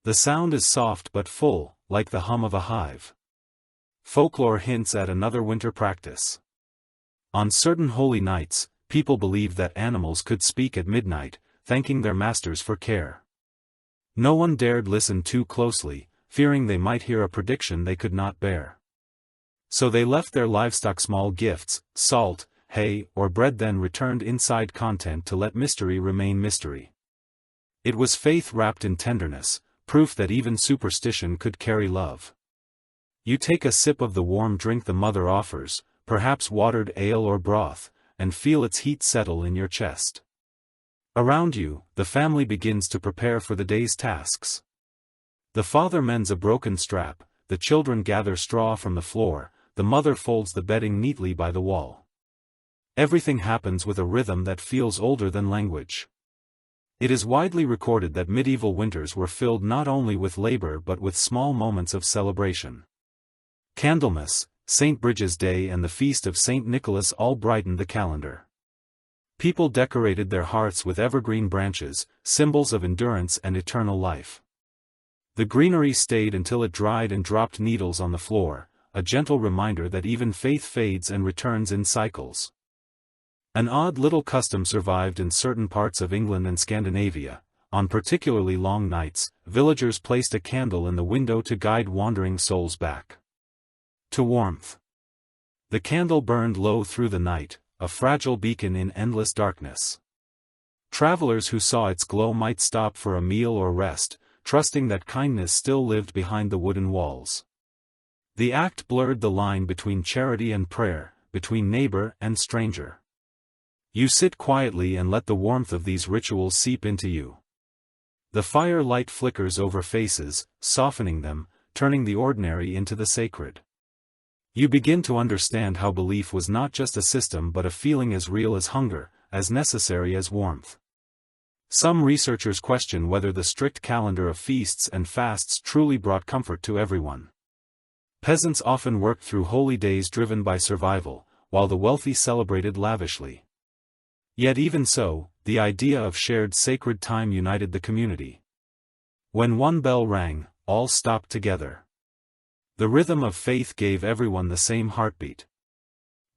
The sound is soft but full, like the hum of a hive. Folklore hints at another winter practice. On certain holy nights, people believed that animals could speak at midnight, thanking their masters for care. No one dared listen too closely, fearing they might hear a prediction they could not bear. So they left their livestock small gifts, salt, hay, or bread, then returned inside content to let mystery remain mystery. It was faith wrapped in tenderness, proof that even superstition could carry love. You take a sip of the warm drink the mother offers, perhaps watered ale or broth, and feel its heat settle in your chest. Around you, the family begins to prepare for the day's tasks. The father mends a broken strap, the children gather straw from the floor, the mother folds the bedding neatly by the wall. Everything happens with a rhythm that feels older than language. It is widely recorded that medieval winters were filled not only with labor but with small moments of celebration. Candlemas, St. Bridget's Day and the feast of St. Nicholas all brightened the calendar. People decorated their hearths with evergreen branches, symbols of endurance and eternal life. The greenery stayed until it dried and dropped needles on the floor, a gentle reminder that even faith fades and returns in cycles. An odd little custom survived in certain parts of England and Scandinavia. On particularly long nights, villagers placed a candle in the window to guide wandering souls back to warmth. The candle burned low through the night, a fragile beacon in endless darkness. Travelers who saw its glow might stop for a meal or rest, trusting that kindness still lived behind the wooden walls. The act blurred the line between charity and prayer, between neighbor and stranger. You sit quietly and let the warmth of these rituals seep into you. The fire light flickers over faces, softening them, turning the ordinary into the sacred. You begin to understand how belief was not just a system but a feeling as real as hunger, as necessary as warmth. Some researchers question whether the strict calendar of feasts and fasts truly brought comfort to everyone. Peasants often worked through holy days driven by survival, while the wealthy celebrated lavishly. Yet even so, the idea of shared sacred time united the community. When one bell rang, all stopped together. The rhythm of faith gave everyone the same heartbeat.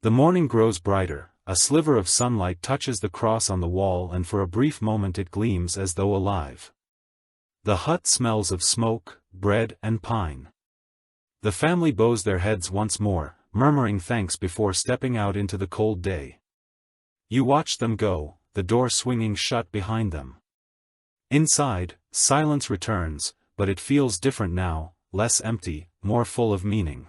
The morning grows brighter, a sliver of sunlight touches the cross on the wall and for a brief moment it gleams as though alive. The hut smells of smoke, bread and pine. The family bows their heads once more, murmuring thanks before stepping out into the cold day. You watch them go, the door swinging shut behind them. Inside, silence returns, but it feels different now, less empty, more full of meaning.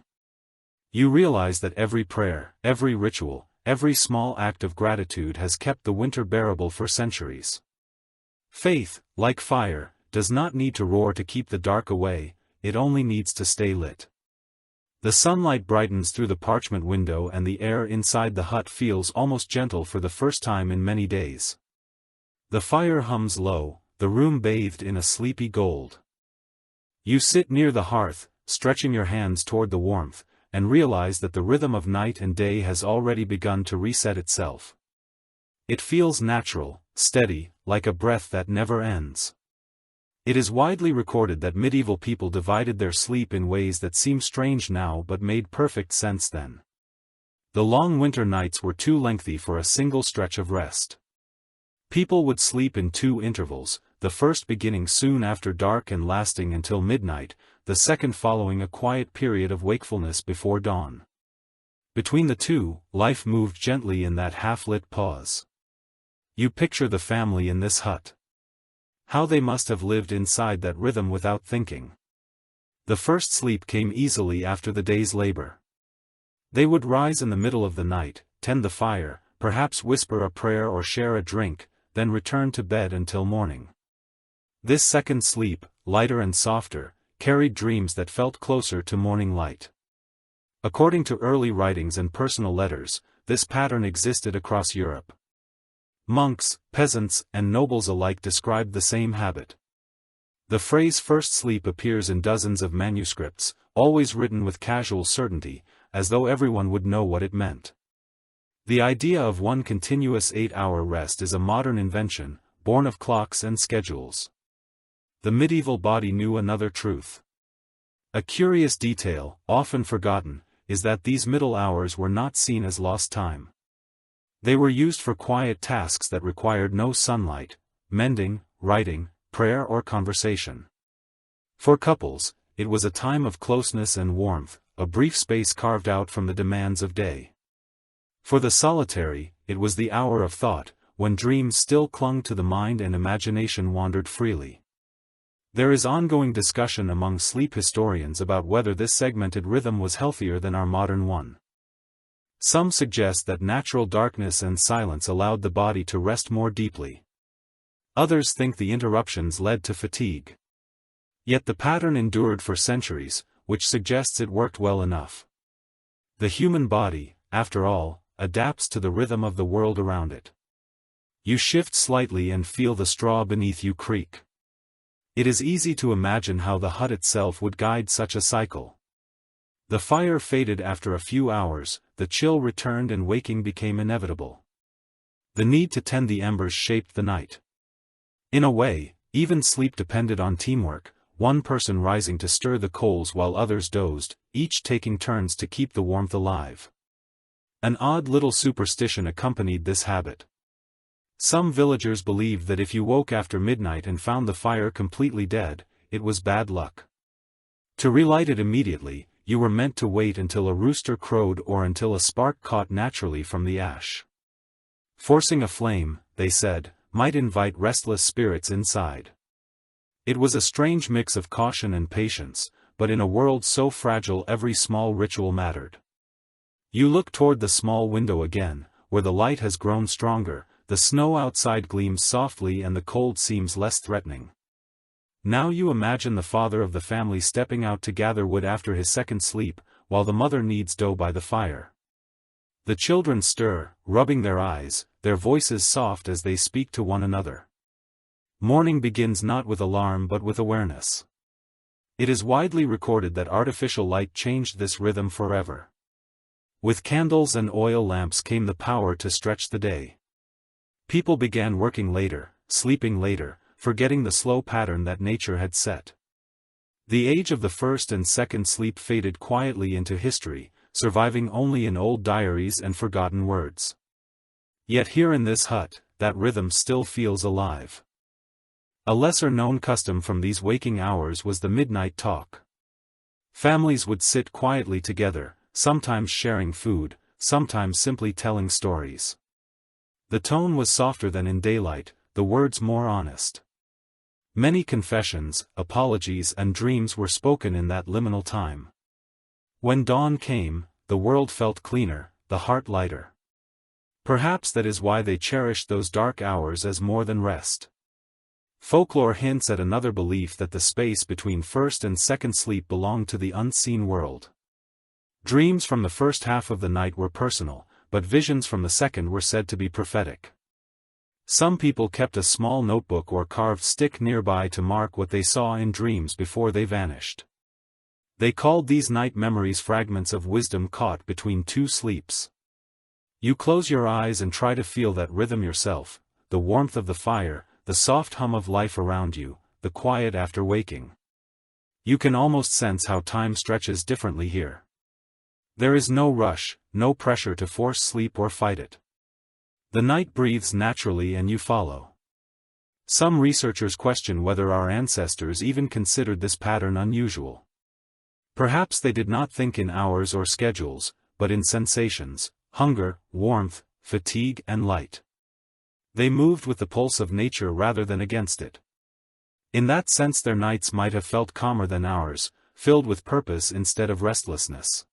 You realize that every prayer, every ritual, every small act of gratitude has kept the winter bearable for centuries. Faith, like fire, does not need to roar to keep the dark away, it only needs to stay lit. The sunlight brightens through the parchment window and the air inside the hut feels almost gentle for the first time in many days. The fire hums low, the room bathed in a sleepy gold. You sit near the hearth, stretching your hands toward the warmth, and realize that the rhythm of night and day has already begun to reset itself. It feels natural, steady, like a breath that never ends. It is widely recorded that medieval people divided their sleep in ways that seem strange now but made perfect sense then. The long winter nights were too lengthy for a single stretch of rest. People would sleep in two intervals, the first beginning soon after dark and lasting until midnight, the second following a quiet period of wakefulness before dawn. Between the two, life moved gently in that half-lit pause. You picture the family in this hut. How they must have lived inside that rhythm without thinking. The first sleep came easily after the day's labor. They would rise in the middle of the night, tend the fire, perhaps whisper a prayer or share a drink, then return to bed until morning. This second sleep, lighter and softer, carried dreams that felt closer to morning light. According to early writings and personal letters, this pattern existed across Europe. Monks, peasants, and nobles alike described the same habit. The phrase first sleep appears in dozens of manuscripts, always written with casual certainty, as though everyone would know what it meant. The idea of one continuous 8-hour rest is a modern invention, born of clocks and schedules. The medieval body knew another truth. A curious detail, often forgotten, is that these middle hours were not seen as lost time. They were used for quiet tasks that required no sunlight, mending, writing, prayer or conversation. For couples, it was a time of closeness and warmth, a brief space carved out from the demands of day. For the solitary, it was the hour of thought, when dreams still clung to the mind and imagination wandered freely. There is ongoing discussion among sleep historians about whether this segmented rhythm was healthier than our modern one. Some suggest that natural darkness and silence allowed the body to rest more deeply. Others think the interruptions led to fatigue. Yet the pattern endured for centuries, which suggests it worked well enough. The human body, after all, adapts to the rhythm of the world around it. You shift slightly and feel the straw beneath you creak. It is easy to imagine how the hut itself would guide such a cycle. The fire faded after a few hours, the chill returned and waking became inevitable. The need to tend the embers shaped the night. In a way, even sleep depended on teamwork, one person rising to stir the coals while others dozed, each taking turns to keep the warmth alive. An odd little superstition accompanied this habit. Some villagers believed that if you woke after midnight and found the fire completely dead, it was bad luck. To relight it immediately, you were meant to wait until a rooster crowed or until a spark caught naturally from the ash. Forcing a flame, they said, might invite restless spirits inside. It was a strange mix of caution and patience, but in a world so fragile every small ritual mattered. You look toward the small window again, where the light has grown stronger, the snow outside gleams softly and the cold seems less threatening. Now you imagine the father of the family stepping out to gather wood after his second sleep, while the mother kneads dough by the fire. The children stir, rubbing their eyes, their voices soft as they speak to one another. Morning begins not with alarm but with awareness. It is widely recorded that artificial light changed this rhythm forever. With candles and oil lamps came the power to stretch the day. People began working later, sleeping later, forgetting the slow pattern that nature had set. The age of the first and second sleep faded quietly into history, surviving only in old diaries and forgotten words. Yet here in this hut, that rhythm still feels alive. A lesser-known custom from these waking hours was the midnight talk. Families would sit quietly together, sometimes sharing food, sometimes simply telling stories. The tone was softer than in daylight, the words more honest. Many confessions, apologies and dreams were spoken in that liminal time. When dawn came, the world felt cleaner, the heart lighter. Perhaps that is why they cherished those dark hours as more than rest. Folklore hints at another belief that the space between first and second sleep belonged to the unseen world. Dreams from the first half of the night were personal, but visions from the second were said to be prophetic. Some people kept a small notebook or carved stick nearby to mark what they saw in dreams before they vanished. They called these night memories fragments of wisdom caught between two sleeps. You close your eyes and try to feel that rhythm yourself, the warmth of the fire, the soft hum of life around you, the quiet after waking. You can almost sense how time stretches differently here. There is no rush, no pressure to force sleep or fight it. The night breathes naturally and you follow. Some researchers question whether our ancestors even considered this pattern unusual. Perhaps they did not think in hours or schedules, but in sensations, hunger, warmth, fatigue and light. They moved with the pulse of nature rather than against it. In that sense their nights might have felt calmer than ours, filled with purpose instead of restlessness.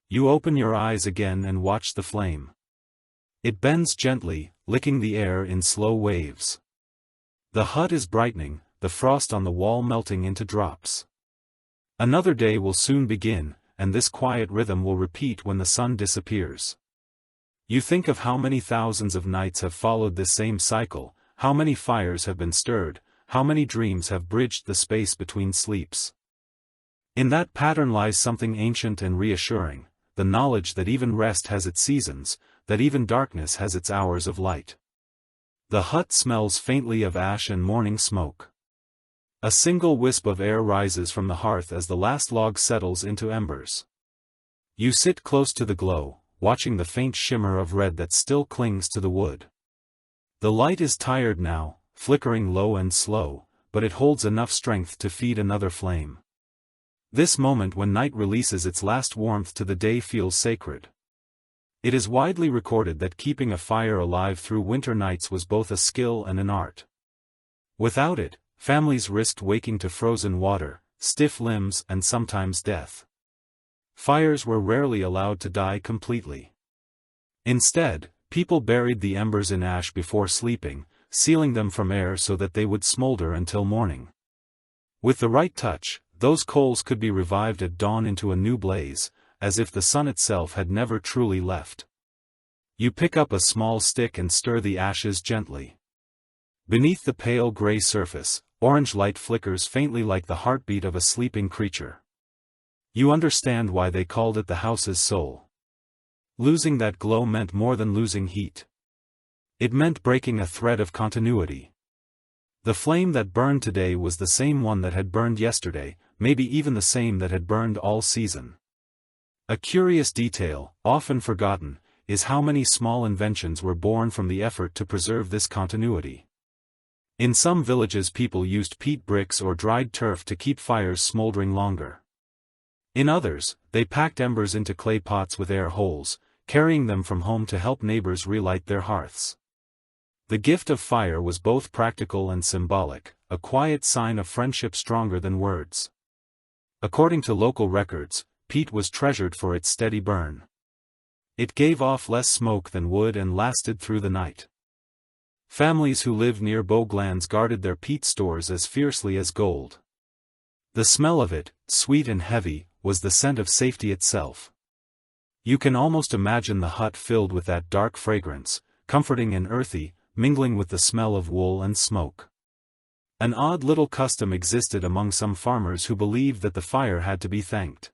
You open your eyes again and watch the flame. It bends gently, licking the air in slow waves. The hut is brightening, the frost on the wall melting into drops. Another day will soon begin, and this quiet rhythm will repeat when the sun disappears. You think of how many thousands of nights have followed this same cycle, how many fires have been stirred, how many dreams have bridged the space between sleeps. In that pattern lies something ancient and reassuring, the knowledge that even rest has its seasons, that even darkness has its hours of light. The hut smells faintly of ash and morning smoke. A single wisp of air rises from the hearth as the last log settles into embers. You sit close to the glow, watching the faint shimmer of red that still clings to the wood. The light is tired now, flickering low and slow, but it holds enough strength to feed another flame. This moment when night releases its last warmth to the day feels sacred. It is widely recorded that keeping a fire alive through winter nights was both a skill and an art. Without it, families risked waking to frozen water, stiff limbs and sometimes death. Fires were rarely allowed to die completely. Instead, people buried the embers in ash before sleeping, sealing them from air so that they would smolder until morning. With the right touch, those coals could be revived at dawn into a new blaze, as if the sun itself had never truly left. You pick up a small stick and stir the ashes gently. Beneath the pale gray surface, orange light flickers faintly like the heartbeat of a sleeping creature. You understand why they called it the house's soul. Losing that glow meant more than losing heat. It meant breaking a thread of continuity. The flame that burned today was the same one that had burned yesterday, maybe even the same that had burned all season. A curious detail, often forgotten, is how many small inventions were born from the effort to preserve this continuity. In some villages people used peat bricks or dried turf to keep fires smoldering longer. In others, they packed embers into clay pots with air holes, carrying them from home to help neighbors relight their hearths. The gift of fire was both practical and symbolic, a quiet sign of friendship stronger than words. According to local records, peat was treasured for its steady burn. It gave off less smoke than wood and lasted through the night. Families who lived near boglands guarded their peat stores as fiercely as gold. The smell of it, sweet and heavy, was the scent of safety itself. You can almost imagine the hut filled with that dark fragrance, comforting and earthy, mingling with the smell of wool and smoke. An odd little custom existed among some farmers who believed that the fire had to be thanked.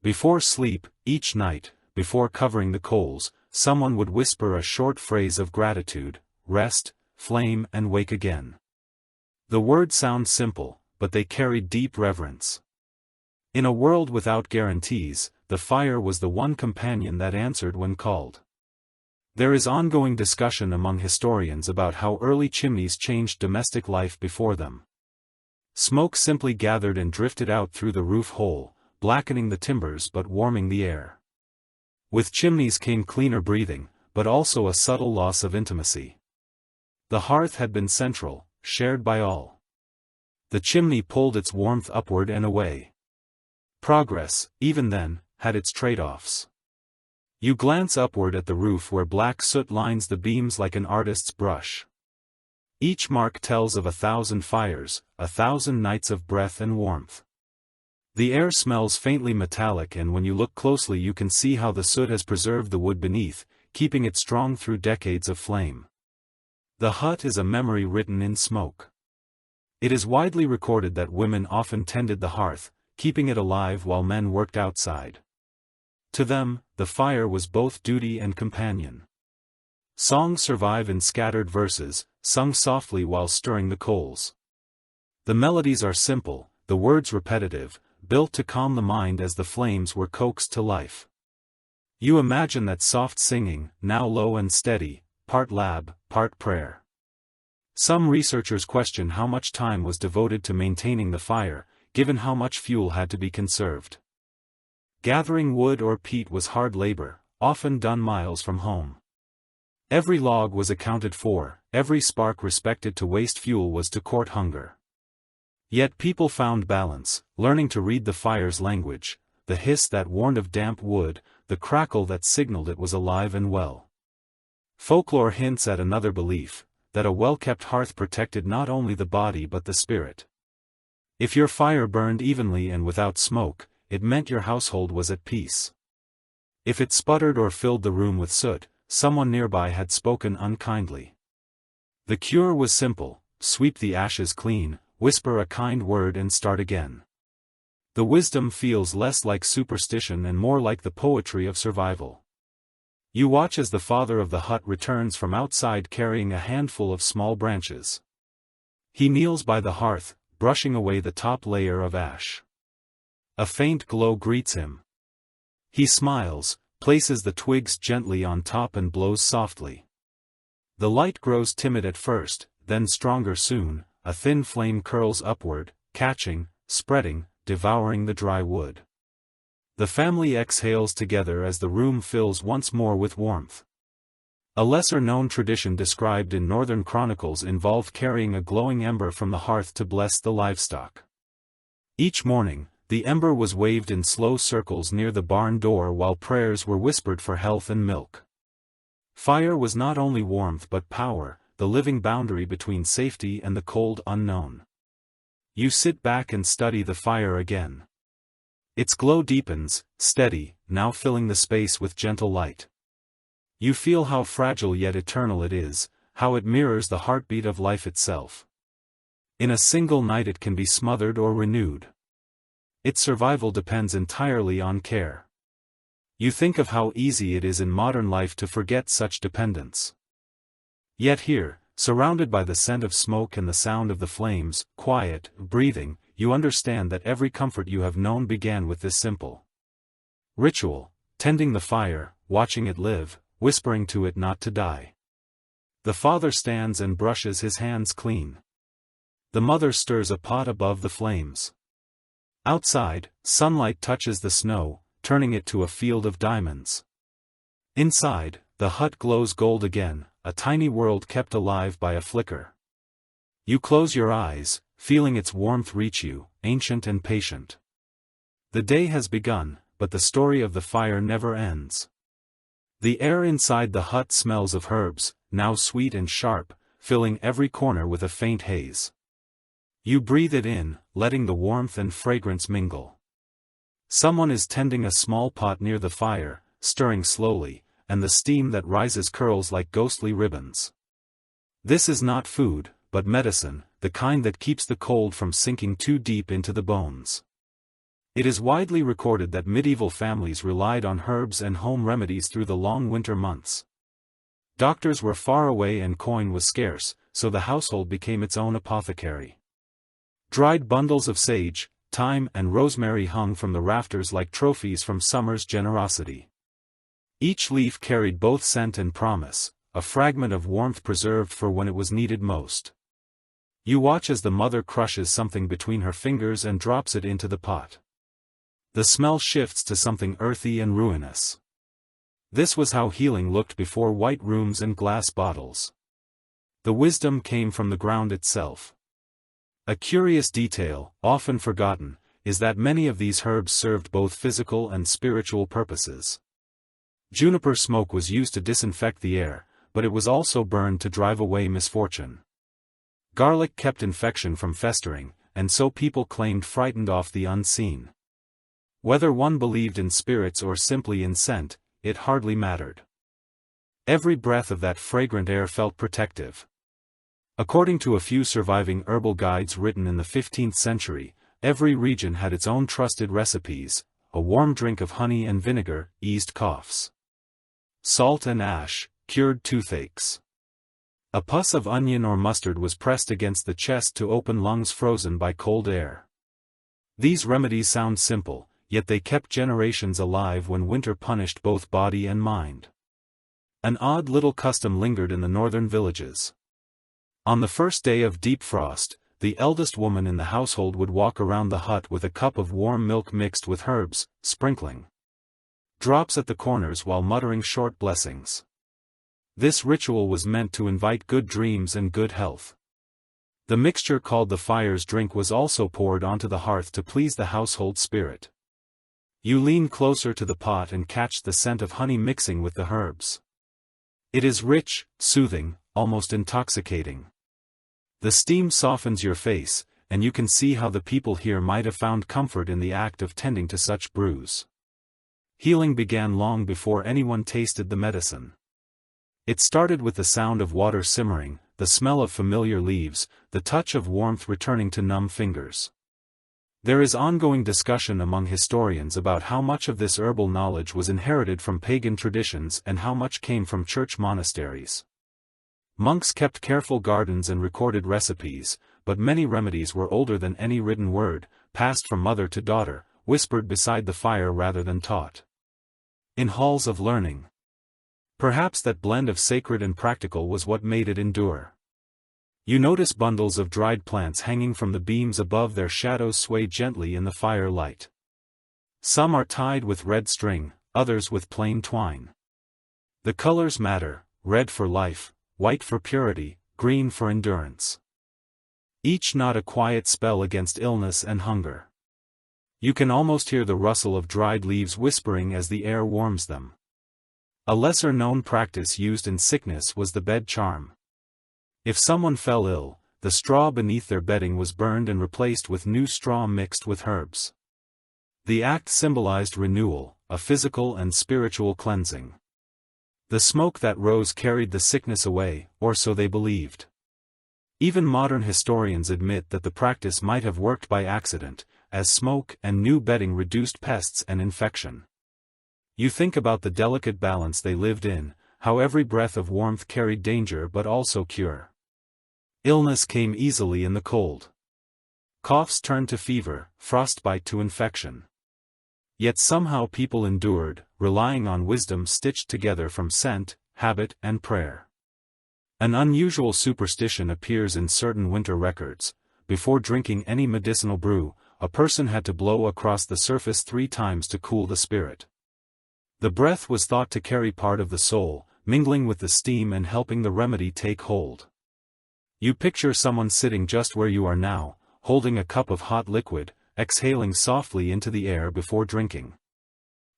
Before sleep, each night, before covering the coals, someone would whisper a short phrase of gratitude: rest, flame and wake again. The words sound simple, but they carried deep reverence. In a world without guarantees, the fire was the one companion that answered when called. There is ongoing discussion among historians about how early chimneys changed domestic life before them. Smoke simply gathered and drifted out through the roof hole, blackening the timbers but warming the air. With chimneys came cleaner breathing, but also a subtle loss of intimacy. The hearth had been central, shared by all. The chimney pulled its warmth upward and away. Progress, even then, had its trade-offs. You glance upward at the roof where black soot lines the beams like an artist's brush. Each mark tells of 1,000 fires, 1,000 nights of breath and warmth. The air smells faintly metallic, and when you look closely you can see how the soot has preserved the wood beneath, keeping it strong through decades of flame. The hut is a memory written in smoke. It is widely recorded that women often tended the hearth, keeping it alive while men worked outside. To them, the fire was both duty and companion. Songs survive in scattered verses, sung softly while stirring the coals. The melodies are simple, the words repetitive, built to calm the mind as the flames were coaxed to life. You imagine that soft singing, now low and steady, part lab, part prayer. Some researchers question how much time was devoted to maintaining the fire, given how much fuel had to be conserved. Gathering wood or peat was hard labor, often done miles from home. Every log was accounted for, every spark respected. To waste fuel was to court hunger. Yet people found balance, learning to read the fire's language, the hiss that warned of damp wood, the crackle that signaled it was alive and well. Folklore hints at another belief, that a well-kept hearth protected not only the body but the spirit. If your fire burned evenly and without smoke, it meant your household was at peace. If it sputtered or filled the room with soot, someone nearby had spoken unkindly. The cure was simple: sweep the ashes clean, whisper a kind word and start again. The wisdom feels less like superstition and more like the poetry of survival. You watch as the father of the hut returns from outside carrying a handful of small branches. He kneels by the hearth, brushing away the top layer of ash. A faint glow greets him. He smiles, places the twigs gently on top and blows softly. The light grows timid at first, then stronger soon. A thin flame curls upward, catching, spreading, devouring the dry wood. The family exhales together as the room fills once more with warmth. A lesser-known tradition described in Northern chronicles involved carrying a glowing ember from the hearth to bless the livestock. Each morning, the ember was waved in slow circles near the barn door while prayers were whispered for health and milk. Fire was not only warmth but power, the living boundary between safety and the cold unknown. You sit back and study the fire again. Its glow deepens, steady, now filling the space with gentle light. You feel how fragile yet eternal it is, how it mirrors the heartbeat of life itself. In a single night it can be smothered or renewed. Its survival depends entirely on care. You think of how easy it is in modern life to forget such dependence. Yet here, surrounded by the scent of smoke and the sound of the flames, quiet, breathing, you understand that every comfort you have known began with this simple ritual: tending the fire, watching it live, whispering to it not to die. The father stands and brushes his hands clean. The mother stirs a pot above the flames. Outside, sunlight touches the snow, turning it to a field of diamonds. Inside, the hut glows gold again, a tiny world kept alive by a flicker. You close your eyes, feeling its warmth reach you, ancient and patient. The day has begun, but the story of the fire never ends. The air inside the hut smells of herbs, now sweet and sharp, filling every corner with a faint haze. You breathe it in, letting the warmth and fragrance mingle. Someone is tending a small pot near the fire, stirring slowly, and the steam that rises curls like ghostly ribbons. This is not food, but medicine, the kind that keeps the cold from sinking too deep into the bones. It is widely recorded that medieval families relied on herbs and home remedies through the long winter months. Doctors were far away and coin was scarce, so the household became its own apothecary. Dried bundles of sage, thyme and rosemary hung from the rafters like trophies from summer's generosity. Each leaf carried both scent and promise, a fragment of warmth preserved for when it was needed most. You watch as the mother crushes something between her fingers and drops it into the pot. The smell shifts to something earthy and ruinous. This was how healing looked before white rooms and glass bottles. The wisdom came from the ground itself. A curious detail, often forgotten, is that many of these herbs served both physical and spiritual purposes. Juniper smoke was used to disinfect the air, but it was also burned to drive away misfortune. Garlic kept infection from festering, and so people claimed frightened off the unseen. Whether one believed in spirits or simply in scent, it hardly mattered. Every breath of that fragrant air felt protective. According to a few surviving herbal guides written in the 15th century, every region had its own trusted recipes, a warm drink of honey and vinegar, eased coughs. Salt and ash, cured toothaches. A puss of onion or mustard was pressed against the chest to open lungs frozen by cold air. These remedies sound simple, yet they kept generations alive when winter punished both body and mind. An odd little custom lingered in the northern villages. On the first day of deep frost, the eldest woman in the household would walk around the hut with a cup of warm milk mixed with herbs, sprinkling drops at the corners while muttering short blessings. This ritual was meant to invite good dreams and good health. The mixture called the fire's drink was also poured onto the hearth to please the household spirit. You lean closer to the pot and catch the scent of honey mixing with the herbs. It is rich, soothing, almost intoxicating. The steam softens your face, and you can see how the people here might have found comfort in the act of tending to such brews. Healing began long before anyone tasted the medicine. It started with the sound of water simmering, the smell of familiar leaves, the touch of warmth returning to numb fingers. There is ongoing discussion among historians about how much of this herbal knowledge was inherited from pagan traditions and how much came from church monasteries. Monks kept careful gardens and recorded recipes, but many remedies were older than any written word, passed from mother to daughter, whispered beside the fire rather than taught in halls of learning. Perhaps that blend of sacred and practical was what made it endure. You notice bundles of dried plants hanging from the beams above, their shadows sway gently in the fire light. Some are tied with red string, others with plain twine. The colors matter, red for life, white for purity, green for endurance. Each knot a quiet spell against illness and hunger. You can almost hear the rustle of dried leaves whispering as the air warms them. A lesser-known practice used in sickness was the bed charm. If someone fell ill, the straw beneath their bedding was burned and replaced with new straw mixed with herbs. The act symbolized renewal, a physical and spiritual cleansing. The smoke that rose carried the sickness away, or so they believed. Even modern historians admit that the practice might have worked by accident, as smoke and new bedding reduced pests and infection. You think about the delicate balance they lived in, how every breath of warmth carried danger but also cure. Illness came easily in the cold. Coughs turned to fever, frostbite to infection. Yet somehow people endured, relying on wisdom stitched together from scent, habit, and prayer. An unusual superstition appears in certain winter records. Before drinking any medicinal brew, a person had to blow across the surface 3 times to cool the spirit. The breath was thought to carry part of the soul, mingling with the steam and helping the remedy take hold. You picture someone sitting just where you are now, holding a cup of hot liquid, exhaling softly into the air before drinking.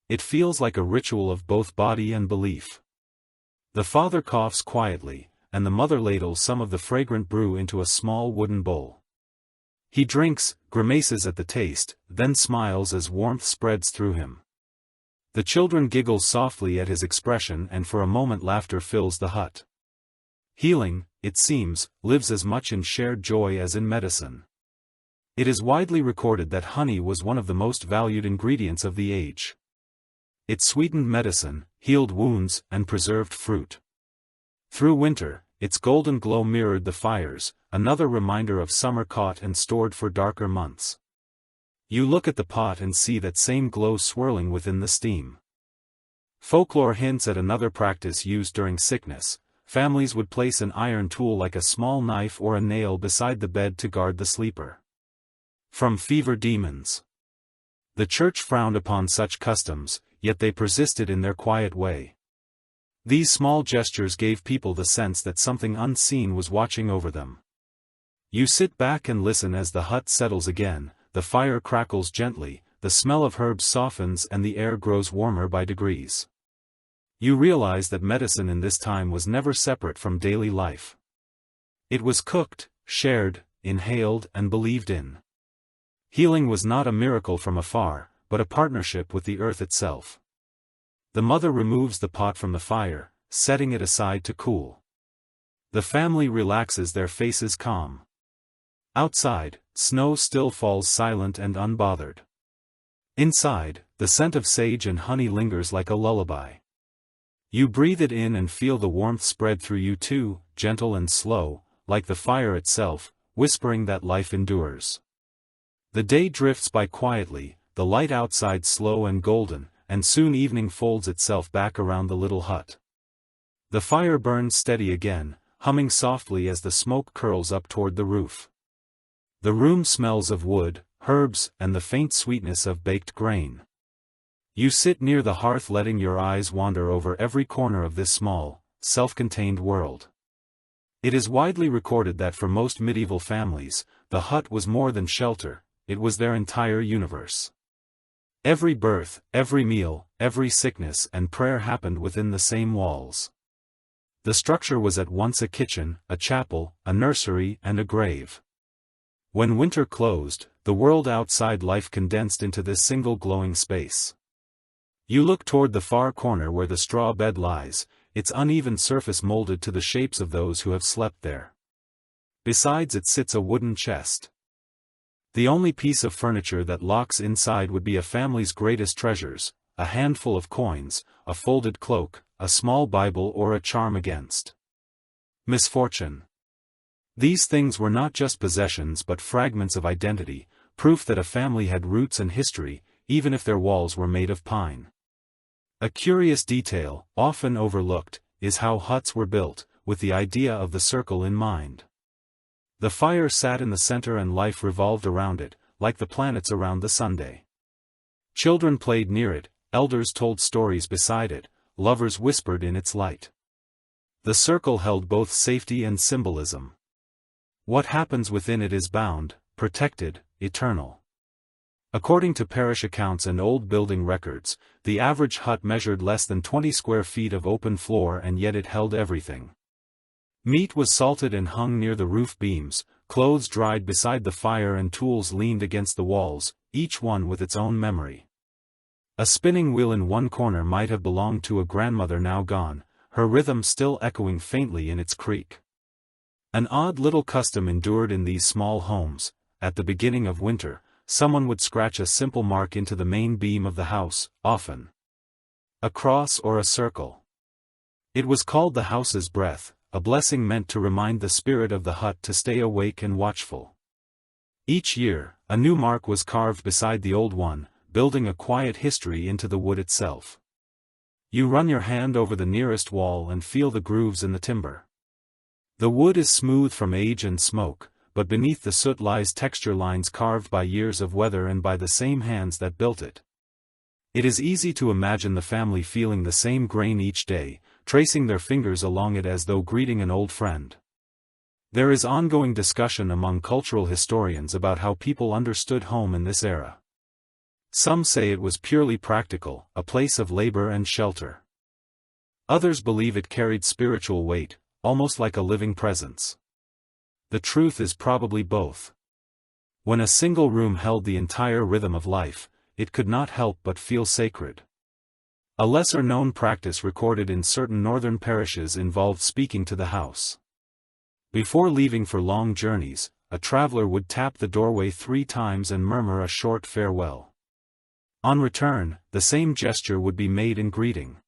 It feels like a ritual of both body and belief. The father coughs quietly, and the mother ladles some of the fragrant brew into a small wooden bowl. He drinks, grimaces at the taste, then smiles as warmth spreads through him. The children giggle softly at his expression, and for a moment laughter fills the hut. Healing, it seems, lives as much in shared joy as in medicine. It is widely recorded that honey was one of the most valued ingredients of the age. It sweetened medicine, healed wounds, and preserved fruit. Through winter, its golden glow mirrored the fires, another reminder of summer caught and stored for darker months. You look at the pot and see that same glow swirling within the steam. Folklore hints at another practice used during sickness. Families would place an iron tool like a small knife or a nail beside the bed to guard the sleeper from fever demons. The church frowned upon such customs, yet they persisted in their quiet way. These small gestures gave people the sense that something unseen was watching over them. You sit back and listen as the hut settles again, the fire crackles gently, the smell of herbs softens and the air grows warmer by degrees. You realize that medicine in this time was never separate from daily life. It was cooked, shared, inhaled, and believed in. Healing was not a miracle from afar, but a partnership with the earth itself. The mother removes the pot from the fire, setting it aside to cool. The family relaxes, their faces calm. Outside, snow still falls silent and unbothered. Inside, the scent of sage and honey lingers like a lullaby. You breathe it in and feel the warmth spread through you too, gentle and slow, like the fire itself, whispering that life endures. The day drifts by quietly, the light outside slow and golden, and soon evening folds itself back around the little hut. The fire burns steady again, humming softly as the smoke curls up toward the roof. The room smells of wood, herbs, and the faint sweetness of baked grain. You sit near the hearth letting your eyes wander over every corner of this small, self-contained world. It is widely recorded that for most medieval families, the hut was more than shelter, it was their entire universe. Every birth, every meal, every sickness and prayer happened within the same walls. The structure was at once a kitchen, a chapel, a nursery, and a grave. When winter closed, the world outside life condensed into this single glowing space. You look toward the far corner where the straw bed lies, its uneven surface molded to the shapes of those who have slept there. Besides it sits a wooden chest. The only piece of furniture that locks inside would be a family's greatest treasures, a handful of coins, a folded cloak, a small Bible or a charm against misfortune. These things were not just possessions but fragments of identity, proof that a family had roots and history, even if their walls were made of pine. A curious detail, often overlooked, is how huts were built, with the idea of the circle in mind. The fire sat in the center and life revolved around it, like the planets around the Sunday. Children played near it, elders told stories beside it, lovers whispered in its light. The circle held both safety and symbolism. What happens within it is bound, protected, eternal. According to parish accounts and old building records, the average hut measured less than 20 square feet of open floor and yet it held everything. Meat was salted and hung near the roof beams, clothes dried beside the fire and tools leaned against the walls, each one with its own memory. A spinning wheel in one corner might have belonged to a grandmother now gone, her rhythm still echoing faintly in its creak. An odd little custom endured in these small homes. At the beginning of winter, someone would scratch a simple mark into the main beam of the house, often a cross or a circle. It was called the house's breath, a blessing meant to remind the spirit of the hut to stay awake and watchful. Each year, a new mark was carved beside the old one, building a quiet history into the wood itself. You run your hand over the nearest wall and feel the grooves in the timber. The wood is smooth from age and smoke, but beneath the soot lies texture lines carved by years of weather and by the same hands that built it. It is easy to imagine the family feeling the same grain each day, tracing their fingers along it as though greeting an old friend. There is ongoing discussion among cultural historians about how people understood home in this era. Some say it was purely practical, a place of labor and shelter. Others believe it carried spiritual weight, almost like a living presence. The truth is probably both. When a single room held the entire rhythm of life, it could not help but feel sacred. A lesser-known practice recorded in certain northern parishes involved speaking to the house. Before leaving for long journeys, a traveler would tap the doorway 3 times and murmur a short farewell. On return, the same gesture would be made in greeting.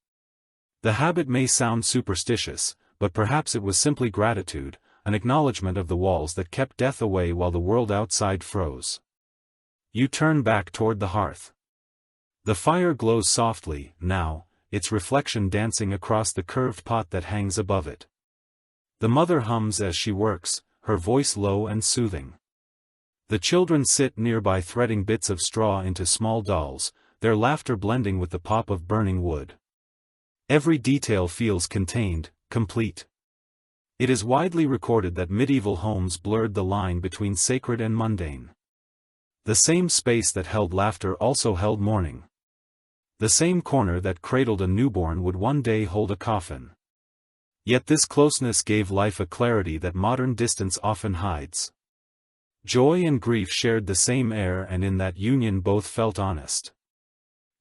The habit may sound superstitious, but perhaps it was simply gratitude, an acknowledgement of the walls that kept death away while the world outside froze. You turn back toward the hearth. The fire glows softly, now, its reflection dancing across the curved pot that hangs above it. The mother hums as she works, her voice low and soothing. The children sit nearby threading bits of straw into small dolls, their laughter blending with the pop of burning wood. Every detail feels contained, complete. It is widely recorded that medieval homes blurred the line between sacred and mundane. The same space that held laughter also held mourning. The same corner that cradled a newborn would one day hold a coffin. Yet this closeness gave life a clarity that modern distance often hides. Joy and grief shared the same air, and in that union both felt honest.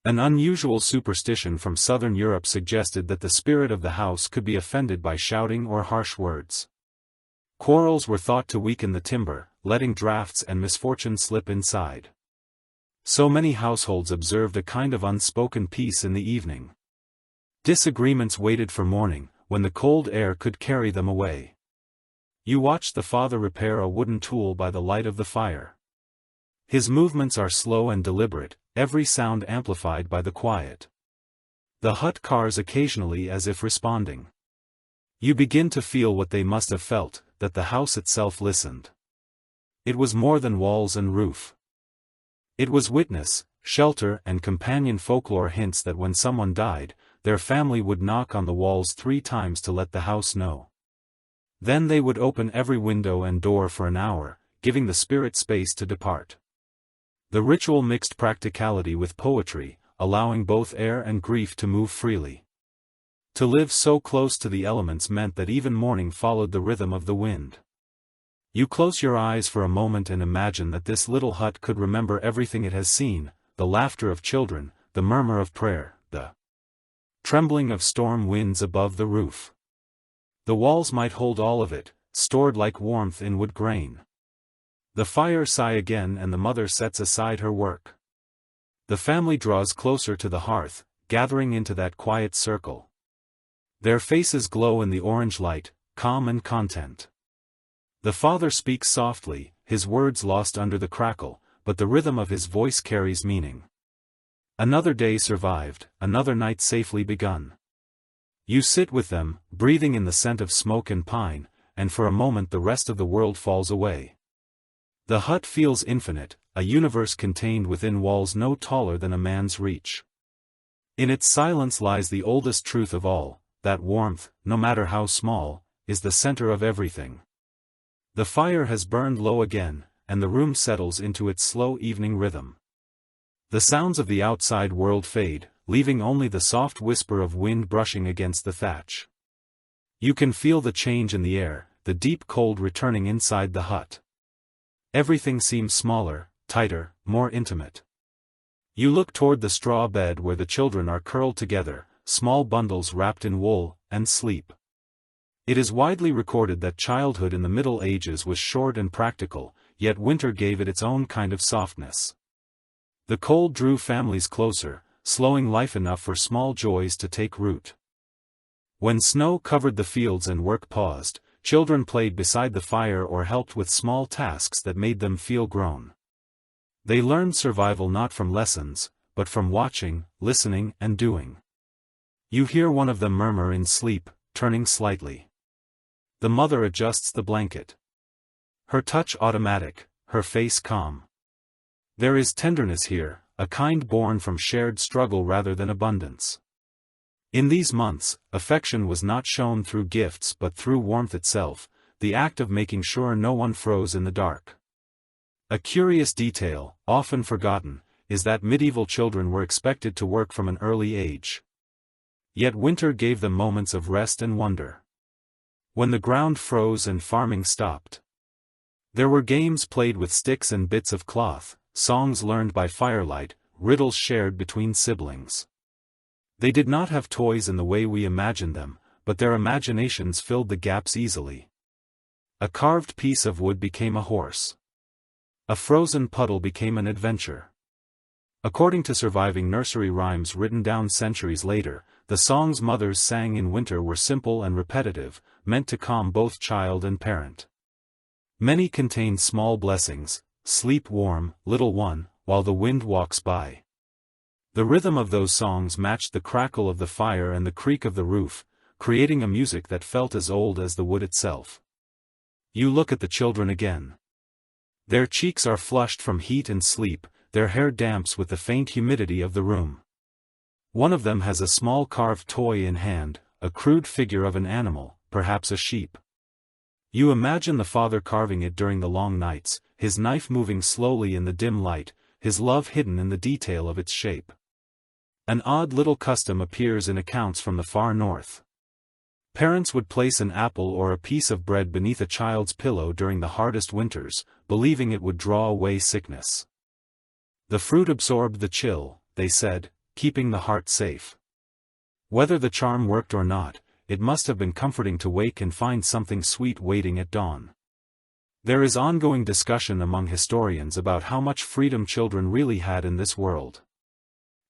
An unusual superstition from southern Europe suggested that the spirit of the house could be offended by shouting or harsh words. Quarrels were thought to weaken the timber, letting drafts and misfortune slip inside. So many households observed a kind of unspoken peace in the evening. Disagreements waited for morning, when the cold air could carry them away. You watched the father repair a wooden tool by the light of the fire. His movements are slow and deliberate, every sound amplified by the quiet. The hut cars occasionally as if responding. You begin to feel what they must have felt, that the house itself listened. It was more than walls and roof. It was witness, shelter and companion. Folklore hints that when someone died, their family would knock on the walls 3 times to let the house know. Then they would open every window and door for an hour, giving the spirit space to depart. The ritual mixed practicality with poetry, allowing both air and grief to move freely. To live so close to the elements meant that even mourning followed the rhythm of the wind. You close your eyes for a moment and imagine that this little hut could remember everything it has seen, the laughter of children, the murmur of prayer, the trembling of storm winds above the roof. The walls might hold all of it, stored like warmth in wood grain. The fire sigh again and the mother sets aside her work. The family draws closer to the hearth, gathering into that quiet circle. Their faces glow in the orange light, calm and content. The father speaks softly, his words lost under the crackle, but the rhythm of his voice carries meaning. Another day survived, another night safely begun. You sit with them, breathing in the scent of smoke and pine, and for a moment the rest of the world falls away. The hut feels infinite, a universe contained within walls no taller than a man's reach. In its silence lies the oldest truth of all, that warmth, no matter how small, is the center of everything. The fire has burned low again, and the room settles into its slow evening rhythm. The sounds of the outside world fade, leaving only the soft whisper of wind brushing against the thatch. You can feel the change in the air, the deep cold returning inside the hut. Everything seems smaller, tighter, more intimate. You look toward the straw bed where the children are curled together, small bundles wrapped in wool, and sleep. It is widely recorded that childhood in the Middle Ages was short and practical, yet winter gave it its own kind of softness. The cold drew families closer, slowing life enough for small joys to take root. When snow covered the fields and work paused, children played beside the fire or helped with small tasks that made them feel grown. They learned survival not from lessons, but from watching, listening, and doing. You hear one of them murmur in sleep, turning slightly. The mother adjusts the blanket. Her touch automatic, her face calm. There is tenderness here, a kind born from shared struggle rather than abundance. In these months, affection was not shown through gifts but through warmth itself, the act of making sure no one froze in the dark. A curious detail, often forgotten, is that medieval children were expected to work from an early age. Yet winter gave them moments of rest and wonder. When the ground froze and farming stopped, there were games played with sticks and bits of cloth, songs learned by firelight, riddles shared between siblings. They did not have toys in the way we imagine them, but their imaginations filled the gaps easily. A carved piece of wood became a horse. A frozen puddle became an adventure. According to surviving nursery rhymes written down centuries later, the songs mothers sang in winter were simple and repetitive, meant to calm both child and parent. Many contained small blessings: sleep warm, little one, while the wind walks by. The rhythm of those songs matched the crackle of the fire and the creak of the roof, creating a music that felt as old as the wood itself. You look at the children again. Their cheeks are flushed from heat and sleep, their hair damps with the faint humidity of the room. One of them has a small carved toy in hand, a crude figure of an animal, perhaps a sheep. You imagine the father carving it during the long nights, his knife moving slowly in the dim light, his love hidden in the detail of its shape. An odd little custom appears in accounts from the far north. Parents would place an apple or a piece of bread beneath a child's pillow during the hardest winters, believing it would draw away sickness. The fruit absorbed the chill, they said, keeping the heart safe. Whether the charm worked or not, it must have been comforting to wake and find something sweet waiting at dawn. There is ongoing discussion among historians about how much freedom children really had in this world.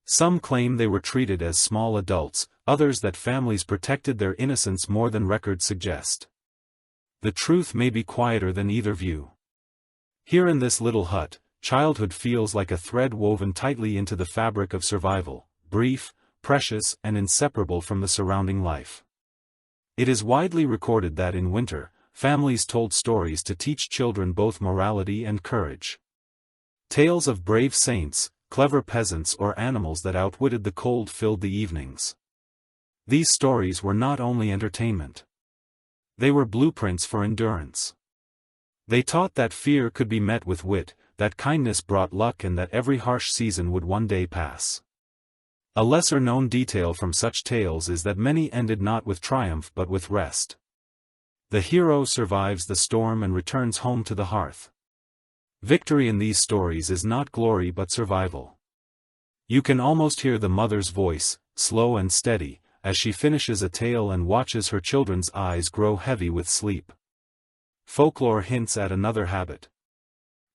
Some claim they were treated as small adults, others that families protected their innocence more than records suggest. The truth may be quieter than either view. Here in this little hut, childhood feels like a thread woven tightly into the fabric of survival, brief, precious, and inseparable from the surrounding life. It is widely recorded that in winter, families told stories to teach children both morality and courage. Tales of brave saints, clever peasants, or animals that outwitted the cold filled the evenings. These stories were not only entertainment. They were blueprints for endurance. They taught that fear could be met with wit, that kindness brought luck, and that every harsh season would one day pass. A lesser-known detail from such tales is that many ended not with triumph but with rest. The hero survives the storm and returns home to the hearth. Victory in these stories is not glory but survival. You can almost hear the mother's voice, slow and steady, as she finishes a tale and watches her children's eyes grow heavy with sleep. Folklore hints at another habit.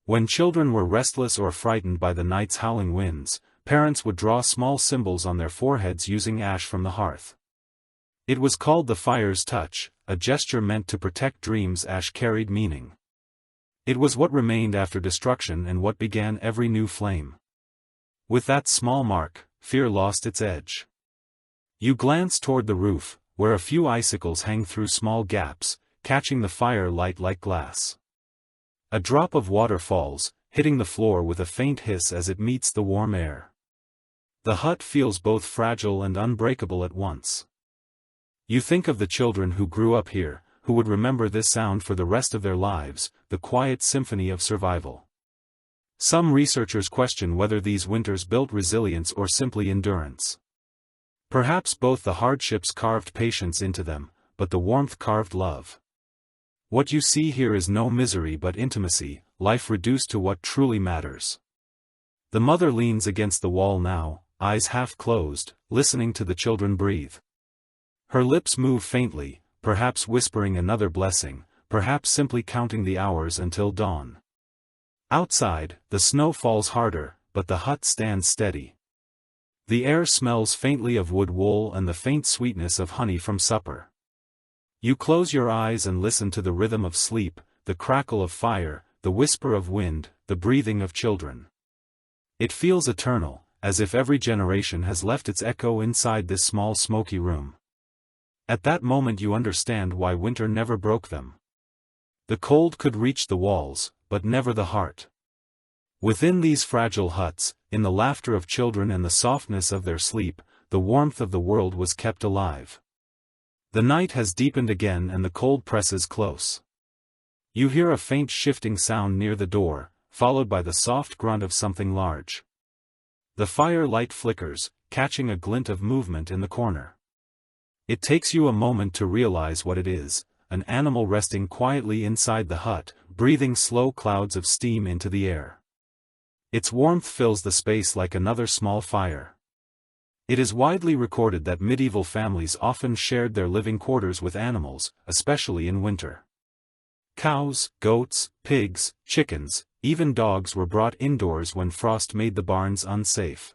When children were restless or frightened by the night's howling winds, parents would draw small symbols on their foreheads using ash from the hearth. It was called the fire's touch, a gesture meant to protect dreams. Ash carried meaning. It was what remained after destruction and what began every new flame. With that small mark, fear lost its edge. You glance toward the roof, where a few icicles hang through small gaps, catching the fire light like glass. A drop of water falls, hitting the floor with a faint hiss as it meets the warm air. The hut feels both fragile and unbreakable at once. You think of the children who grew up here, who would remember this sound for the rest of their lives, the quiet symphony of survival. Some researchers question whether these winters built resilience or simply endurance. Perhaps both. The hardships carved patience into them, but the warmth carved love. What you see here is no misery but intimacy, life reduced to what truly matters. The mother leans against the wall now, eyes half closed, listening to the children breathe. Her lips move faintly, perhaps whispering another blessing, perhaps simply counting the hours until dawn. Outside, the snow falls harder, but the hut stands steady. The air smells faintly of wood wool and the faint sweetness of honey from supper. You close your eyes and listen to the rhythm of sleep, the crackle of fire, the whisper of wind, the breathing of children. It feels eternal, as if every generation has left its echo inside this small smoky room. At that moment you understand why winter never broke them. The cold could reach the walls, but never the heart. Within these fragile huts, in the laughter of children and the softness of their sleep, the warmth of the world was kept alive. The night has deepened again and the cold presses close. You hear a faint shifting sound near the door, followed by the soft grunt of something large. The fire light flickers, catching a glint of movement in the corner. It takes you a moment to realize what it is, an animal resting quietly inside the hut, breathing slow clouds of steam into the air. Its warmth fills the space like another small fire. It is widely recorded that medieval families often shared their living quarters with animals, especially in winter. Cows, goats, pigs, chickens, even dogs were brought indoors when frost made the barns unsafe.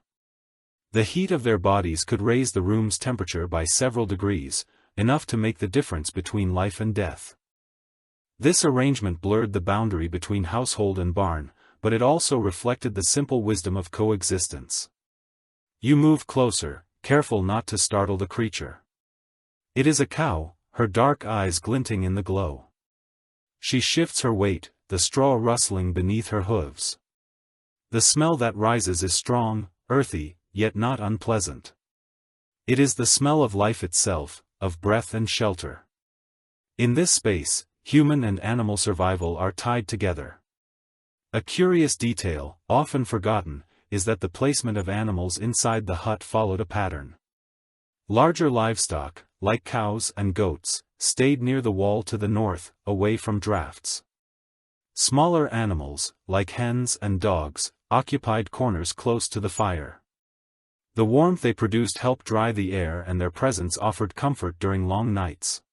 The heat of their bodies could raise the room's temperature by several degrees, enough to make the difference between life and death. This arrangement blurred the boundary between household and barn, but it also reflected the simple wisdom of coexistence. You move closer, careful not to startle the creature. It is a cow, her dark eyes glinting in the glow. She shifts her weight, the straw rustling beneath her hooves. The smell that rises is strong, earthy, yet not unpleasant. It is the smell of life itself, of breath and shelter. In this space, human and animal survival are tied together. A curious detail, often forgotten, is that the placement of animals inside the hut followed a pattern. Larger livestock, like cows and goats, stayed near the wall to the north, away from drafts. Smaller animals, like hens and dogs, occupied corners close to the fire. The warmth they produced helped dry the air and their presence offered comfort during long nights.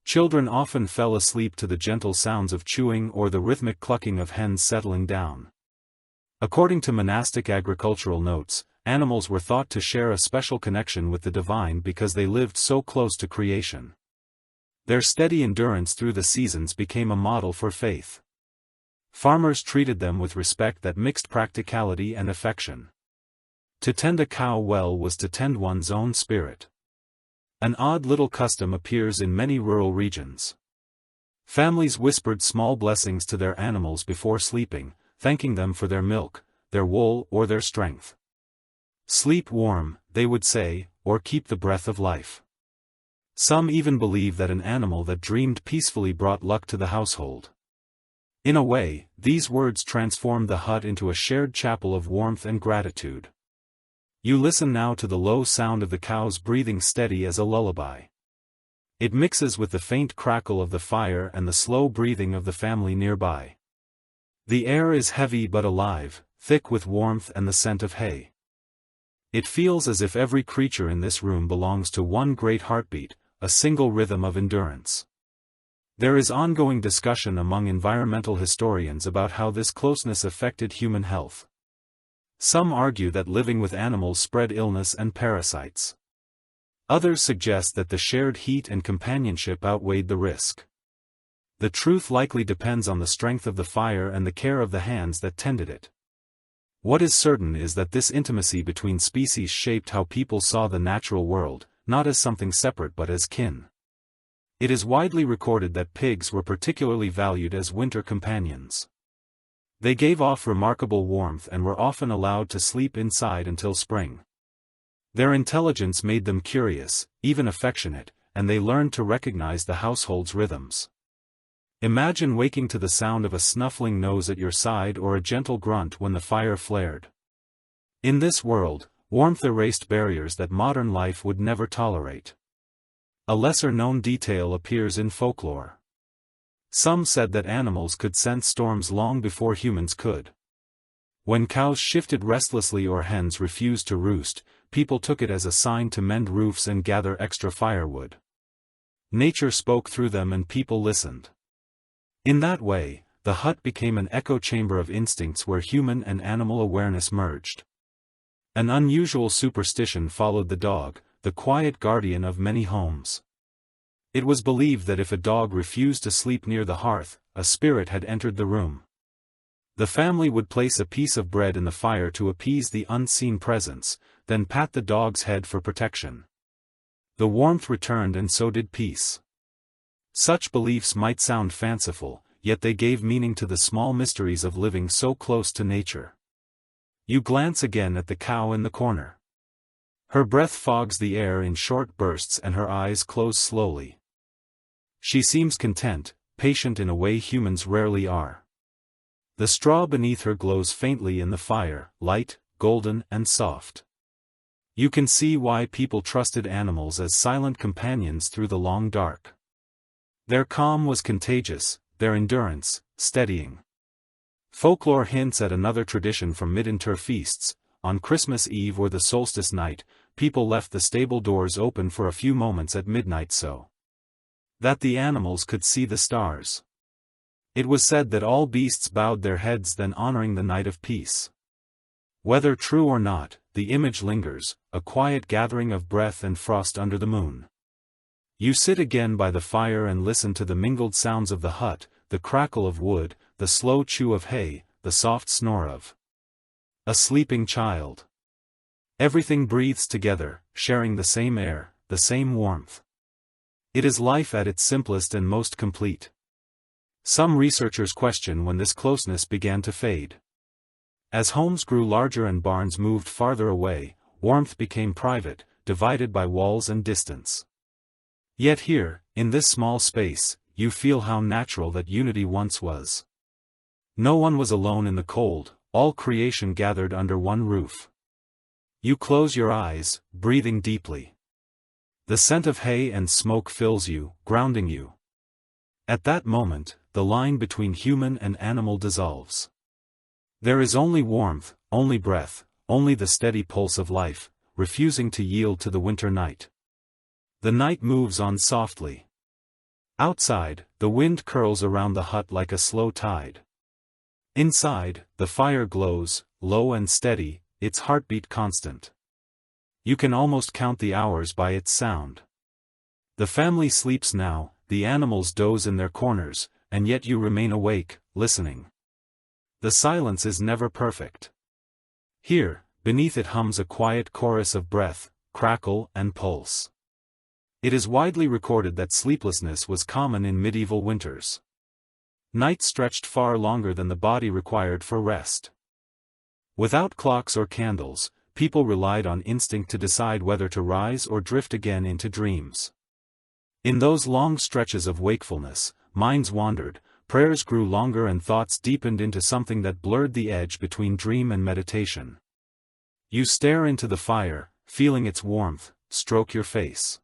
Children often fell asleep to the gentle sounds of chewing or the rhythmic clucking of hens settling down. According to monastic agricultural notes, animals were thought to share a special connection with the divine because they lived so close to creation. Their steady endurance through the seasons became a model for faith. Farmers treated them with respect that mixed practicality and affection. To tend a cow well was to tend one's own spirit. An odd little custom appears in many rural regions. Families whispered small blessings to their animals before sleeping, thanking them for their milk, their wool or their strength. "Sleep warm," they would say, or keep the breath of life. Some even believe that an animal that dreamed peacefully brought luck to the household. In a way, these words transformed the hut into a shared chapel of warmth and gratitude. You listen now to the low sound of the cows breathing steady as a lullaby. It mixes with the faint crackle of the fire and the slow breathing of the family nearby. The air is heavy but alive, thick with warmth and the scent of hay. It feels as if every creature in this room belongs to one great heartbeat, a single rhythm of endurance. There is ongoing discussion among environmental historians about how this closeness affected human health. Some argue that living with animals spread illness and parasites. Others suggest that the shared heat and companionship outweighed the risk. The truth likely depends on the strength of the fire and the care of the hands that tended it. What is certain is that this intimacy between species shaped how people saw the natural world, not as something separate but as kin. It is widely recorded that pigs were particularly valued as winter companions. They gave off remarkable warmth and were often allowed to sleep inside until spring. Their intelligence made them curious, even affectionate, and they learned to recognize the household's rhythms. Imagine waking to the sound of a snuffling nose at your side or a gentle grunt when the fire flared. In this world, warmth erased barriers that modern life would never tolerate. A lesser-known detail appears in folklore. Some said that animals could sense storms long before humans could. When cows shifted restlessly or hens refused to roost, people took it as a sign to mend roofs and gather extra firewood. Nature spoke through them and people listened. In that way, the hut became an echo chamber of instincts where human and animal awareness merged. An unusual superstition followed the dog, the quiet guardian of many homes. It was believed that if a dog refused to sleep near the hearth, a spirit had entered the room. The family would place a piece of bread in the fire to appease the unseen presence, then pat the dog's head for protection. The warmth returned and so did peace. Such beliefs might sound fanciful, yet they gave meaning to the small mysteries of living so close to nature. You glance again at the cow in the corner. Her breath fogs the air in short bursts and her eyes close slowly. She seems content, patient in a way humans rarely are. The straw beneath her glows faintly in the fire, light, golden, and soft. You can see why people trusted animals as silent companions through the long dark. Their calm was contagious, their endurance, steadying. Folklore hints at another tradition from midwinter feasts. On Christmas Eve or the solstice night, people left the stable doors open for a few moments at midnight so that the animals could see the stars. It was said that all beasts bowed their heads then honoring the night of peace. Whether true or not, the image lingers, a quiet gathering of breath and frost under the moon. You sit again by the fire and listen to the mingled sounds of the hut, the crackle of wood, the slow chew of hay, the soft snore of a sleeping child. Everything breathes together, sharing the same air, the same warmth. It is life at its simplest and most complete. Some researchers question when this closeness began to fade. As homes grew larger and barns moved farther away, warmth became private, divided by walls and distance. Yet here, in this small space, you feel how natural that unity once was. No one was alone in the cold, all creation gathered under one roof. You close your eyes, breathing deeply. The scent of hay and smoke fills you, grounding you. At that moment, the line between human and animal dissolves. There is only warmth, only breath, only the steady pulse of life, refusing to yield to the winter night. The night moves on softly. Outside, the wind curls around the hut like a slow tide. Inside, the fire glows, low and steady, its heartbeat constant. You can almost count the hours by its sound. The family sleeps now, the animals doze in their corners, and yet you remain awake, listening. The silence is never perfect. Here, beneath it hums a quiet chorus of breath, crackle, and pulse. It is widely recorded that sleeplessness was common in medieval winters. Nights stretched far longer than the body required for rest. Without clocks or candles, people relied on instinct to decide whether to rise or drift again into dreams. In those long stretches of wakefulness, minds wandered, prayers grew longer and thoughts deepened into something that blurred the edge between dream and meditation. You stare into the fire, feeling its warmth, stroke your face.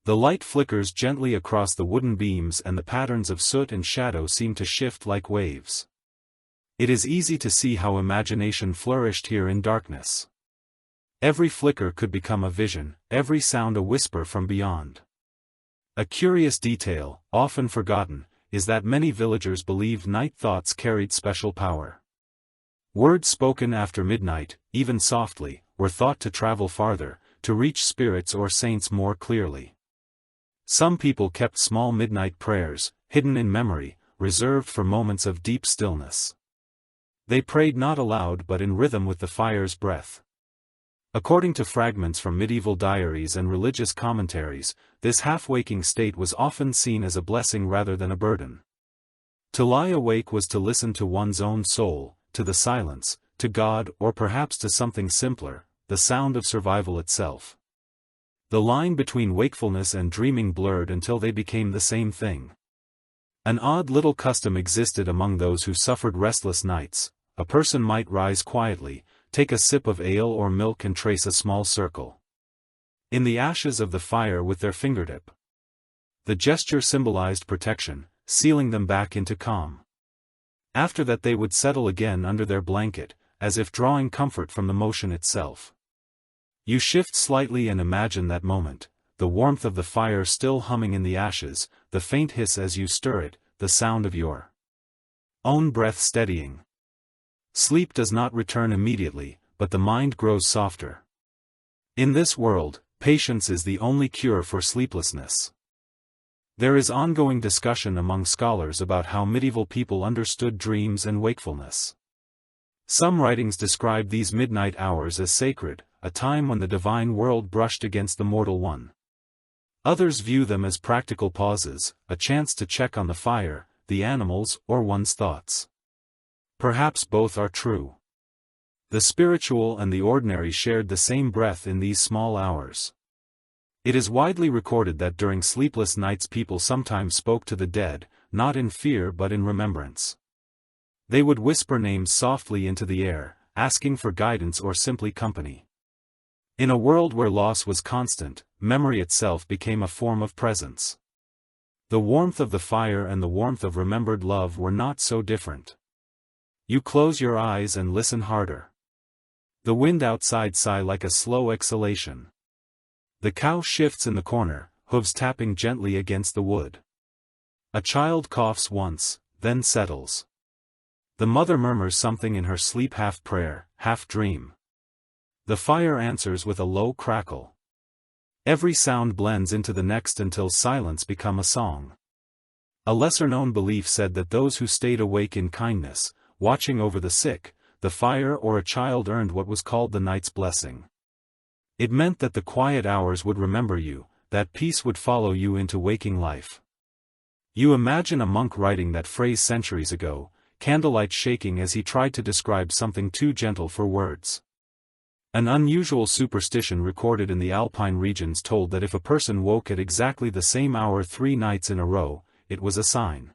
The light flickers gently across the wooden beams and the patterns of soot and shadow seem to shift like waves. It is easy to see how imagination flourished here in darkness. Every flicker could become a vision, every sound a whisper from beyond. A curious detail, often forgotten, is that many villagers believed night thoughts carried special power. Words spoken after midnight, even softly, were thought to travel farther, to reach spirits or saints more clearly. Some people kept small midnight prayers, hidden in memory, reserved for moments of deep stillness. They prayed not aloud but in rhythm with the fire's breath. According to fragments from medieval diaries and religious commentaries, this half-waking state was often seen as a blessing rather than a burden. To lie awake was to listen to one's own soul, to the silence, to God, or perhaps to something simpler, the sound of survival itself. The line between wakefulness and dreaming blurred until they became the same thing. An odd little custom existed among those who suffered restless nights. A person might rise quietly, take a sip of ale or milk and trace a small circle in the ashes of the fire with their fingertip. The gesture symbolized protection, sealing them back into calm. After that they would settle again under their blanket, as if drawing comfort from the motion itself. You shift slightly and imagine that moment, the warmth of the fire still humming in the ashes, the faint hiss as you stir it, the sound of your own breath steadying. Sleep does not return immediately, but the mind grows softer. In this world, patience is the only cure for sleeplessness. There is ongoing discussion among scholars about how medieval people understood dreams and wakefulness. Some writings describe these midnight hours as sacred, a time when the divine world brushed against the mortal one. Others view them as practical pauses, a chance to check on the fire, the animals, or one's thoughts. Perhaps both are true. The spiritual and the ordinary shared the same breath in these small hours. It is widely recorded that during sleepless nights people sometimes spoke to the dead, not in fear but in remembrance. They would whisper names softly into the air, asking for guidance or simply company. In a world where loss was constant, memory itself became a form of presence. The warmth of the fire and the warmth of remembered love were not so different. You close your eyes and listen harder. The wind outside sigh like a slow exhalation. The cow shifts in the corner, hooves tapping gently against the wood. A child coughs once, then settles. The mother murmurs something in her sleep, half prayer, half dream. The fire answers with a low crackle. Every sound blends into the next until silence becomes a song. A lesser-known belief said that those who stayed awake in kindness, watching over the sick, the fire or a child earned what was called the night's blessing. It meant that the quiet hours would remember you, that peace would follow you into waking life. You imagine a monk writing that phrase centuries ago, candlelight shaking as he tried to describe something too gentle for words. An unusual superstition recorded in the Alpine regions told that if a person woke at exactly the same hour 3 nights in a row, it was a sign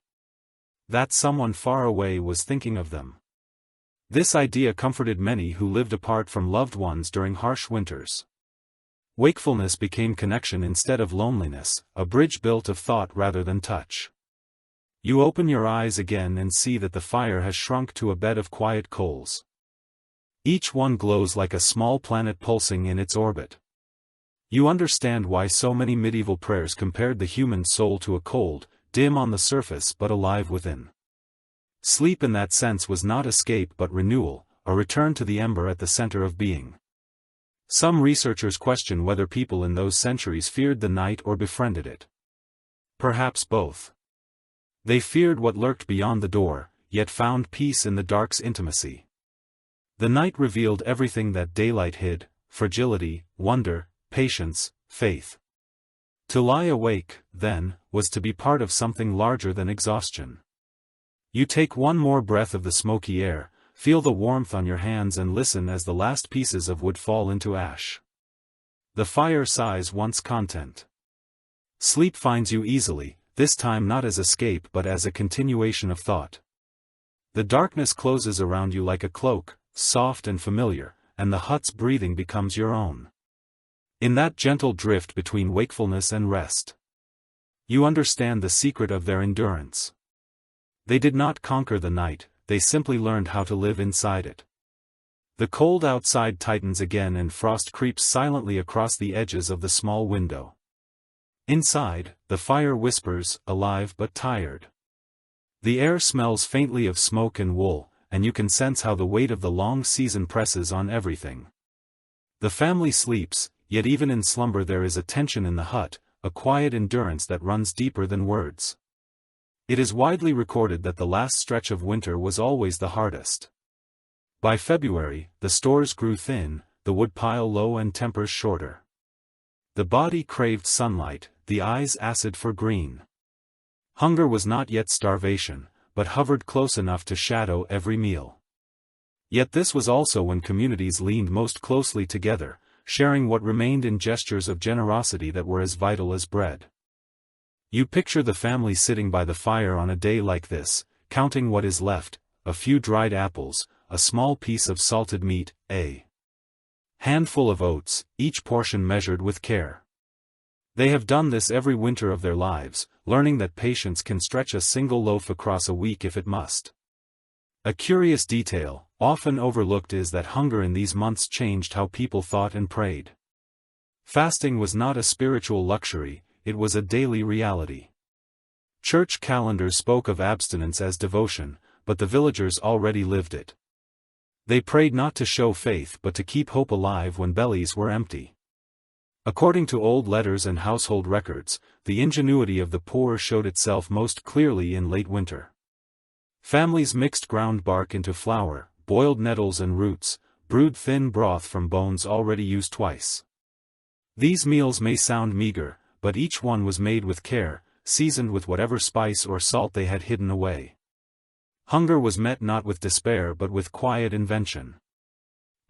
that someone far away was thinking of them. This idea comforted many who lived apart from loved ones during harsh winters. Wakefulness became connection instead of loneliness, a bridge built of thought rather than touch. You open your eyes again and see that the fire has shrunk to a bed of quiet coals. Each one glows like a small planet pulsing in its orbit. You understand why so many medieval prayers compared the human soul to a cold, dim on the surface but alive within. Sleep in that sense was not escape but renewal, a return to the ember at the center of being. Some researchers question whether people in those centuries feared the night or befriended it. Perhaps both. They feared what lurked beyond the door, yet found peace in the dark's intimacy. The night revealed everything that daylight hid: fragility, wonder, patience, faith. To lie awake, then, was to be part of something larger than exhaustion. You take one more breath of the smoky air, feel the warmth on your hands and listen as the last pieces of wood fall into ash. The fire sighs once content. Sleep finds you easily, this time not as escape but as a continuation of thought. The darkness closes around you like a cloak, soft and familiar, and the hut's breathing becomes your own. In that gentle drift between wakefulness and rest, you understand the secret of their endurance. They did not conquer the night, they simply learned how to live inside it. The cold outside tightens again and frost creeps silently across the edges of the small window. Inside, the fire whispers, alive but tired. The air smells faintly of smoke and wool, and you can sense how the weight of the long season presses on everything. The family sleeps, yet even in slumber there is a tension in the hut, a quiet endurance that runs deeper than words. It is widely recorded that the last stretch of winter was always the hardest. By February, the stores grew thin, the woodpile low and tempers shorter. The body craved sunlight, the eyes acid for green. Hunger was not yet starvation, but hovered close enough to shadow every meal. Yet this was also when communities leaned most closely together, sharing what remained in gestures of generosity that were as vital as bread. You picture the family sitting by the fire on a day like this, counting what is left: a few dried apples, a small piece of salted meat, a handful of oats, each portion measured with care. They have done this every winter of their lives, learning that patience can stretch a single loaf across a week if it must. A curious detail, often overlooked, is that hunger in these months changed how people thought and prayed. Fasting was not a spiritual luxury, it was a daily reality. Church calendars spoke of abstinence as devotion, but the villagers already lived it. They prayed not to show faith but to keep hope alive when bellies were empty. According to old letters and household records, the ingenuity of the poor showed itself most clearly in late winter. Families mixed ground bark into flour, boiled nettles and roots, brewed thin broth from bones already used twice. These meals may sound meager, but each one was made with care, seasoned with whatever spice or salt they had hidden away. Hunger was met not with despair but with quiet invention.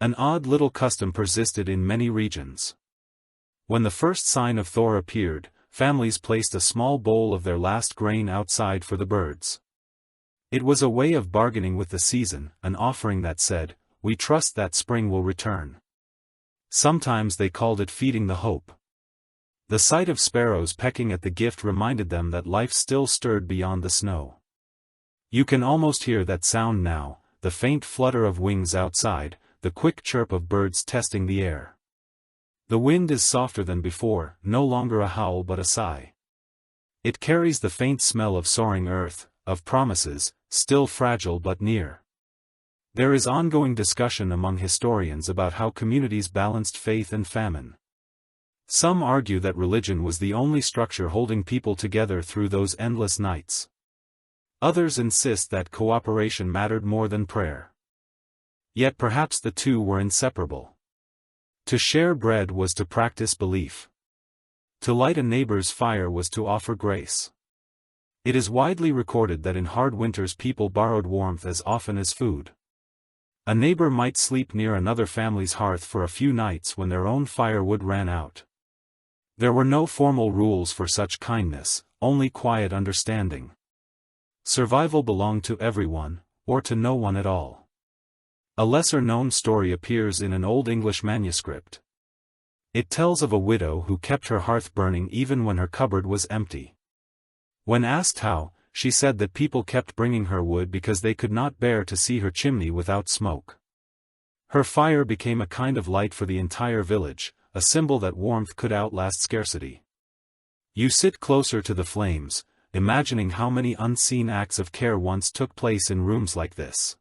An odd little custom persisted in many regions. When the first sign of thaw appeared, families placed a small bowl of their last grain outside for the birds. It was a way of bargaining with the season, an offering that said, "We trust that spring will return." Sometimes they called it feeding the hope. The sight of sparrows pecking at the gift reminded them that life still stirred beyond the snow. You can almost hear that sound now, the faint flutter of wings outside, the quick chirp of birds testing the air. The wind is softer than before, no longer a howl but a sigh. It carries the faint smell of soaring earth, of promises, still fragile but near. There is ongoing discussion among historians about how communities balanced faith and famine. Some argue that religion was the only structure holding people together through those endless nights. Others insist that cooperation mattered more than prayer. Yet perhaps the two were inseparable. To share bread was to practice belief. To light a neighbor's fire was to offer grace. It is widely recorded that in hard winters people borrowed warmth as often as food. A neighbor might sleep near another family's hearth for a few nights when their own firewood ran out. There were no formal rules for such kindness, only quiet understanding. Survival belonged to everyone, or to no one at all. A lesser-known story appears in an Old English manuscript. It tells of a widow who kept her hearth burning even when her cupboard was empty. When asked how, she said that people kept bringing her wood because they could not bear to see her chimney without smoke. Her fire became a kind of light for the entire village, a symbol that warmth could outlast scarcity. You sit closer to the flames, imagining how many unseen acts of care once took place in rooms like this.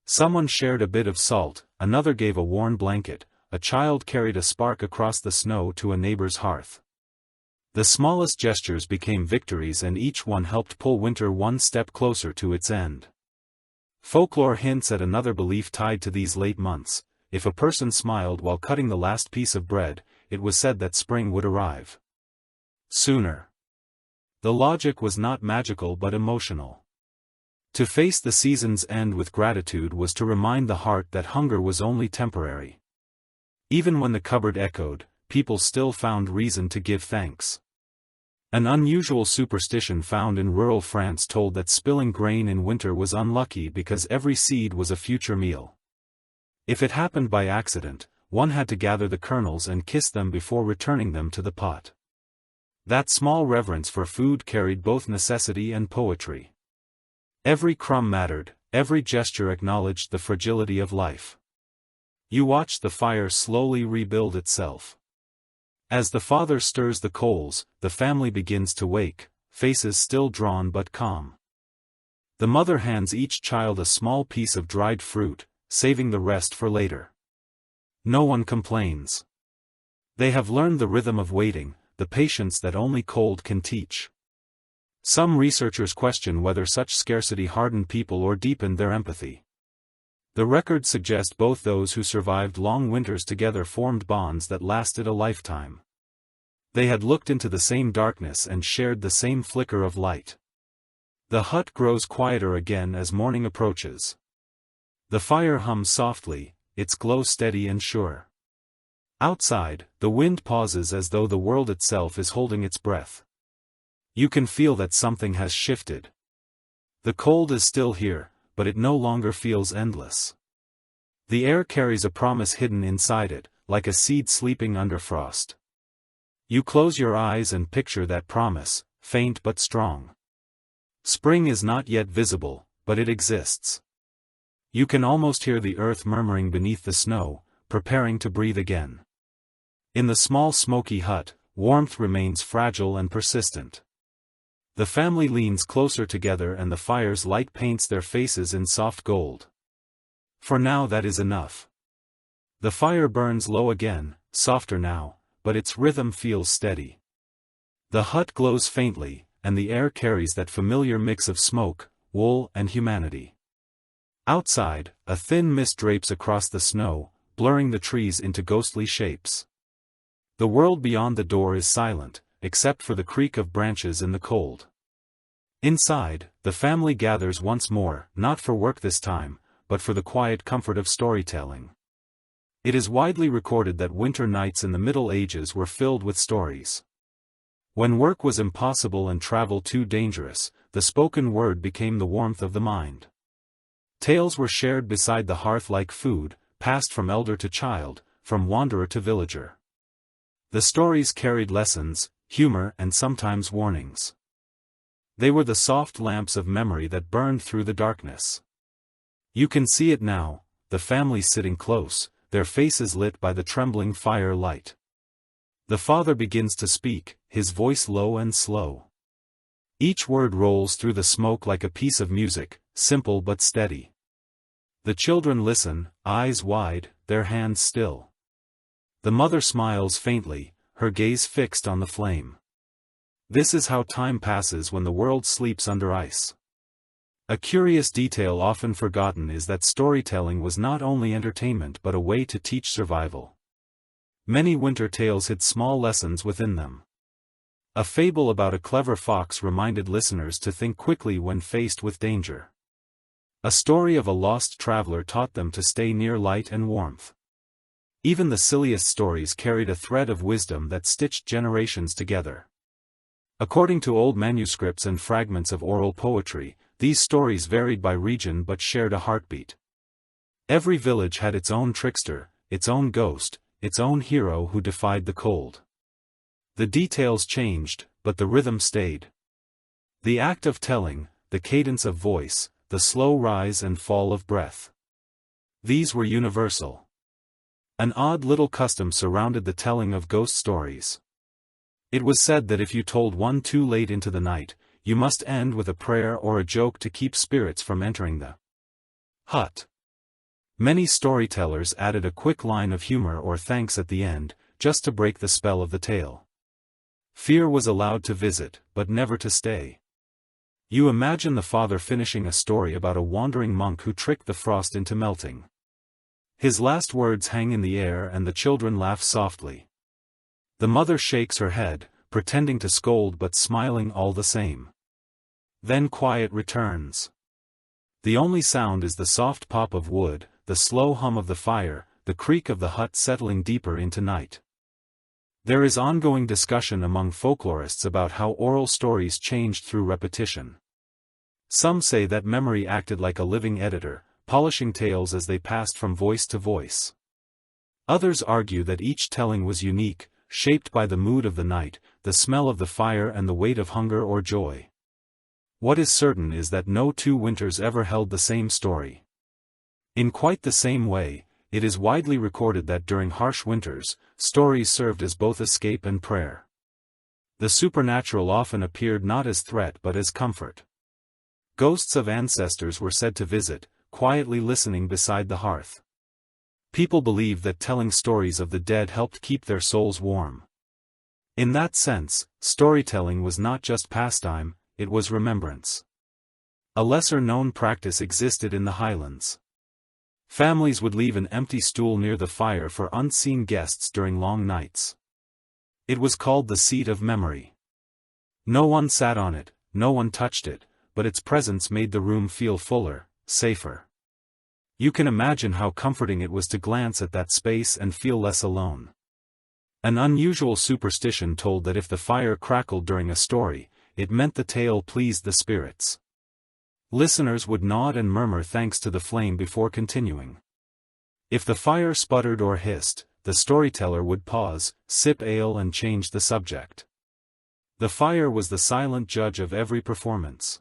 Someone shared a bit of salt, another gave a worn blanket, a child carried a spark across the snow to a neighbor's hearth. The smallest gestures became victories, and each one helped pull winter one step closer to its end. Folklore hints at another belief tied to these late months: if a person smiled while cutting the last piece of bread, it was said that spring would arrive sooner. The logic was not magical but emotional. To face the season's end with gratitude was to remind the heart that hunger was only temporary. Even when the cupboard echoed, people still found reason to give thanks. An unusual superstition found in rural France told that spilling grain in winter was unlucky because every seed was a future meal. If it happened by accident, one had to gather the kernels and kiss them before returning them to the pot. That small reverence for food carried both necessity and poetry. Every crumb mattered, every gesture acknowledged the fragility of life. You watched the fire slowly rebuild itself. As the father stirs the coals, the family begins to wake, faces still drawn but calm. The mother hands each child a small piece of dried fruit, saving the rest for later. No one complains. They have learned the rhythm of waiting, the patience that only cold can teach. Some researchers question whether such scarcity hardened people or deepened their empathy. The records suggest both. Those who survived long winters together formed bonds that lasted a lifetime. They had looked into the same darkness and shared the same flicker of light. The hut grows quieter again as morning approaches. The fire hums softly, its glow steady and sure. Outside, the wind pauses as though the world itself is holding its breath. You can feel that something has shifted. The cold is still here, but it no longer feels endless. The air carries a promise hidden inside it, like a seed sleeping under frost. You close your eyes and picture that promise, faint but strong. Spring is not yet visible, but it exists. You can almost hear the earth murmuring beneath the snow, preparing to breathe again. In the small smoky hut, warmth remains fragile and persistent. The family leans closer together and the fire's light paints their faces in soft gold. For now that is enough. The fire burns low again, softer now, but its rhythm feels steady. The hut glows faintly, and the air carries that familiar mix of smoke, wool and humanity. Outside, a thin mist drapes across the snow, blurring the trees into ghostly shapes. The world beyond the door is silent, except for the creak of branches in the cold. Inside, the family gathers once more, not for work this time, but for the quiet comfort of storytelling. It is widely recorded that winter nights in the Middle Ages were filled with stories. When work was impossible and travel too dangerous, the spoken word became the warmth of the mind. Tales were shared beside the hearth like food, passed from elder to child, from wanderer to villager. The stories carried lessons, humor and sometimes warnings. They were the soft lamps of memory that burned through the darkness. You can see it now, the family sitting close, their faces lit by the trembling fire light. The father begins to speak, his voice low and slow. Each word rolls through the smoke like a piece of music, simple but steady. The children listen, eyes wide, their hands still. The mother smiles faintly, her gaze fixed on the flame. This is how time passes when the world sleeps under ice. A curious detail often forgotten is that storytelling was not only entertainment but a way to teach survival. Many winter tales hid small lessons within them. A fable about a clever fox reminded listeners to think quickly when faced with danger. A story of a lost traveler taught them to stay near light and warmth. Even the silliest stories carried a thread of wisdom that stitched generations together. According to old manuscripts and fragments of oral poetry, these stories varied by region but shared a heartbeat. Every village had its own trickster, its own ghost, its own hero who defied the cold. The details changed, but the rhythm stayed. The act of telling, the cadence of voice, the slow rise and fall of breath. These were universal. An odd little custom surrounded the telling of ghost stories. It was said that if you told one too late into the night, you must end with a prayer or a joke to keep spirits from entering the hut. Many storytellers added a quick line of humor or thanks at the end, just to break the spell of the tale. Fear was allowed to visit, but never to stay. You imagine the father finishing a story about a wandering monk who tricked the frost into melting. His last words hang in the air and the children laugh softly. The mother shakes her head, pretending to scold but smiling all the same. Then quiet returns. The only sound is the soft pop of wood, the slow hum of the fire, the creak of the hut settling deeper into night. There is ongoing discussion among folklorists about how oral stories changed through repetition. Some say that memory acted like a living editor, polishing tales as they passed from voice to voice. Others argue that each telling was unique, shaped by the mood of the night, the smell of the fire and the weight of hunger or joy. What is certain is that no two winters ever held the same story. In quite the same way, it is widely recorded that during harsh winters, stories served as both escape and prayer. The supernatural often appeared not as threat but as comfort. Ghosts of ancestors were said to visit, quietly listening beside the hearth. People believed that telling stories of the dead helped keep their souls warm. In that sense, storytelling was not just pastime, it was remembrance. A lesser-known practice existed in the Highlands. Families would leave an empty stool near the fire for unseen guests during long nights. It was called the seat of memory. No one sat on it, no one touched it, but its presence made the room feel fuller, safer. You can imagine how comforting it was to glance at that space and feel less alone. An unusual superstition told that if the fire crackled during a story, it meant the tale pleased the spirits. Listeners would nod and murmur thanks to the flame before continuing. If the fire sputtered or hissed, the storyteller would pause, sip ale and change the subject. The fire was the silent judge of every performance.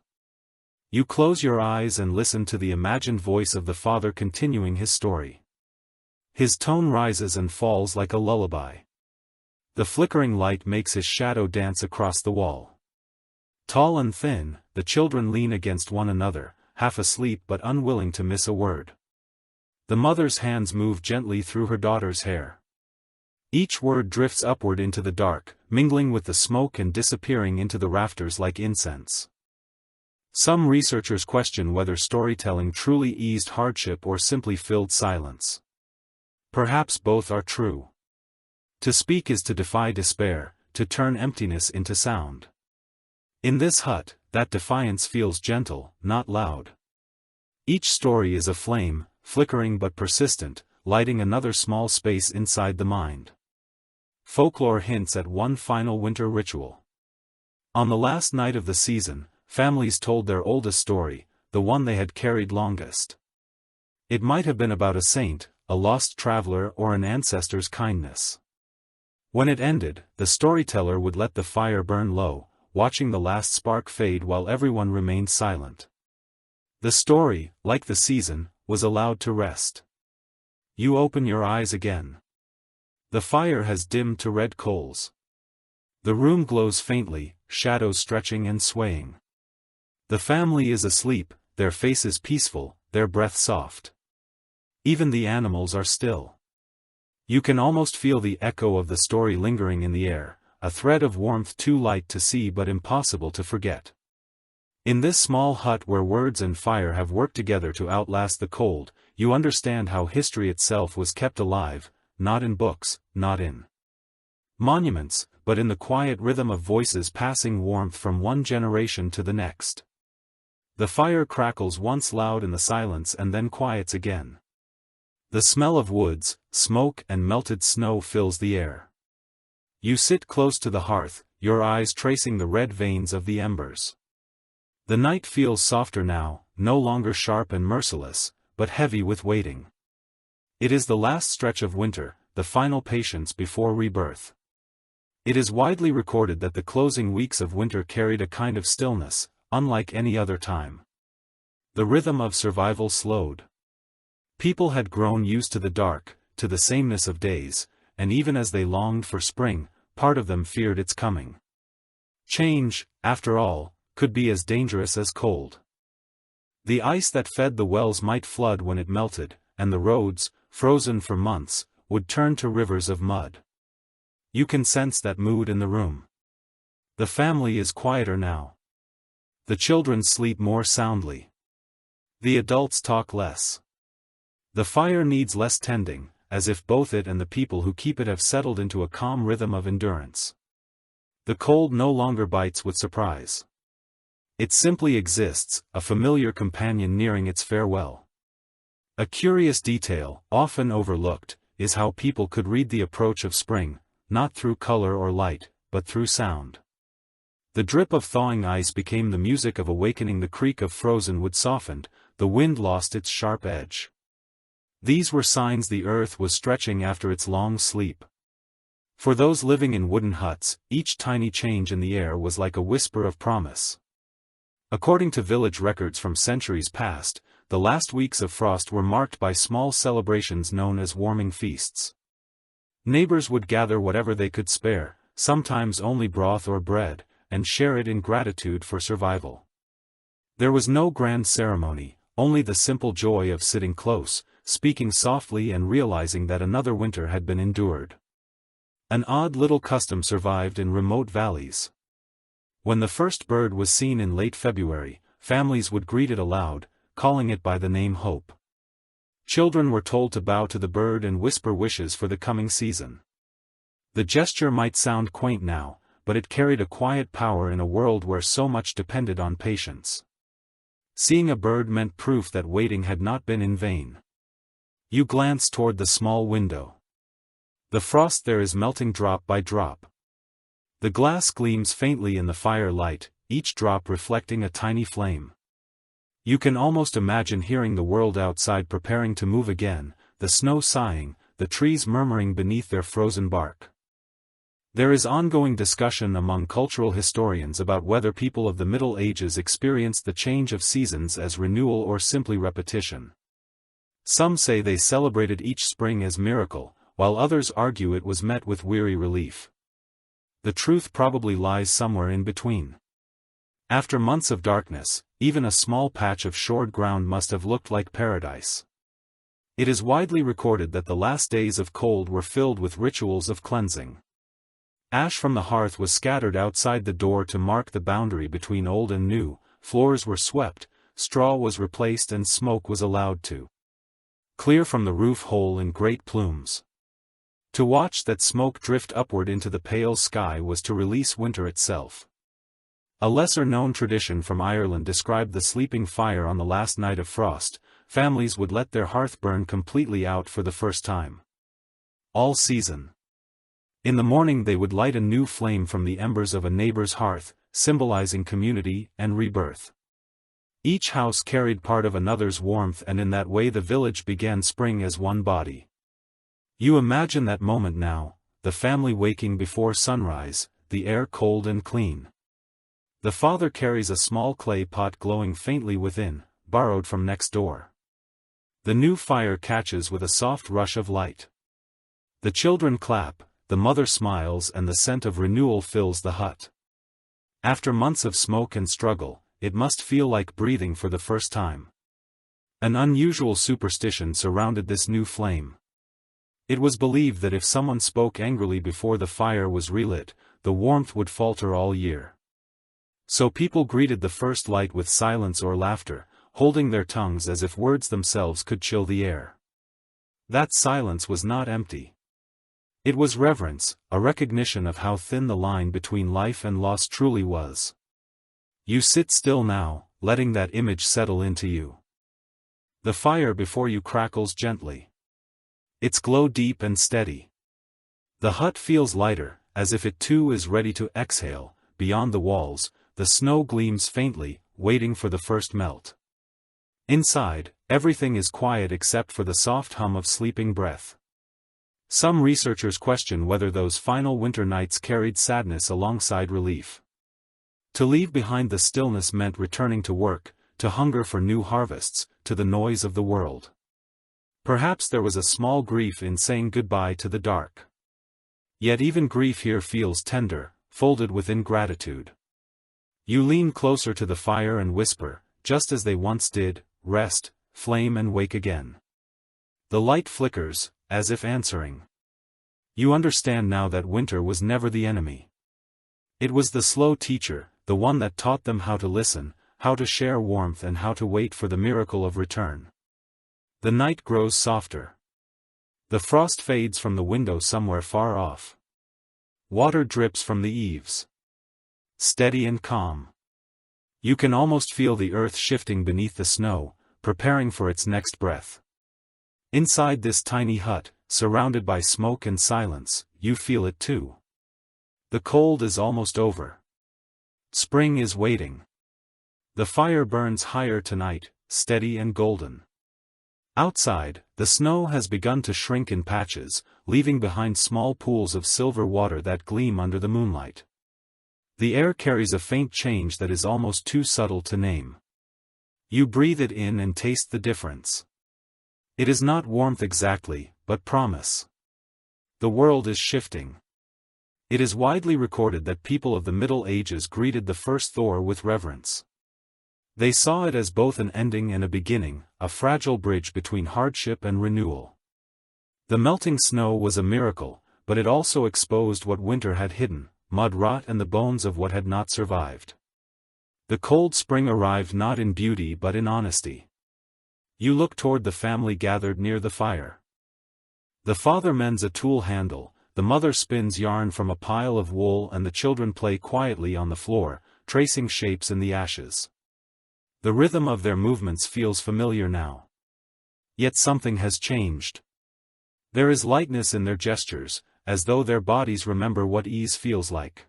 You close your eyes and listen to the imagined voice of the father continuing his story. His tone rises and falls like a lullaby. The flickering light makes his shadow dance across the wall. Tall and thin, the children lean against one another, half asleep but unwilling to miss a word. The mother's hands move gently through her daughter's hair. Each word drifts upward into the dark, mingling with the smoke and disappearing into the rafters like incense. Some researchers question whether storytelling truly eased hardship or simply filled silence. Perhaps both are true. To speak is to defy despair, to turn emptiness into sound. In this hut, that defiance feels gentle, not loud. Each story is a flame, flickering but persistent, lighting another small space inside the mind. Folklore hints at one final winter ritual. On the last night of the season, families told their oldest story, the one they had carried longest. It might have been about a saint, a lost traveler or an ancestor's kindness. When it ended, the storyteller would let the fire burn low, watching the last spark fade while everyone remained silent. The story, like the season, was allowed to rest. You open your eyes again. The fire has dimmed to red coals. The room glows faintly, shadows stretching and swaying. The family is asleep, their faces peaceful, their breath soft. Even the animals are still. You can almost feel the echo of the story lingering in the air, a thread of warmth too light to see but impossible to forget. In this small hut where words and fire have worked together to outlast the cold, you understand how history itself was kept alive, not in books, not in monuments, but in the quiet rhythm of voices passing warmth from one generation to the next. The fire crackles once loud in the silence and then quiets again. The smell of woods, smoke and melted snow fills the air. You sit close to the hearth, your eyes tracing the red veins of the embers. The night feels softer now, no longer sharp and merciless, but heavy with waiting. It is the last stretch of winter, the final patience before rebirth. It is widely recorded that the closing weeks of winter carried a kind of stillness, unlike any other time. The rhythm of survival slowed. People had grown used to the dark, to the sameness of days, and even as they longed for spring, part of them feared its coming. Change, after all, could be as dangerous as cold. The ice that fed the wells might flood when it melted, and the roads, frozen for months, would turn to rivers of mud. You can sense that mood in the room. The family is quieter now. The children sleep more soundly. The adults talk less. The fire needs less tending, as if both it and the people who keep it have settled into a calm rhythm of endurance. The cold no longer bites with surprise. It simply exists, a familiar companion nearing its farewell. A curious detail, often overlooked, is how people could read the approach of spring, not through color or light, but through sound. The drip of thawing ice became the music of awakening, the creak of frozen wood softened, the wind lost its sharp edge. These were signs the earth was stretching after its long sleep. For those living in wooden huts, each tiny change in the air was like a whisper of promise. According to village records from centuries past, the last weeks of frost were marked by small celebrations known as warming feasts. Neighbors would gather whatever they could spare, sometimes only broth or bread, and share it in gratitude for survival. There was no grand ceremony, only the simple joy of sitting close, speaking softly and realizing that another winter had been endured. An odd little custom survived in remote valleys. When the first bird was seen in late February, families would greet it aloud, calling it by the name Hope. Children were told to bow to the bird and whisper wishes for the coming season. The gesture might sound quaint now, but it carried a quiet power in a world where so much depended on patience. Seeing a bird meant proof that waiting had not been in vain. You glance toward the small window. The frost there is melting drop by drop. The glass gleams faintly in the fire light, each drop reflecting a tiny flame. You can almost imagine hearing the world outside preparing to move again, the snow sighing, the trees murmuring beneath their frozen bark. There is ongoing discussion among cultural historians about whether people of the Middle Ages experienced the change of seasons as renewal or simply repetition. Some say they celebrated each spring as miracle, while others argue it was met with weary relief. The truth probably lies somewhere in between. After months of darkness, even a small patch of shored ground must have looked like paradise. It is widely recorded that the last days of cold were filled with rituals of cleansing. Ash from the hearth was scattered outside the door to mark the boundary between old and new, floors were swept, straw was replaced and smoke was allowed to clear from the roof hole in great plumes. To watch that smoke drift upward into the pale sky was to release winter itself. A lesser-known tradition from Ireland described the sleeping fire on the last night of frost. Families would let their hearth burn completely out for the first time. All season. In the morning they would light a new flame from the embers of a neighbor's hearth, symbolizing community and rebirth. Each house carried part of another's warmth, and in that way the village began spring as one body. You imagine that moment now, the family waking before sunrise, the air cold and clean. The father carries a small clay pot glowing faintly within, borrowed from next door. The new fire catches with a soft rush of light. The children clap, the mother smiles, and the scent of renewal fills the hut. After months of smoke and struggle, it must feel like breathing for the first time. An unusual superstition surrounded this new flame. It was believed that if someone spoke angrily before the fire was relit, the warmth would falter all year. So people greeted the first light with silence or laughter, holding their tongues as if words themselves could chill the air. That silence was not empty. It was reverence, a recognition of how thin the line between life and loss truly was. You sit still now, letting that image settle into you. The fire before you crackles gently. Its glow deep and steady. The hut feels lighter, as if it too is ready to exhale. Beyond the walls, the snow gleams faintly, waiting for the first melt. Inside, everything is quiet except for the soft hum of sleeping breath. Some researchers question whether those final winter nights carried sadness alongside relief. To leave behind the stillness meant returning to work, to hunger for new harvests, to the noise of the world. Perhaps there was a small grief in saying goodbye to the dark. Yet even grief here feels tender, folded within gratitude. You lean closer to the fire and whisper, just as they once did, rest, flame and wake again. The light flickers, as if answering. You understand now that winter was never the enemy. It was the slow teacher, the one that taught them how to listen, how to share warmth and how to wait for the miracle of return. The night grows softer. The frost fades from the window somewhere far off. Water drips from the eaves. Steady and calm. You can almost feel the earth shifting beneath the snow, preparing for its next breath. Inside this tiny hut, surrounded by smoke and silence, you feel it too. The cold is almost over. Spring is waiting. The fire burns higher tonight, steady and golden. Outside, the snow has begun to shrink in patches, leaving behind small pools of silver water that gleam under the moonlight. The air carries a faint change that is almost too subtle to name. You breathe it in and taste the difference. It is not warmth exactly, but promise. The world is shifting. It is widely recorded that people of the Middle Ages greeted the first thaw with reverence. They saw it as both an ending and a beginning, a fragile bridge between hardship and renewal. The melting snow was a miracle, but it also exposed what winter had hidden, mud rot and the bones of what had not survived. The cold spring arrived not in beauty but in honesty. You look toward the family gathered near the fire. The father mends a tool handle, the mother spins yarn from a pile of wool and the children play quietly on the floor, tracing shapes in the ashes. The rhythm of their movements feels familiar now. Yet something has changed. There is lightness in their gestures, as though their bodies remember what ease feels like.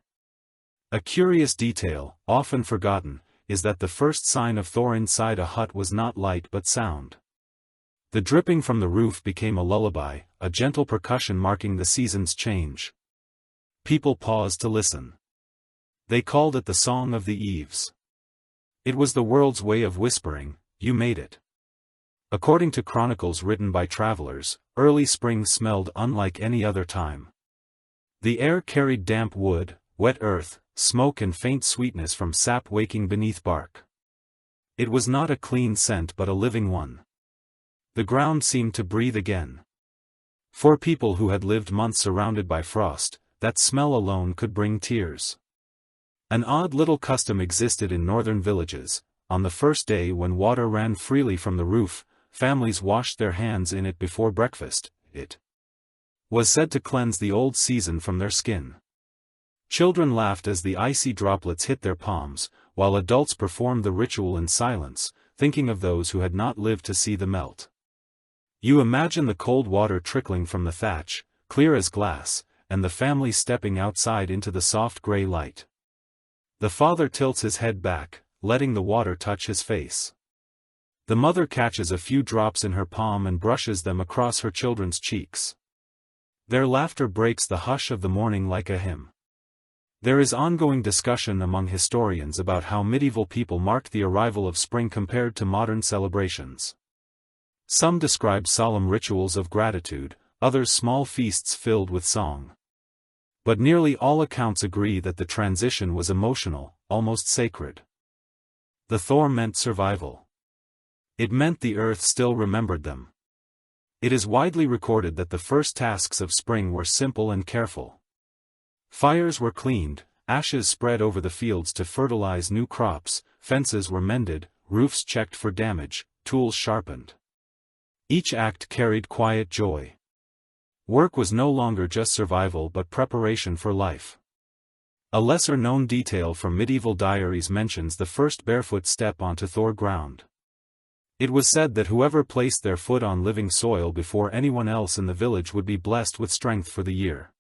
A curious detail, often forgotten, is that the first sign of thaw inside a hut was not light but sound. The dripping from the roof became a lullaby, a gentle percussion marking the season's change. People paused to listen. They called it the song of the eaves. It was the world's way of whispering, "You made it." According to chronicles written by travelers, early spring smelled unlike any other time. The air carried damp wood, wet earth, smoke and faint sweetness from sap waking beneath bark. It was not a clean scent but a living one. The ground seemed to breathe again. For people who had lived months surrounded by frost, that smell alone could bring tears. An odd little custom existed in northern villages. On the first day when water ran freely from the roof, families washed their hands in it before breakfast. It was said to cleanse the old season from their skin. Children laughed as the icy droplets hit their palms, while adults performed the ritual in silence, thinking of those who had not lived to see the melt. You imagine the cold water trickling from the thatch, clear as glass, and the family stepping outside into the soft gray light. The father tilts his head back, letting the water touch his face. The mother catches a few drops in her palm and brushes them across her children's cheeks. Their laughter breaks the hush of the morning like a hymn. There is ongoing discussion among historians about how medieval people marked the arrival of spring compared to modern celebrations. Some describe solemn rituals of gratitude, others small feasts filled with song. But nearly all accounts agree that the transition was emotional, almost sacred. The thaw meant survival. It meant the earth still remembered them. It is widely recorded that the first tasks of spring were simple and careful. Fires were cleaned, ashes spread over the fields to fertilize new crops, fences were mended, roofs checked for damage, tools sharpened. Each act carried quiet joy. Work was no longer just survival but preparation for life. A lesser-known detail from medieval diaries mentions the first barefoot step onto thaw ground. It was said that whoever placed their foot on living soil before anyone else in the village would be blessed with strength for the year.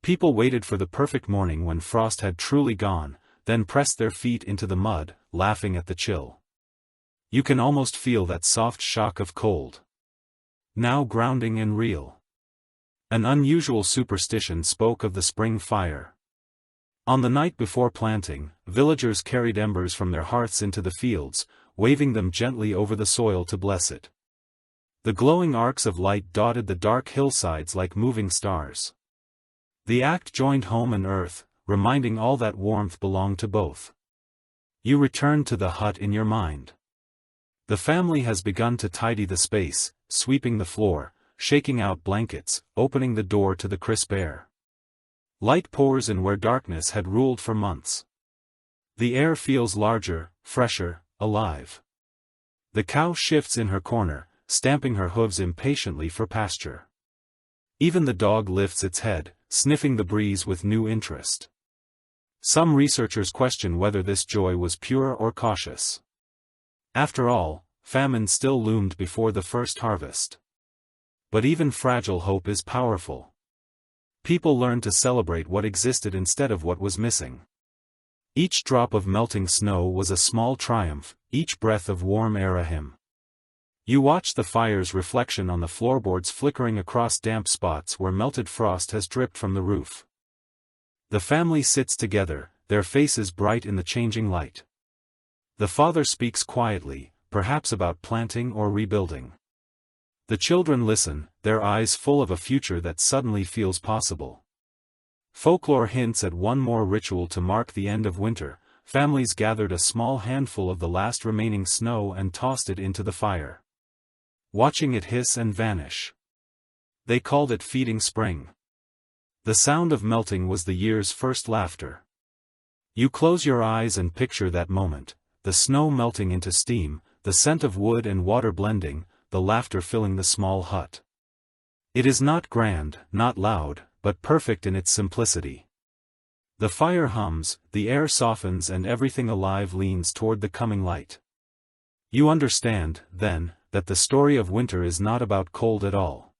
People waited for the perfect morning when frost had truly gone, then pressed their feet into the mud, laughing at the chill. You can almost feel that soft shock of cold. Now grounding and real. An unusual superstition spoke of the spring fire. On the night before planting, villagers carried embers from their hearths into the fields, waving them gently over the soil to bless it. The glowing arcs of light dotted the dark hillsides like moving stars. The act joined home and earth, reminding all that warmth belonged to both. You return to the hut in your mind. The family has begun to tidy the space, sweeping the floor, shaking out blankets, opening the door to the crisp air. Light pours in where darkness had ruled for months. The air feels larger, fresher, alive. The cow shifts in her corner, stamping her hooves impatiently for pasture. Even the dog lifts its head, sniffing the breeze with new interest. Some researchers question whether this joy was pure or cautious. After all, famine still loomed before the first harvest. But even fragile hope is powerful. People learn to celebrate what existed instead of what was missing. Each drop of melting snow was a small triumph, each breath of warm air a hymn. You watch the fire's reflection on the floorboards flickering across damp spots where melted frost has dripped from the roof. The family sits together, their faces bright in the changing light. The father speaks quietly, perhaps about planting or rebuilding. The children listen, their eyes full of a future that suddenly feels possible. Folklore hints at one more ritual to mark the end of winter. Families gathered a small handful of the last remaining snow and tossed it into the fire, watching it hiss and vanish. They called it feeding spring. The sound of melting was the year's first laughter. You close your eyes and picture that moment, the snow melting into steam, the scent of wood and water blending, the laughter filling the small hut. It is not grand, not loud, but perfect in its simplicity. The fire hums, the air softens, and everything alive leans toward the coming light. You understand, then, that the story of winter is not about cold at all.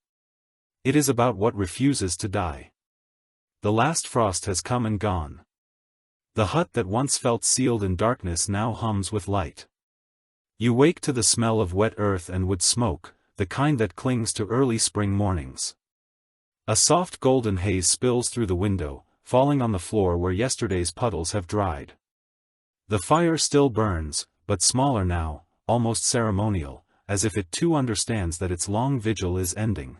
It is about what refuses to die. The last frost has come and gone. The hut that once felt sealed in darkness now hums with light. You wake to the smell of wet earth and wood smoke, the kind that clings to early spring mornings. A soft golden haze spills through the window, falling on the floor where yesterday's puddles have dried. The fire still burns, but smaller now, almost ceremonial, as if it too understands that its long vigil is ending.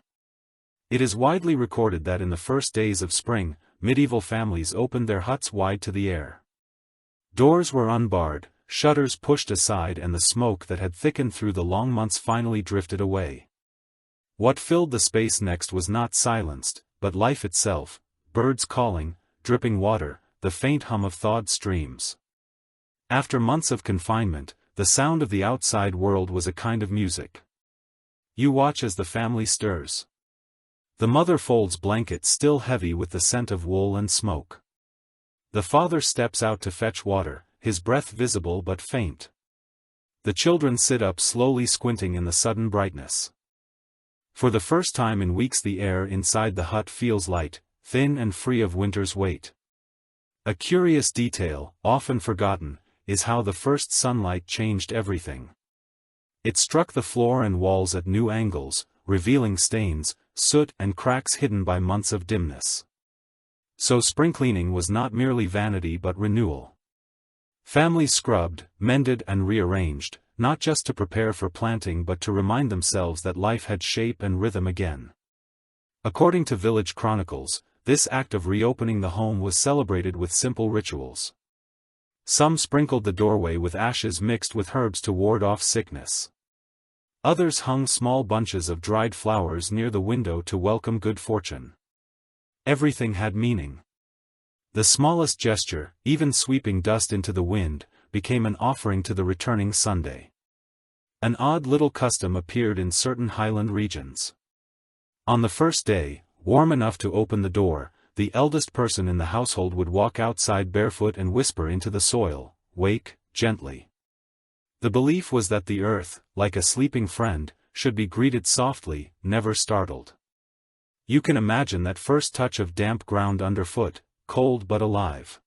It is widely recorded that in the first days of spring, medieval families opened their huts wide to the air. Doors were unbarred, shutters pushed aside, and the smoke that had thickened through the long months finally drifted away. What filled the space next was not silenced, but life itself, birds calling, dripping water, the faint hum of thawed streams. After months of confinement, the sound of the outside world was a kind of music. You watch as the family stirs. The mother folds blankets still heavy with the scent of wool and smoke. The father steps out to fetch water, his breath visible but faint. The children sit up slowly, squinting in the sudden brightness. For the first time in weeks the air inside the hut feels light, thin and free of winter's weight. A curious detail, often forgotten, is how the first sunlight changed everything. It struck the floor and walls at new angles, revealing stains, soot and cracks hidden by months of dimness. So spring cleaning was not merely vanity but renewal. Families scrubbed, mended and rearranged, not just to prepare for planting but to remind themselves that life had shape and rhythm again. According to village chronicles, this act of reopening the home was celebrated with simple rituals. Some sprinkled the doorway with ashes mixed with herbs to ward off sickness. Others hung small bunches of dried flowers near the window to welcome good fortune. Everything had meaning. The smallest gesture, even sweeping dust into the wind, became an offering to the returning Sunday. An odd little custom appeared in certain highland regions. On the first day, warm enough to open the door, the eldest person in the household would walk outside barefoot and whisper into the soil, "Wake, gently." The belief was that the earth, like a sleeping friend, should be greeted softly, never startled. You can imagine that first touch of damp ground underfoot, cold but alive.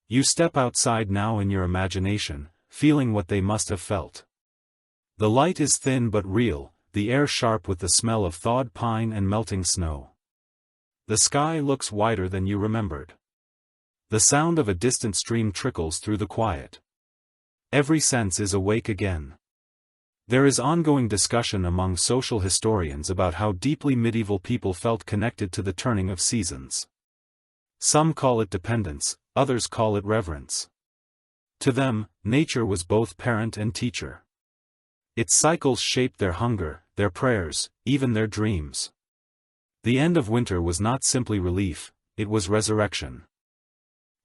You step outside now in your imagination, feeling what they must have felt. The light is thin but real, the air sharp with the smell of thawed pine and melting snow. The sky looks wider than you remembered. The sound of a distant stream trickles through the quiet. Every sense is awake again. There is ongoing discussion among social historians about how deeply medieval people felt connected to the turning of seasons. Some call it dependence, others call it reverence. To them, nature was both parent and teacher. Its cycles shaped their hunger, their prayers, even their dreams. The end of winter was not simply relief, it was resurrection.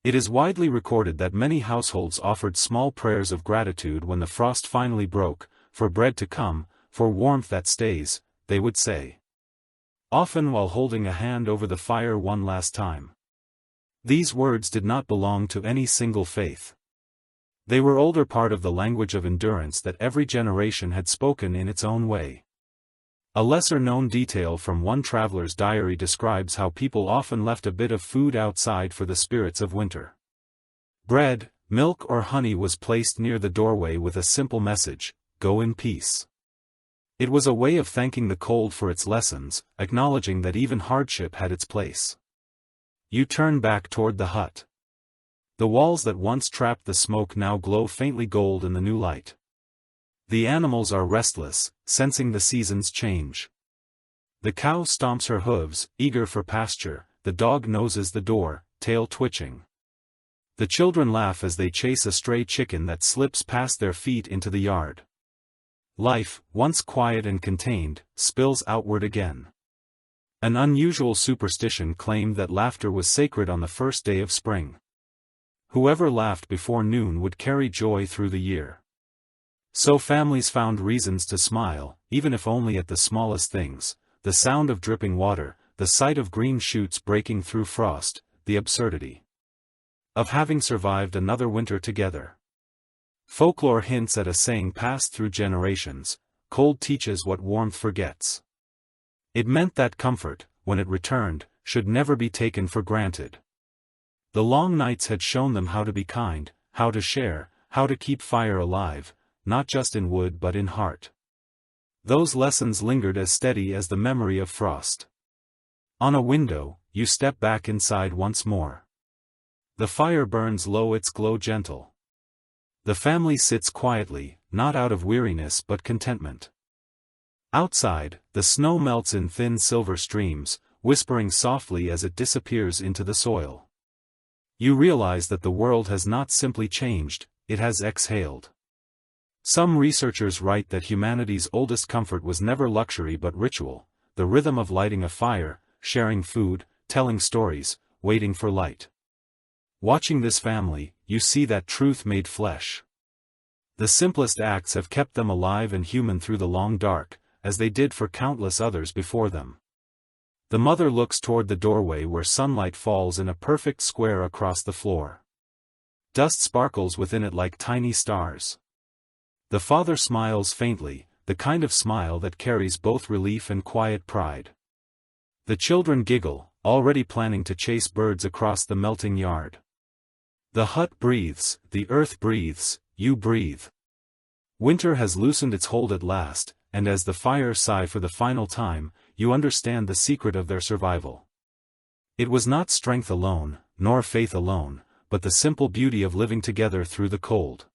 It is widely recorded that many households offered small prayers of gratitude when the frost finally broke, for bread to come, for warmth that stays, they would say. Often while holding a hand over the fire one last time. These words did not belong to any single faith. They were older part of the language of endurance that every generation had spoken in its own way. A lesser-known detail from one traveler's diary describes how people often left a bit of food outside for the spirits of winter. Bread, milk or honey was placed near the doorway with a simple message, "Go in peace." It was a way of thanking the cold for its lessons, acknowledging that even hardship had its place. You turn back toward the hut. The walls that once trapped the smoke now glow faintly gold in the new light. The animals are restless, sensing the season's change. The cow stomps her hooves, eager for pasture, the dog noses the door, tail twitching. The children laugh as they chase a stray chicken that slips past their feet into the yard. Life, once quiet and contained, spills outward again. An unusual superstition claimed that laughter was sacred on the first day of spring. Whoever laughed before noon would carry joy through the year. So families found reasons to smile, even if only at the smallest things, the sound of dripping water, the sight of green shoots breaking through frost, the absurdity of having survived another winter together. Folklore hints at a saying passed through generations, "Cold teaches what warmth forgets." It meant that comfort, when it returned, should never be taken for granted. The long nights had shown them how to be kind, how to share, how to keep fire alive, not just in wood but in heart. Those lessons lingered as steady as the memory of frost. On a window, you step back inside once more. The fire burns low, its glow gentle. The family sits quietly, not out of weariness but contentment. Outside, the snow melts in thin silver streams, whispering softly as it disappears into the soil. You realize that the world has not simply changed, it has exhaled. Some researchers write that humanity's oldest comfort was never luxury but ritual, the rhythm of lighting a fire, sharing food, telling stories, waiting for light. Watching this family, you see that truth made flesh. The simplest acts have kept them alive and human through the long dark, as they did for countless others before them. The mother looks toward the doorway where sunlight falls in a perfect square across the floor. Dust sparkles within it like tiny stars. The father smiles faintly, the kind of smile that carries both relief and quiet pride. The children giggle, already planning to chase birds across the melting yard. The hut breathes, the earth breathes, you breathe. Winter has loosened its hold at last, and as the fires sigh for the final time, you understand the secret of their survival. It was not strength alone, nor faith alone, but the simple beauty of living together through the cold.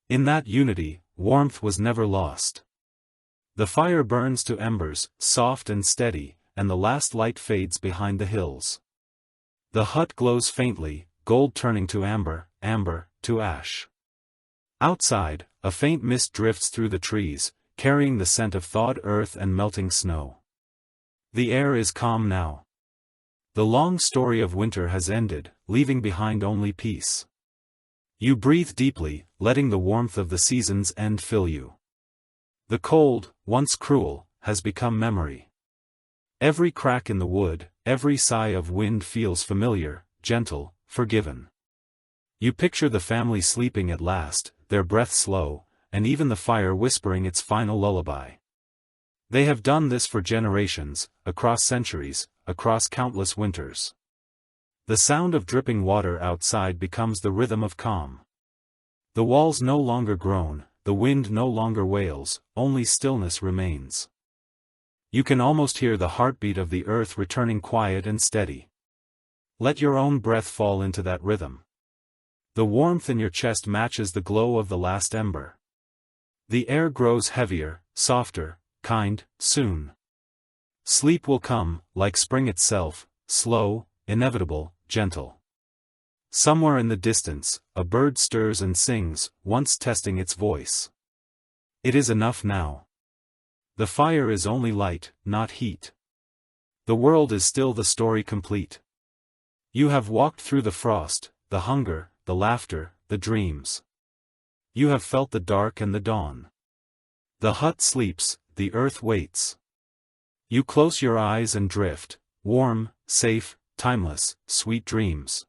In that unity, warmth was never lost. The fire burns to embers, soft and steady, and the last light fades behind the hills. The hut glows faintly, gold turning to amber, amber to ash. Outside, a faint mist drifts through the trees, carrying the scent of thawed earth and melting snow. The air is calm now. The long story of winter has ended, leaving behind only peace. You breathe deeply, letting the warmth of the season's end fill you. The cold, once cruel, has become memory. Every crack in the wood, every sigh of wind feels familiar, gentle, forgiven. You picture the family sleeping at last, their breath slow, and even the fire whispering its final lullaby. They have done this for generations, across centuries, across countless winters. The sound of dripping water outside becomes the rhythm of calm. The walls no longer groan, the wind no longer wails, only stillness remains. You can almost hear the heartbeat of the earth returning quiet and steady. Let your own breath fall into that rhythm. The warmth in your chest matches the glow of the last ember. The air grows heavier, softer, kind, soon. Sleep will come, like spring itself, slow, inevitable, gentle. Somewhere in the distance, a bird stirs and sings, once testing its voice. It is enough now. The fire is only light, not heat. The world is still the story complete. You have walked through the frost, the hunger, the laughter, the dreams. You have felt the dark and the dawn. The hut sleeps, the earth waits. You close your eyes and drift, warm, safe, timeless, sweet dreams.